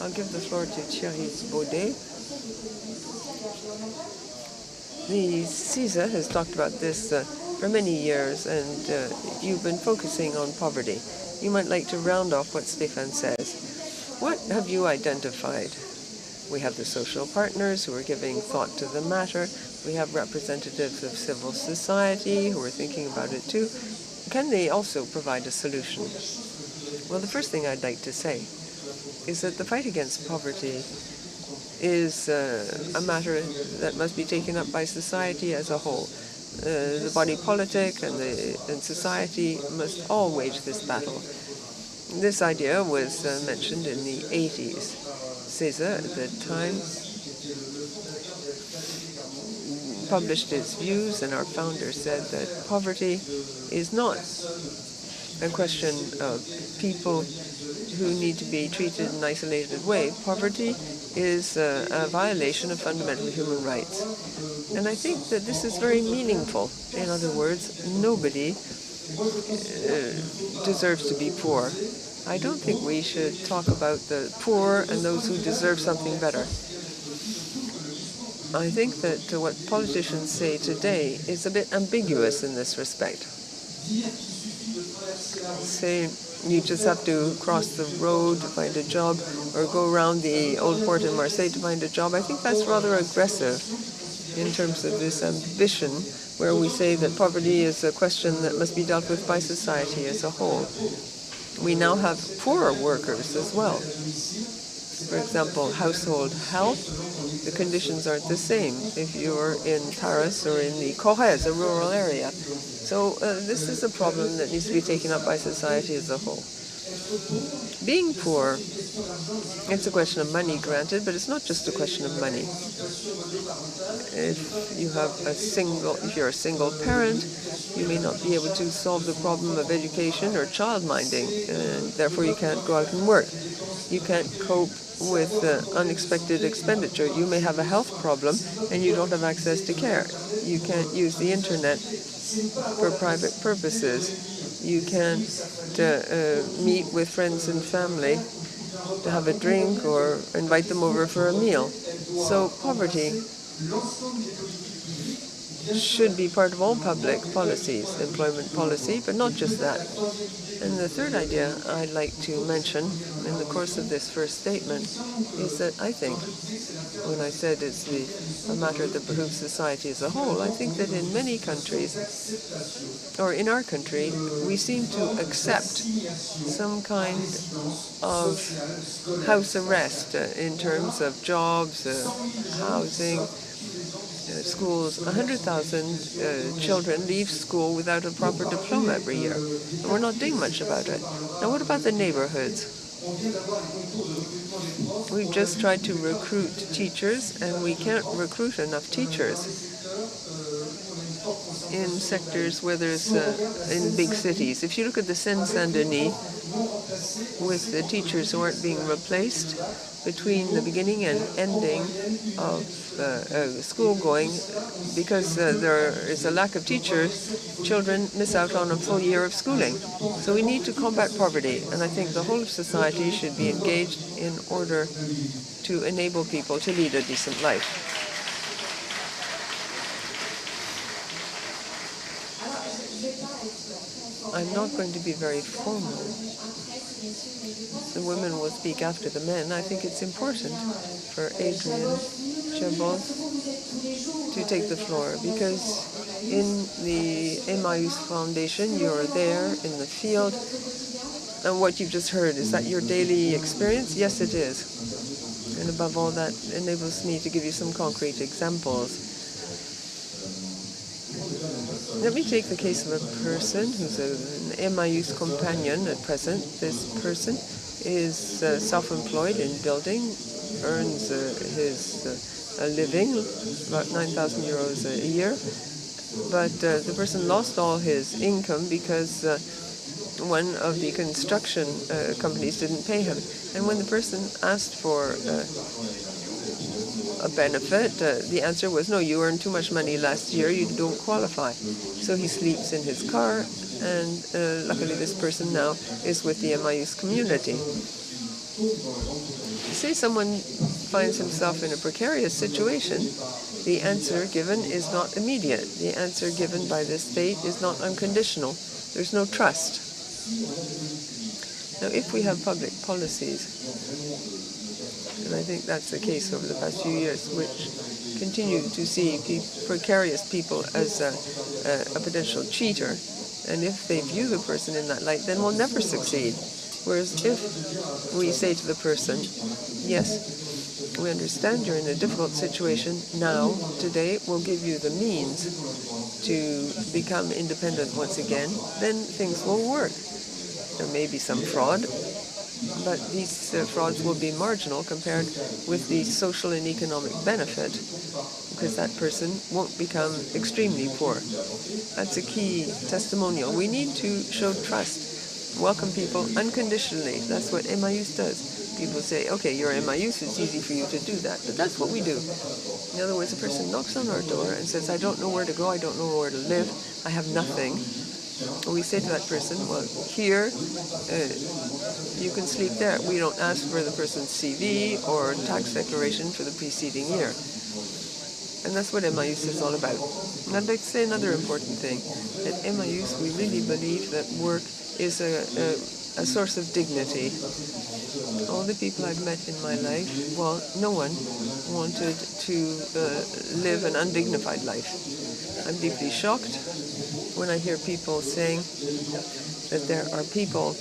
I'll give the floor to Thierry Baudet. The CISA has talked about this for many years, and you've been focusing on poverty. You might like to round off what Stéphane says. What have you identified? We have the social partners who are giving thought to the matter. We have representatives of civil society who are thinking about it too. Can they also provide a solution? Well, the first thing I'd like to say is that the fight against poverty is a matter that must be taken up by society as a whole. The body politic and society must all wage this battle. This idea was mentioned in the 80s. CISA at the time published its views, and our founder said that poverty is not a question of people who need to be treated in an isolated way. Poverty is a violation of fundamental human rights. And I think that this is very meaningful. In other words, nobody deserves to be poor. I don't think we should talk about the poor and those who deserve something better. I think that what politicians say today is a bit ambiguous in this respect. Say you just have to cross the road to find a job or go around the old port in Marseille to find a job. I think that's rather aggressive in terms of this ambition where we say that poverty is a question that must be dealt with by society as a whole. We now have poorer workers as well. For example, household help, the conditions aren't the same if you're in Paris or in the Corrèze, a rural area. So this is a problem that needs to be taken up by society as a whole. Being poor, it's a question of money, granted, but it's not just a question of money. If you're a single parent, you may not be able to solve the problem of education or child minding, and therefore you can't go out and work. You can't cope with unexpected expenditure. You may have a health problem and you don't have access to care. You can't use the internet for private purposes. You can't meet with friends and family to have a drink or invite them over for a meal. So poverty should be part of all public policies, employment policy, but not just that. And the third idea I'd like to mention in the course of this first statement is that I think, when I said it's a matter that behooves society as a whole, I think that in many countries, or in our country, we seem to accept some kind of house arrest in terms of jobs, housing, schools. 100,000 children leave school without a proper diploma every year, and we're not doing much about it. Now, what about the neighborhoods? We've just tried to recruit teachers, and we can't recruit enough teachers in sectors where there's in big cities. If you look at the Seine-Saint-Denis, with the teachers who aren't being replaced, between the beginning and ending of school going, because there is a lack of teachers, children miss out on a full year of schooling. So we need to combat poverty, and I think the whole of society should be engaged in order to enable people to lead a decent life. I'm not going to be very formal. The women will speak after the men. I think it's important for Adrian Chabot to take the floor, because in the Emmaüs Foundation, you're there in the field. And what you've just heard, is that your daily experience? Yes, it is. And above all, that enables me to give you some concrete examples. Let me take the case of a person who's an Emmaüs companion at present. This person is self-employed in building, earns his living, about 9,000 euros a year. But the person lost all his income because one of the construction companies didn't pay him. And when the person asked for a benefit, the answer was, no, you earned too much money last year, you don't qualify. So he sleeps in his car, and luckily this person now is with the Emmaüs community. Say someone finds himself in a precarious situation, the answer given is not immediate. The answer given by the state is not unconditional. There's no trust. Now, if we have public policies, and I think that's the case over the past few years, which continue to see precarious people as a potential cheater, and if they view the person in that light, then we'll never succeed. Whereas if we say to the person, yes, we understand you're in a difficult situation now, today, we'll give you the means to become independent once again, then things will work. There may be some fraud, but these frauds will be marginal compared with the social and economic benefit, because that person won't become extremely poor. That's a key testimonial. We need to show trust, welcome people unconditionally. That's what Emmaüs does. People say, okay, you're Emmaüs, it's easy for you to do that, but that's what we do. In other words, a person knocks on our door and says, I don't know where to go, I don't know where to live, I have nothing. We say to that person, well, here, you can sleep there. We don't ask for the person's CV or tax declaration for the preceding year. And that's what Emmaüs is all about. And I'd like to say another important thing. At Emmaüs, we really believe that work is a source of dignity. All the people I've met in my life, well, no one wanted to live an undignified life. I'm deeply shocked when I hear people saying that there are people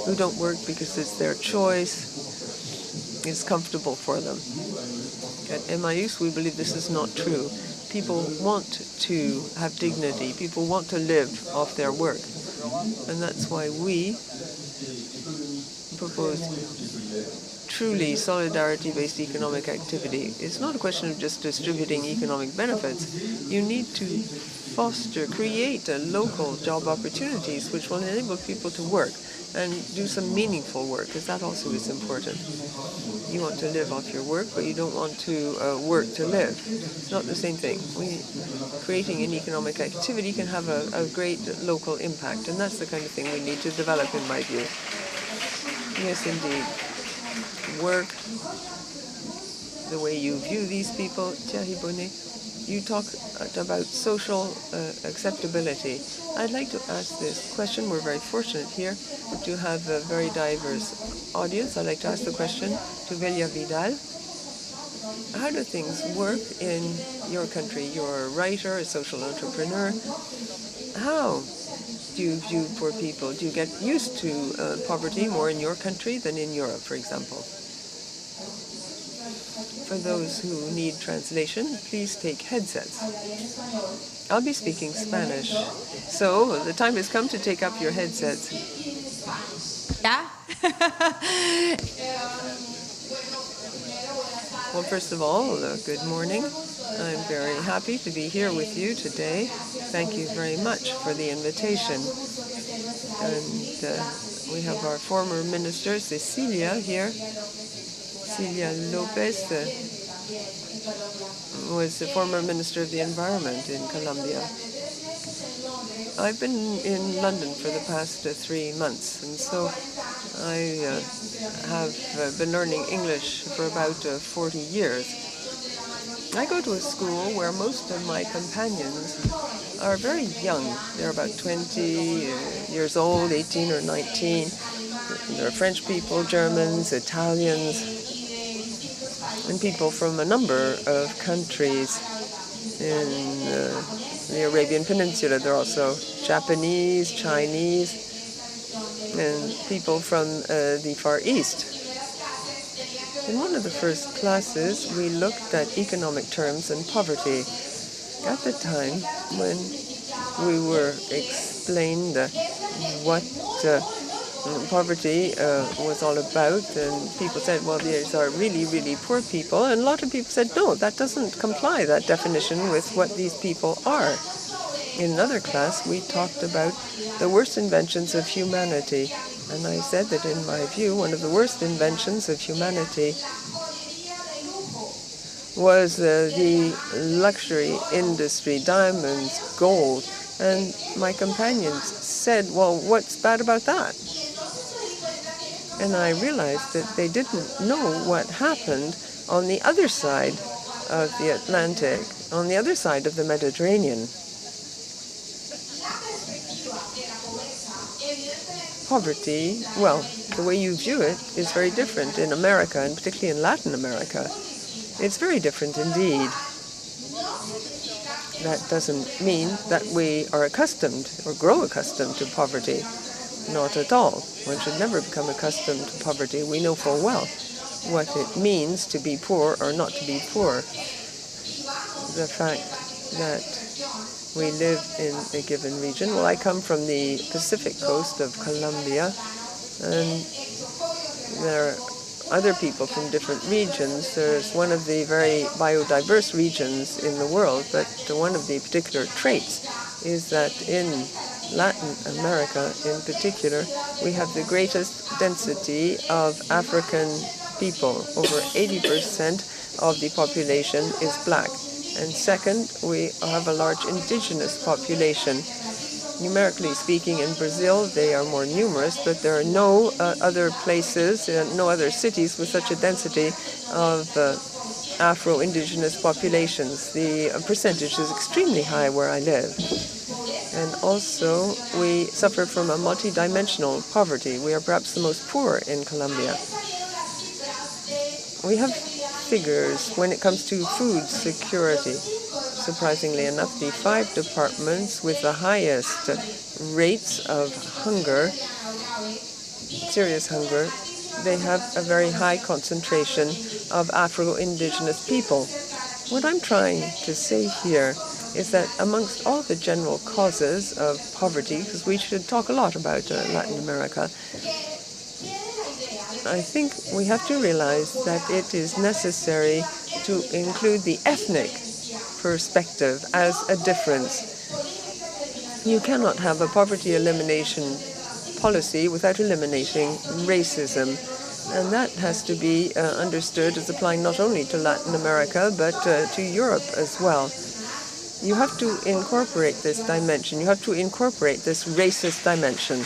who don't work because it's their choice, it's comfortable for them. At Emmaüs, we believe this is not true. People want to have dignity. People want to live off their work. And that's why we propose truly solidarity-based economic activity, it's not a question of just distributing economic benefits. You need to create local job opportunities which will enable people to work and do some meaningful work, because that also is important. You want to live off your work, but you don't want to work to live. It's not the same thing. Creating an economic activity can have a great local impact, and that's the kind of thing we need to develop, in my view. Yes, indeed. Work, the way you view these people, Thierry Bonnet, you talk about social acceptability. I'd like to ask this question. We're very fortunate here to have a very diverse audience. I'd like to ask the question to Velia Vidal. How do things work in your country? You're a writer, a social entrepreneur. How do you view poor people? Do you get used to poverty more in your country than in Europe, for example? For those who need translation, please take headsets. I'll be speaking Spanish, so the time has come to take up your headsets. Yeah. Well, first of all, good morning. I'm very happy to be here with you today. Thank you very much for the invitation. And we have our former minister, Cecilia, here. Cecilia Lopez was the former Minister of the Environment in Colombia. I've been in London for the past 3 months, and so I have been learning English for about 40 years. I go to a school where most of my companions are very young. They're about 20 years old, 18 or 19. There are French people, Germans, Italians, and people from a number of countries in the Arabian Peninsula. There are also Japanese, Chinese, and people from the Far East. In one of the first classes, we looked at economic terms and poverty. At the time when we were explained what poverty was all about, and people said, well, these are really, really poor people, and a lot of people said, no, that doesn't comply, that definition, with what these people are. In another class, we talked about the worst inventions of humanity, and I said that in my view, one of the worst inventions of humanity was the luxury industry, diamonds, gold, and my companions said, well, what's bad about that? And I realized that they didn't know what happened on the other side of the Atlantic, on the other side of the Mediterranean. Poverty, well, the way you view it is very different in America, and particularly in Latin America. It's very different indeed. That doesn't mean that we are accustomed or grow accustomed to poverty. Not at all. One should never become accustomed to poverty. We know full well what it means to be poor or not to be poor. The fact that we live in a given region. Well, I come from the Pacific coast of Colombia, and there are other people from different regions. There's one of the very biodiverse regions in the world, but one of the particular traits is that in Latin America in particular, we have the greatest density of African people. Over 80% of the population is black. And second, we have a large indigenous population. Numerically speaking, in Brazil, they are more numerous, but there are no other places, no other cities with such a density of Afro-Indigenous populations. The percentage is extremely high where I live. And also, we suffer from a multidimensional poverty. We are perhaps the most poor in Colombia. We have figures when it comes to food security. Surprisingly enough, the 5 departments with the highest rates of hunger, serious hunger, they have a very high concentration of Afro-Indigenous people. What I'm trying to say here is that amongst all the general causes of poverty, because we should talk a lot about Latin America, I think we have to realize that it is necessary to include the ethnic perspective as a difference. You cannot have a poverty elimination policy without eliminating racism. And that has to be understood as applying not only to Latin America, but to Europe as well. You have to incorporate this dimension. You have to incorporate this racist dimension.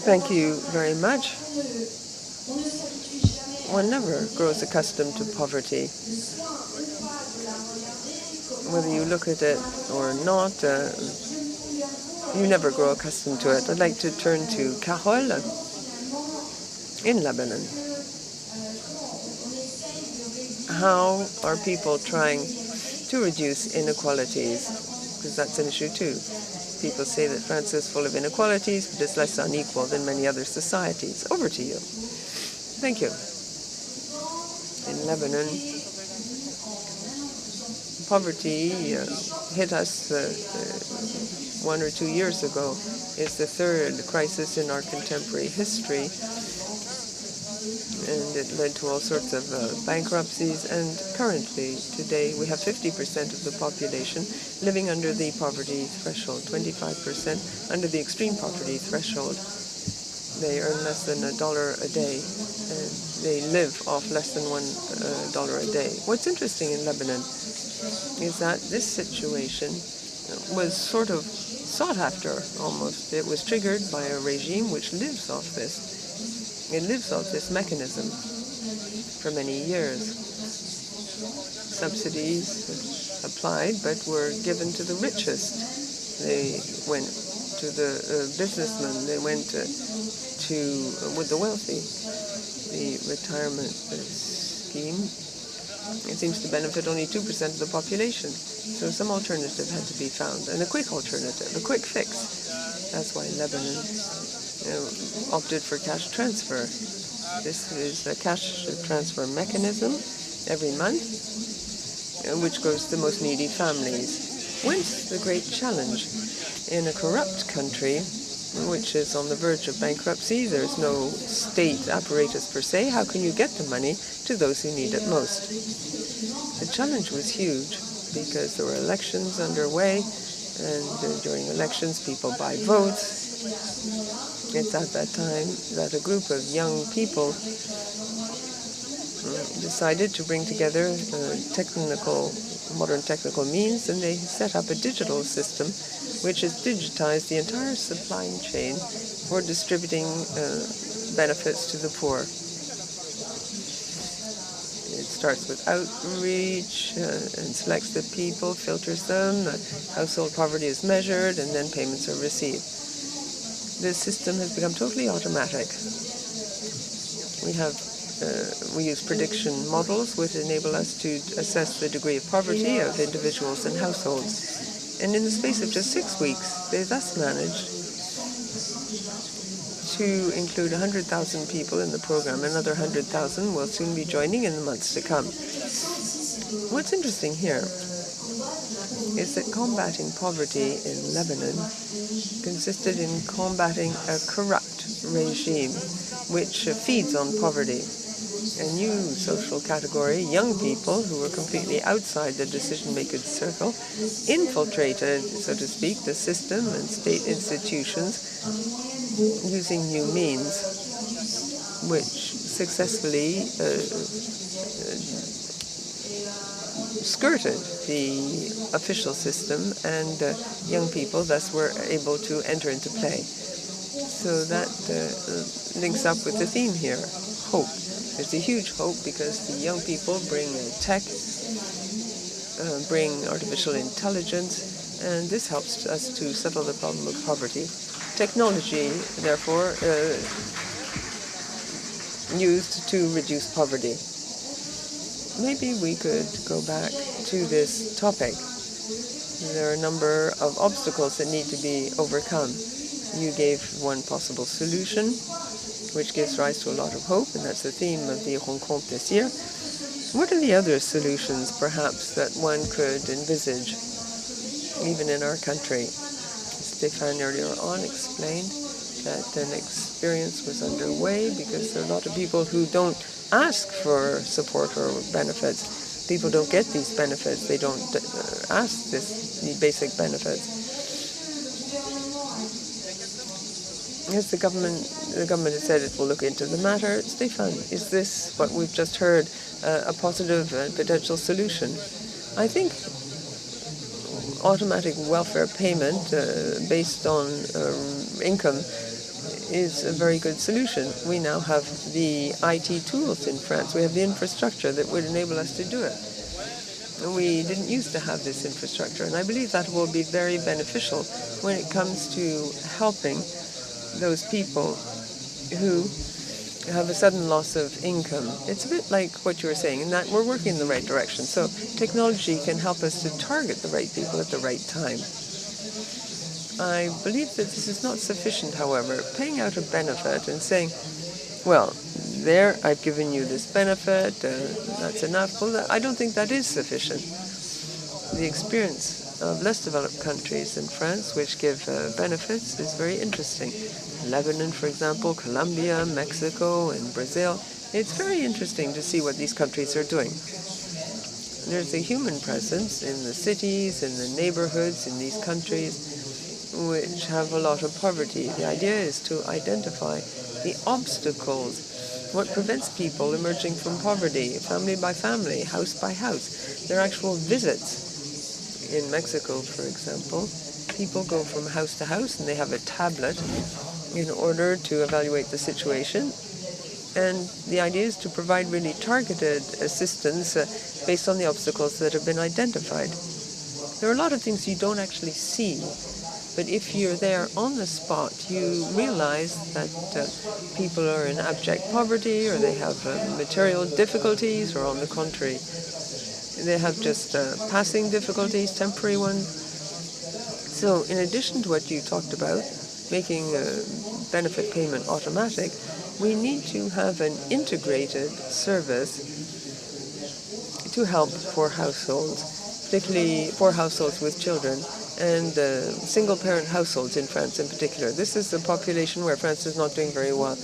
Thank you very much. One never grows accustomed to poverty. Whether you look at it or not, you never grow accustomed to it. I'd like to turn to Carole in Lebanon. How are people trying to reduce inequalities? Because that's an issue too. People say that France is full of inequalities, but it's less unequal than many other societies. Over to you. Thank you. In Lebanon, poverty hit us 1 or 2 years ago. It's the third crisis in our contemporary history. And it led to all sorts of bankruptcies. And currently, today, we have 50% of the population living under the poverty threshold, 25% under the extreme poverty threshold. They earn less than $1 a day, and they live off less than $1 a day. What's interesting in Lebanon is that this situation was sort of sought after, almost. It was triggered by a regime which lives off this. It lives off this mechanism for many years. Subsidies applied, but were given to the richest. They went to the businessmen. They went with the wealthy. The retirement scheme, it seems to benefit only 2% of the population. So some alternative had to be found, and a quick alternative, a quick fix. That's why Lebanon opted for cash transfer. This is a cash transfer mechanism every month, which goes to the most needy families. Whence the great challenge? In a corrupt country, which is on the verge of bankruptcy, there's no state apparatus per se. How can you get the money to those who need it most? The challenge was huge because there were elections underway, and during elections people buy votes. It's at that time that a group of young people decided to bring together modern technical means, and they set up a digital system which has digitized the entire supply chain for distributing benefits to the poor. It starts with outreach and selects the people, filters them, household poverty is measured, and then payments are received. This system has become totally automatic. We use prediction models which enable us to assess the degree of poverty of individuals and households. And in the space of just 6 weeks, they thus managed to include 100,000 people in the program. Another 100,000 will soon be joining in the months to come. What's interesting here is that combating poverty in Lebanon consisted in combating a corrupt regime which feeds on poverty. A new social category, young people who were completely outside the decision-making circle, infiltrated, so to speak, the system and state institutions using new means, which successfully skirted the official system, and young people thus were able to enter into play. So that links up with the theme here, hope. There's a huge hope because the young people bring tech, bring artificial intelligence, and this helps us to settle the problem of poverty. Technology, therefore, used to reduce poverty. Maybe we could go back to this topic. There are a number of obstacles that need to be overcome. You gave one possible solution, which gives rise to a lot of hope, and that's the theme of the Rencontres this year. What are the other solutions, perhaps, that one could envisage? even in our country. Stéphane earlier on explained that an experience was underway because there are a lot of people who don't ask for support or benefits. People don't get these benefits. They don't ask these basic benefits. Yes, the government has said it will look into the matter. Stéphane, is this what we've just heard, a positive potential solution? I think automatic welfare payment based on income is a very good solution. We now have the IT tools in France. We have the infrastructure that would enable us to do it. And we didn't used to have this infrastructure, and I believe that will be very beneficial when it comes to helping those people who have a sudden loss of income. It's a bit like what you were saying, in that we're working in the right direction. So technology can help us to target the right people at the right time. I believe that this is not sufficient, however. Paying out a benefit and saying, well, there, I've given you this benefit, that's enough. Well, I don't think that is sufficient. The experience of less developed countries than France, which give benefits, is very interesting. Lebanon, for example, Colombia, Mexico, and Brazil. It's very interesting to see what these countries are doing. There's a human presence in the cities, in the neighborhoods, in these countries, which have a lot of poverty. The idea is to identify the obstacles, what prevents people emerging from poverty, family by family, house by house. There are actual visits. In Mexico, for example, people go from house to house and they have a tablet in order to evaluate the situation. And the idea is to provide really targeted assistance based on the obstacles that have been identified. There are a lot of things you don't actually see, but if you're there on the spot, you realize that people are in abject poverty, or they have material difficulties, or on the contrary, they have just passing difficulties, temporary ones. So in addition to what you talked about, making benefit payment automatic, we need to have an integrated service to help poor households, particularly poor households with children, and single-parent households in France in particular. This is the population where France is not doing very well.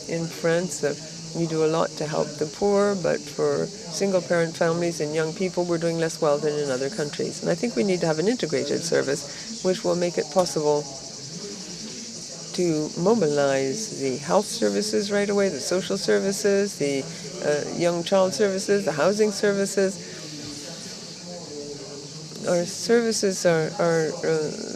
In France, we do a lot to help the poor, but for single-parent families and young people, we're doing less well than in other countries. And I think we need to have an integrated service which will make it possible to mobilize the health services right away, the social services, the young child services, the housing services. Our services are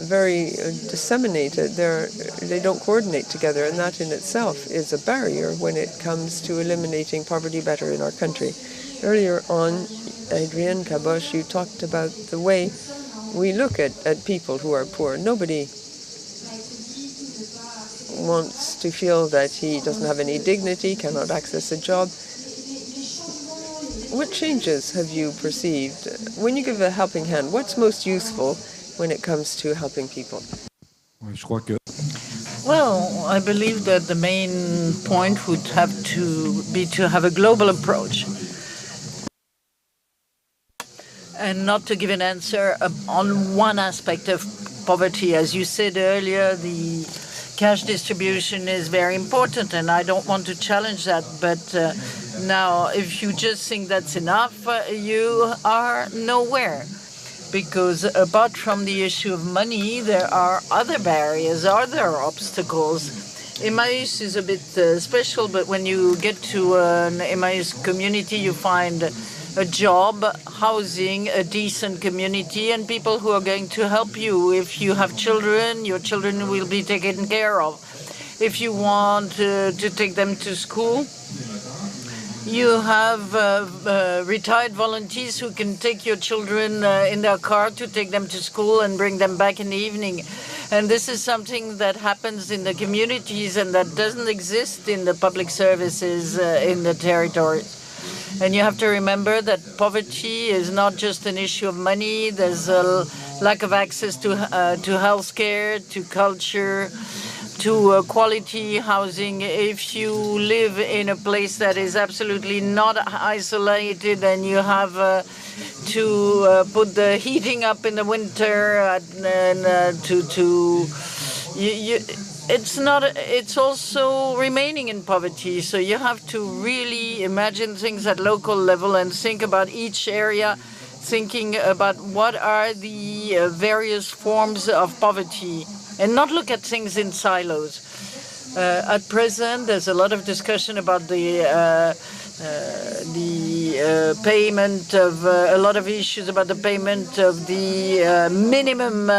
very disseminated. They don't coordinate together, and that in itself is a barrier when it comes to eliminating poverty better in our country. Earlier on, Adrienne Caboche, you talked about the way we look at people who are poor. Nobody wants to feel that he doesn't have any dignity, cannot access a job. What changes have you perceived? When you give a helping hand, what's most useful when it comes to helping people? Well, I believe that the main point would have to be to have a global approach and not to give an answer on one aspect of poverty. As you said earlier, the cash distribution is very important, and I don't want to challenge that, but now if you just think that's enough, you are nowhere. Because apart from the issue of money, there are other barriers, other obstacles. Emmaüs is a bit special, but when you get to an Emmaüs community, you find a job, housing, a decent community, and people who are going to help you. If you have children, your children will be taken care of. If you want to take them to school, you have retired volunteers who can take your children in their car to take them to school and bring them back in the evening. And this is something that happens in the communities and that doesn't exist in the public services in the territories. And you have to remember that poverty is not just an issue of money. There's a lack of access to health care, to culture, to quality housing. If you live in a place that is absolutely not isolated and you have to put the heating up in the winter and it's also remaining in poverty. So you have to really imagine things at local level and think about each area, thinking about what are the various forms of poverty, and not look at things in silos. At present, there's a lot of discussion about the payment of a lot of issues about the payment of the minimum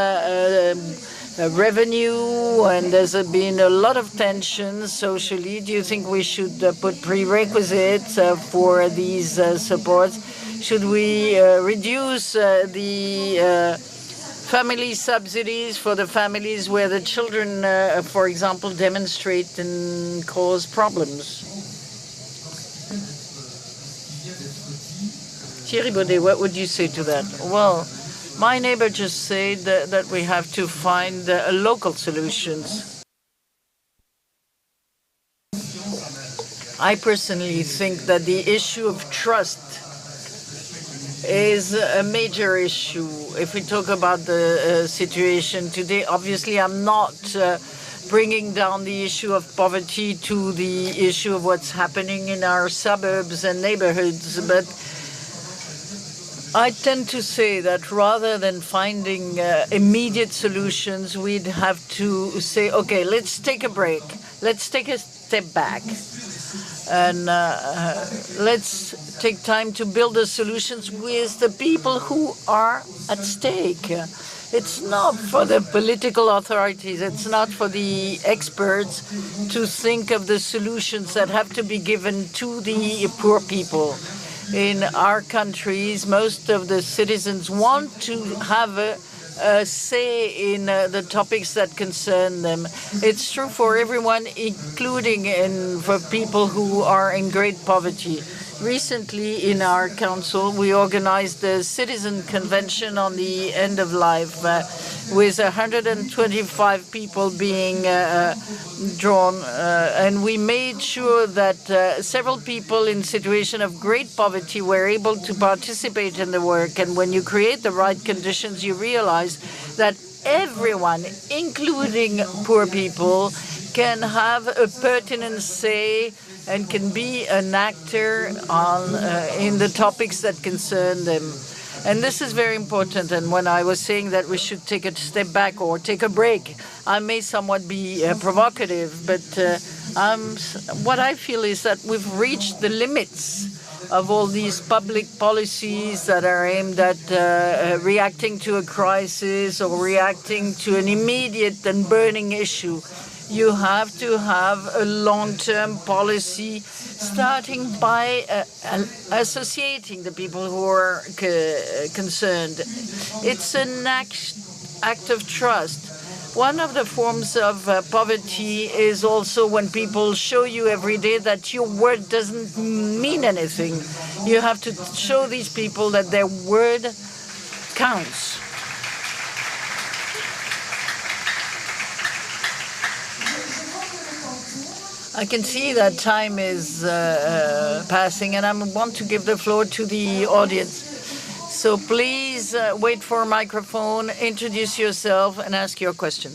revenue, and there's been a lot of tension socially. Do you think we should put prerequisites for these supports? Should we reduce the family subsidies for the families where the children, for example, demonstrate and cause problems? Thierry Baudet, what would you say to that? Well, my neighbor just said that we have to find local solutions. I personally think that the issue of trust is a major issue. If we talk about the situation today, obviously I'm not bringing down the issue of poverty to the issue of what's happening in our suburbs and neighborhoods, but I tend to say that rather than finding immediate solutions, we'd have to say, okay, let's take a break. Let's take a step back. And let's take time to build the solutions with the people who are at stake. It's not for the political authorities, it's not for the experts to think of the solutions that have to be given to the poor people. In our countries, most of the citizens want to have a say in the topics that concern them. It's true for everyone, including for people who are in great poverty. Recently, in our council, we organized a citizen convention on the end of life with 125 people being drawn. And we made sure that several people in situation of great poverty were able to participate in the work. And when you create the right conditions, you realize that everyone, including poor people, can have a pertinent say and can be an actor in the topics that concern them. And this is very important. And when I was saying that we should take a step back or take a break, I may somewhat be provocative, but what I feel is that we've reached the limits of all these public policies that are aimed at reacting to a crisis or reacting to an immediate and burning issue. You have to have a long-term policy, starting by associating the people who are concerned. It's an act of trust. One of the forms of poverty is also when people show you every day that your word doesn't mean anything. You have to show these people that their word counts. I can see that time is passing, and I want to give the floor to the audience. So please wait for a microphone, introduce yourself, and ask your question.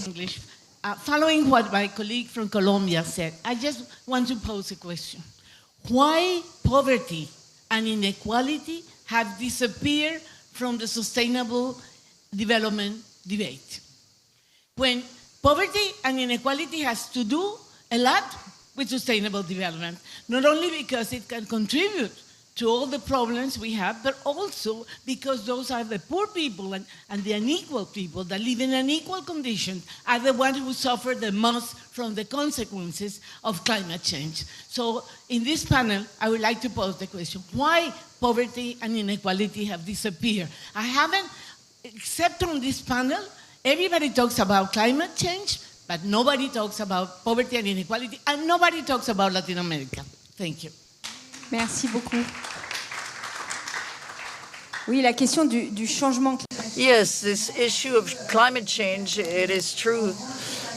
English. Following what my colleague from Colombia said, I just want to pose a question. Why poverty and inequality have disappeared from the sustainable development debate? When poverty and inequality has to do a lot with sustainable development, not only because it can contribute to all the problems we have, but also because those are the poor people and the unequal people that live in unequal conditions are the ones who suffer the most from the consequences of climate change. So in this panel, I would like to pose the question, why poverty and inequality have disappeared? I haven't, except on this panel, everybody talks about climate change, but nobody talks about poverty and inequality, and nobody talks about Latin America. Thank you. Merci beaucoup. Oui, la question du changement climatique. Yes, this issue of climate change, it is true,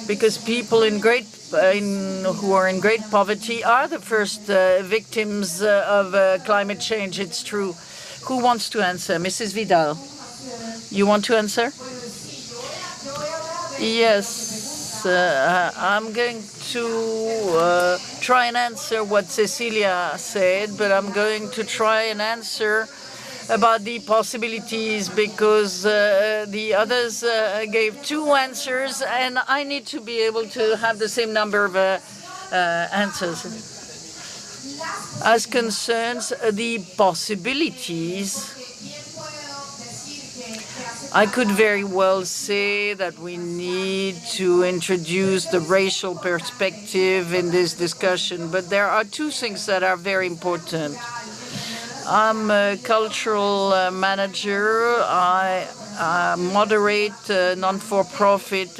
because people who are in great poverty are the first victims of climate change. It's true. Who wants to answer? Mrs. Vidal, you want to answer? Yes, I'm going to try and answer what Cecilia said, but I'm going to try and answer about the possibilities, because the others gave 2 answers, and I need to be able to have the same number of answers. As concerns the possibilities, I could very well say that we need to introduce the racial perspective in this discussion, but there are 2 things that are very important. I'm a cultural manager. I moderate a non-for-profit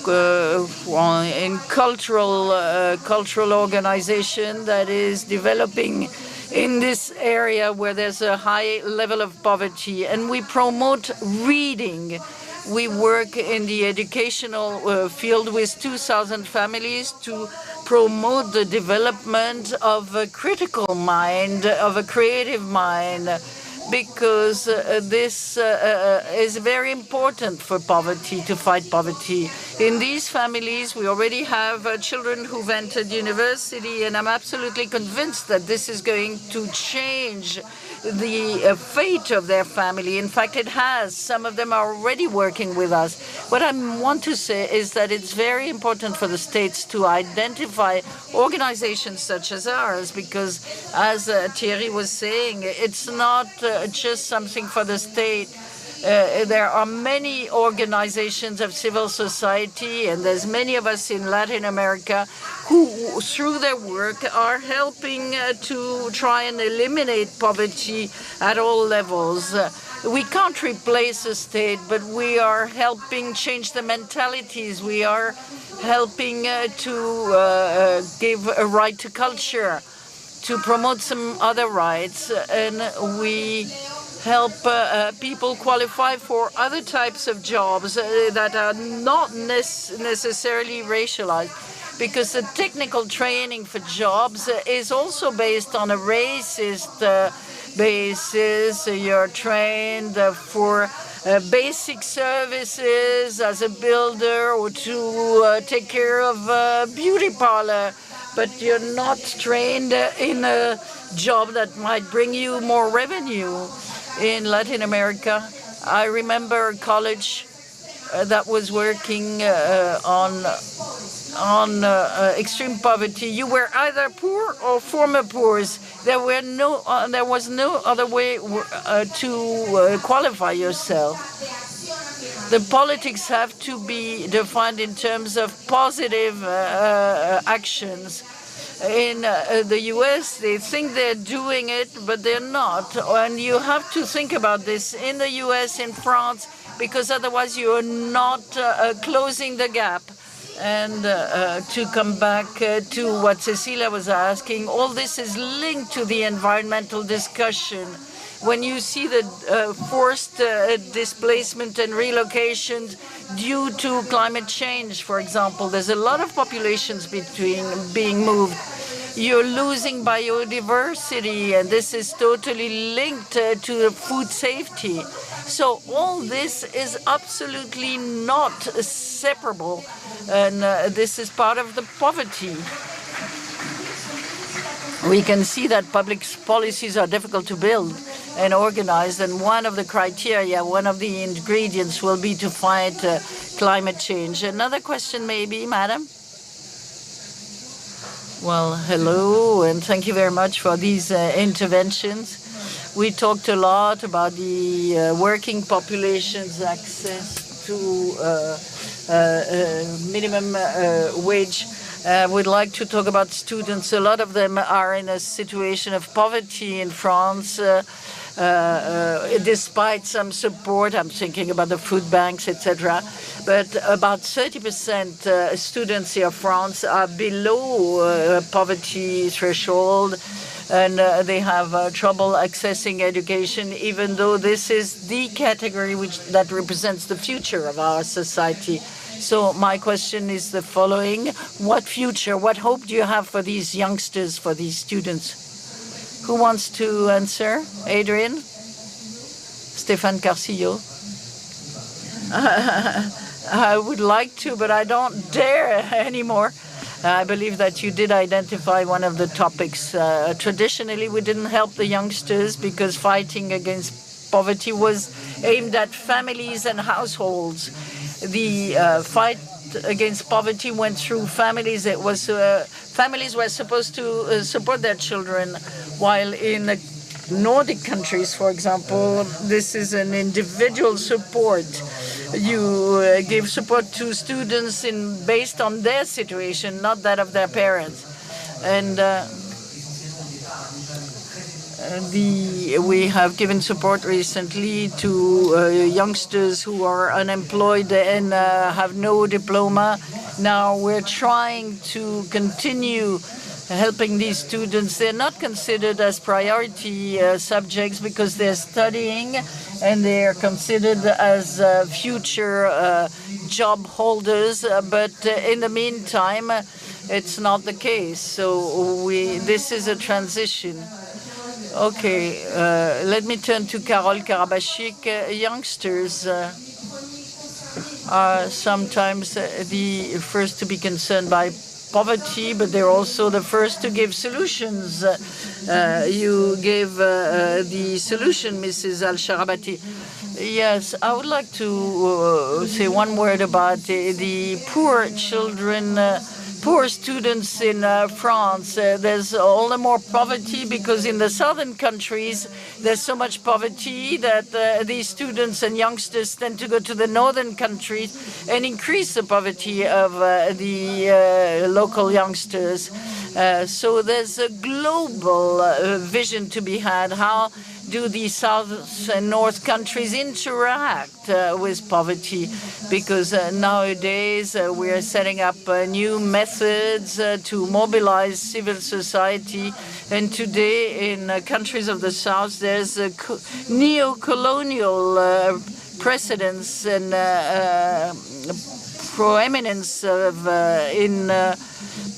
in cultural organization that is developing in this area where there's a high level of poverty, and we promote reading. We work in the educational field with 2,000 families to promote the development of a critical mind, of a creative mind, because this is very important for poverty, to fight poverty. In these families, we already have children who've entered university, and I'm absolutely convinced that this is going to change the fate of their family. In fact, it has. Some of them are already working with us. What I want to say is that it's very important for the states to identify organizations such as ours, because as Thierry was saying, it's not just something for the state. There are many organizations of civil society, and there's many of us in Latin America who, through their work, are helping to try and eliminate poverty at all levels. We can't replace the state, but we are helping change the mentalities. We are helping to give a right to culture, to promote some other rights, and we help people qualify for other types of jobs that are not necessarily racialized, because the technical training for jobs is also based on a racist basis. You're trained for basic services as a builder or to take care of a beauty parlor, but you're not trained in a job that might bring you more revenue. In Latin America, I remember a college that was working on extreme poverty. You were either poor or former poor. There was no other way to qualify yourself. The politics have to be defined in terms of positive actions. In the U.S., they think they're doing it, but they're not. And you have to think about this in the U.S., in France, because otherwise you are not closing the gap. And to come back to what Cecilia was asking, all this is linked to the environmental discussion. When you see the forced displacement and relocations due to climate change, for example, there's a lot of populations being moved. You're losing biodiversity, and this is totally linked to the food safety. So all this is absolutely not separable, and this is part of the poverty. We can see that public policies are difficult to build and organize, and one of the criteria, one of the ingredients will be to fight climate change. Another question maybe, madam? Well, hello, and thank you very much for these interventions. We talked a lot about the working population's access to minimum wage. We'd like to talk about students. A lot of them are in a situation of poverty in France, despite some support. I'm thinking about the food banks, etc. But about 30% students here in France are below poverty threshold. and they have trouble accessing education, even though this is the category that represents the future of our society. So my question is the following. What future, what hope do you have for these youngsters, for these students? Who wants to answer? Adrian? Stéphane Carcillo? I would like to, but I don't dare anymore. I believe that you did identify one of the topics. Traditionally, we didn't help the youngsters because fighting against poverty was aimed at families and households. The fight against poverty went through families. It was families were supposed to support their children, while in the Nordic countries, for example, this is an individual support. You give support to students based on their situation, not that of their parents. And we have given support recently to youngsters who are unemployed and have no diploma. Now we're trying to continue helping these students. They're not considered as priority subjects because they're studying, and they are considered as future job holders. But in the meantime, it's not the case. So this is a transition. Okay, let me turn to Carole Karabashik. Youngsters are sometimes the first to be concerned by poverty, but they're also the first to give solutions. You gave the solution, Mrs. Al-Sharabati. Yes, I would like to say one word about the poor children, poor students in France. There's all the more poverty because in the southern countries, there's so much poverty that these students and youngsters tend to go to the northern countries and increase the poverty of the local youngsters. So there's a global vision to be had. How do the South and North countries interact with poverty? Because nowadays we are setting up new methods to mobilize civil society. And today in countries of the South, there's a neo-colonial precedence and proeminence of in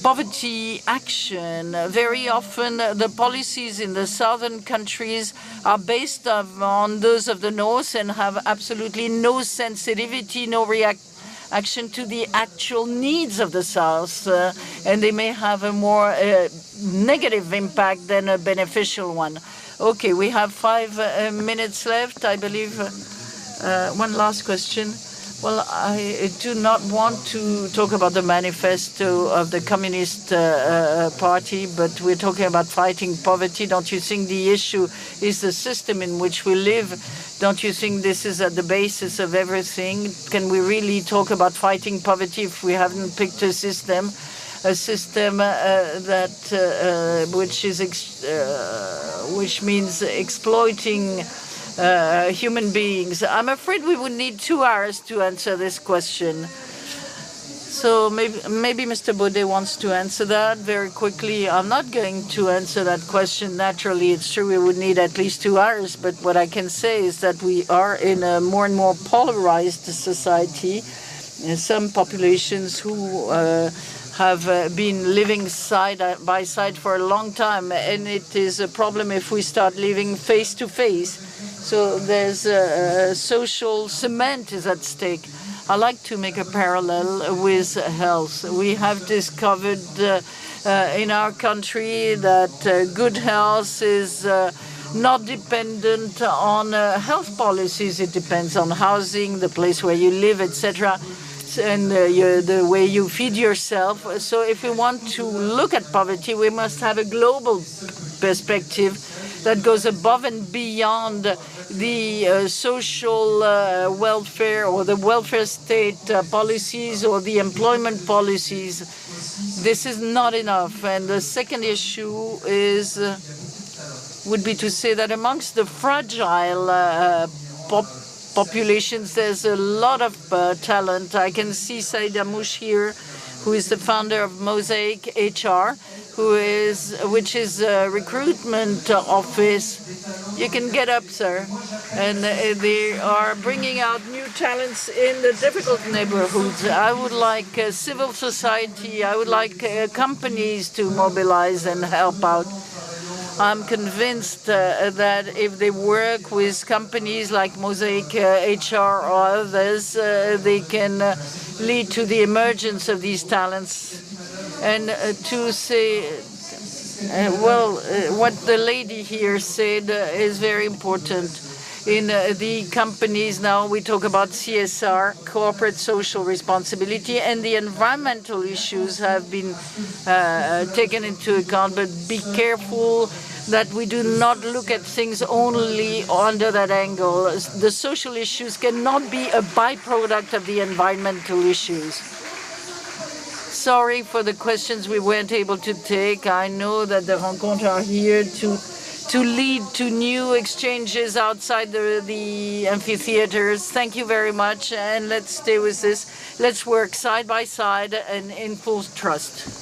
poverty action. Very often the policies in the southern countries are based on those of the north and have absolutely no sensitivity, no reaction to the actual needs of the south, and they may have a more negative impact than a beneficial one. Okay, we have 5 minutes left, I believe. One last question. Well, I do not want to talk about the manifesto of the Communist Party, but we're talking about fighting poverty. Don't you think the issue is the system in which we live? Don't you think this is at the basis of everything? Can we really talk about fighting poverty if we haven't picked a system that which means exploiting human beings? I'm afraid we would need 2 hours to answer this question. So maybe Mr. Baudet wants to answer that very quickly. I'm not going to answer that question. Naturally, it's true we would need at least 2 hours, but what I can say is that we are in a more and more polarized society. Some populations who have been living side by side for a long time, and it is a problem if we start living face to face. So there's social cement is at stake. I like to make a parallel with health. We have discovered in our country that good health is not dependent on health policies. It depends on housing, the place where you live, etc., and the way you feed yourself. So if we want to look at poverty, we must have a global perspective that goes above and beyond the social welfare or the welfare state policies or the employment policies. This is not enough. And the second issue is would be to say that amongst the fragile populations, there's a lot of talent. I can see Saïd Amouche here, who is the founder of Mosaic HR. which is a recruitment office. You can get up, sir. And they are bringing out new talents in the difficult neighborhoods. I would like civil society, I would like companies to mobilize and help out. I'm convinced that if they work with companies like Mosaic HR or others, they can lead to the emergence of these talents. And to say, what the lady here said is very important. In the companies now, we talk about CSR, corporate social responsibility, and the environmental issues have been taken into account. But be careful that we do not look at things only under that angle. The social issues cannot be a byproduct of the environmental issues. Sorry for the questions we weren't able to take. I know that the Rencontres are here to lead to new exchanges outside the amphitheaters. Thank you very much, and let's stay with this. Let's work side by side and in full trust.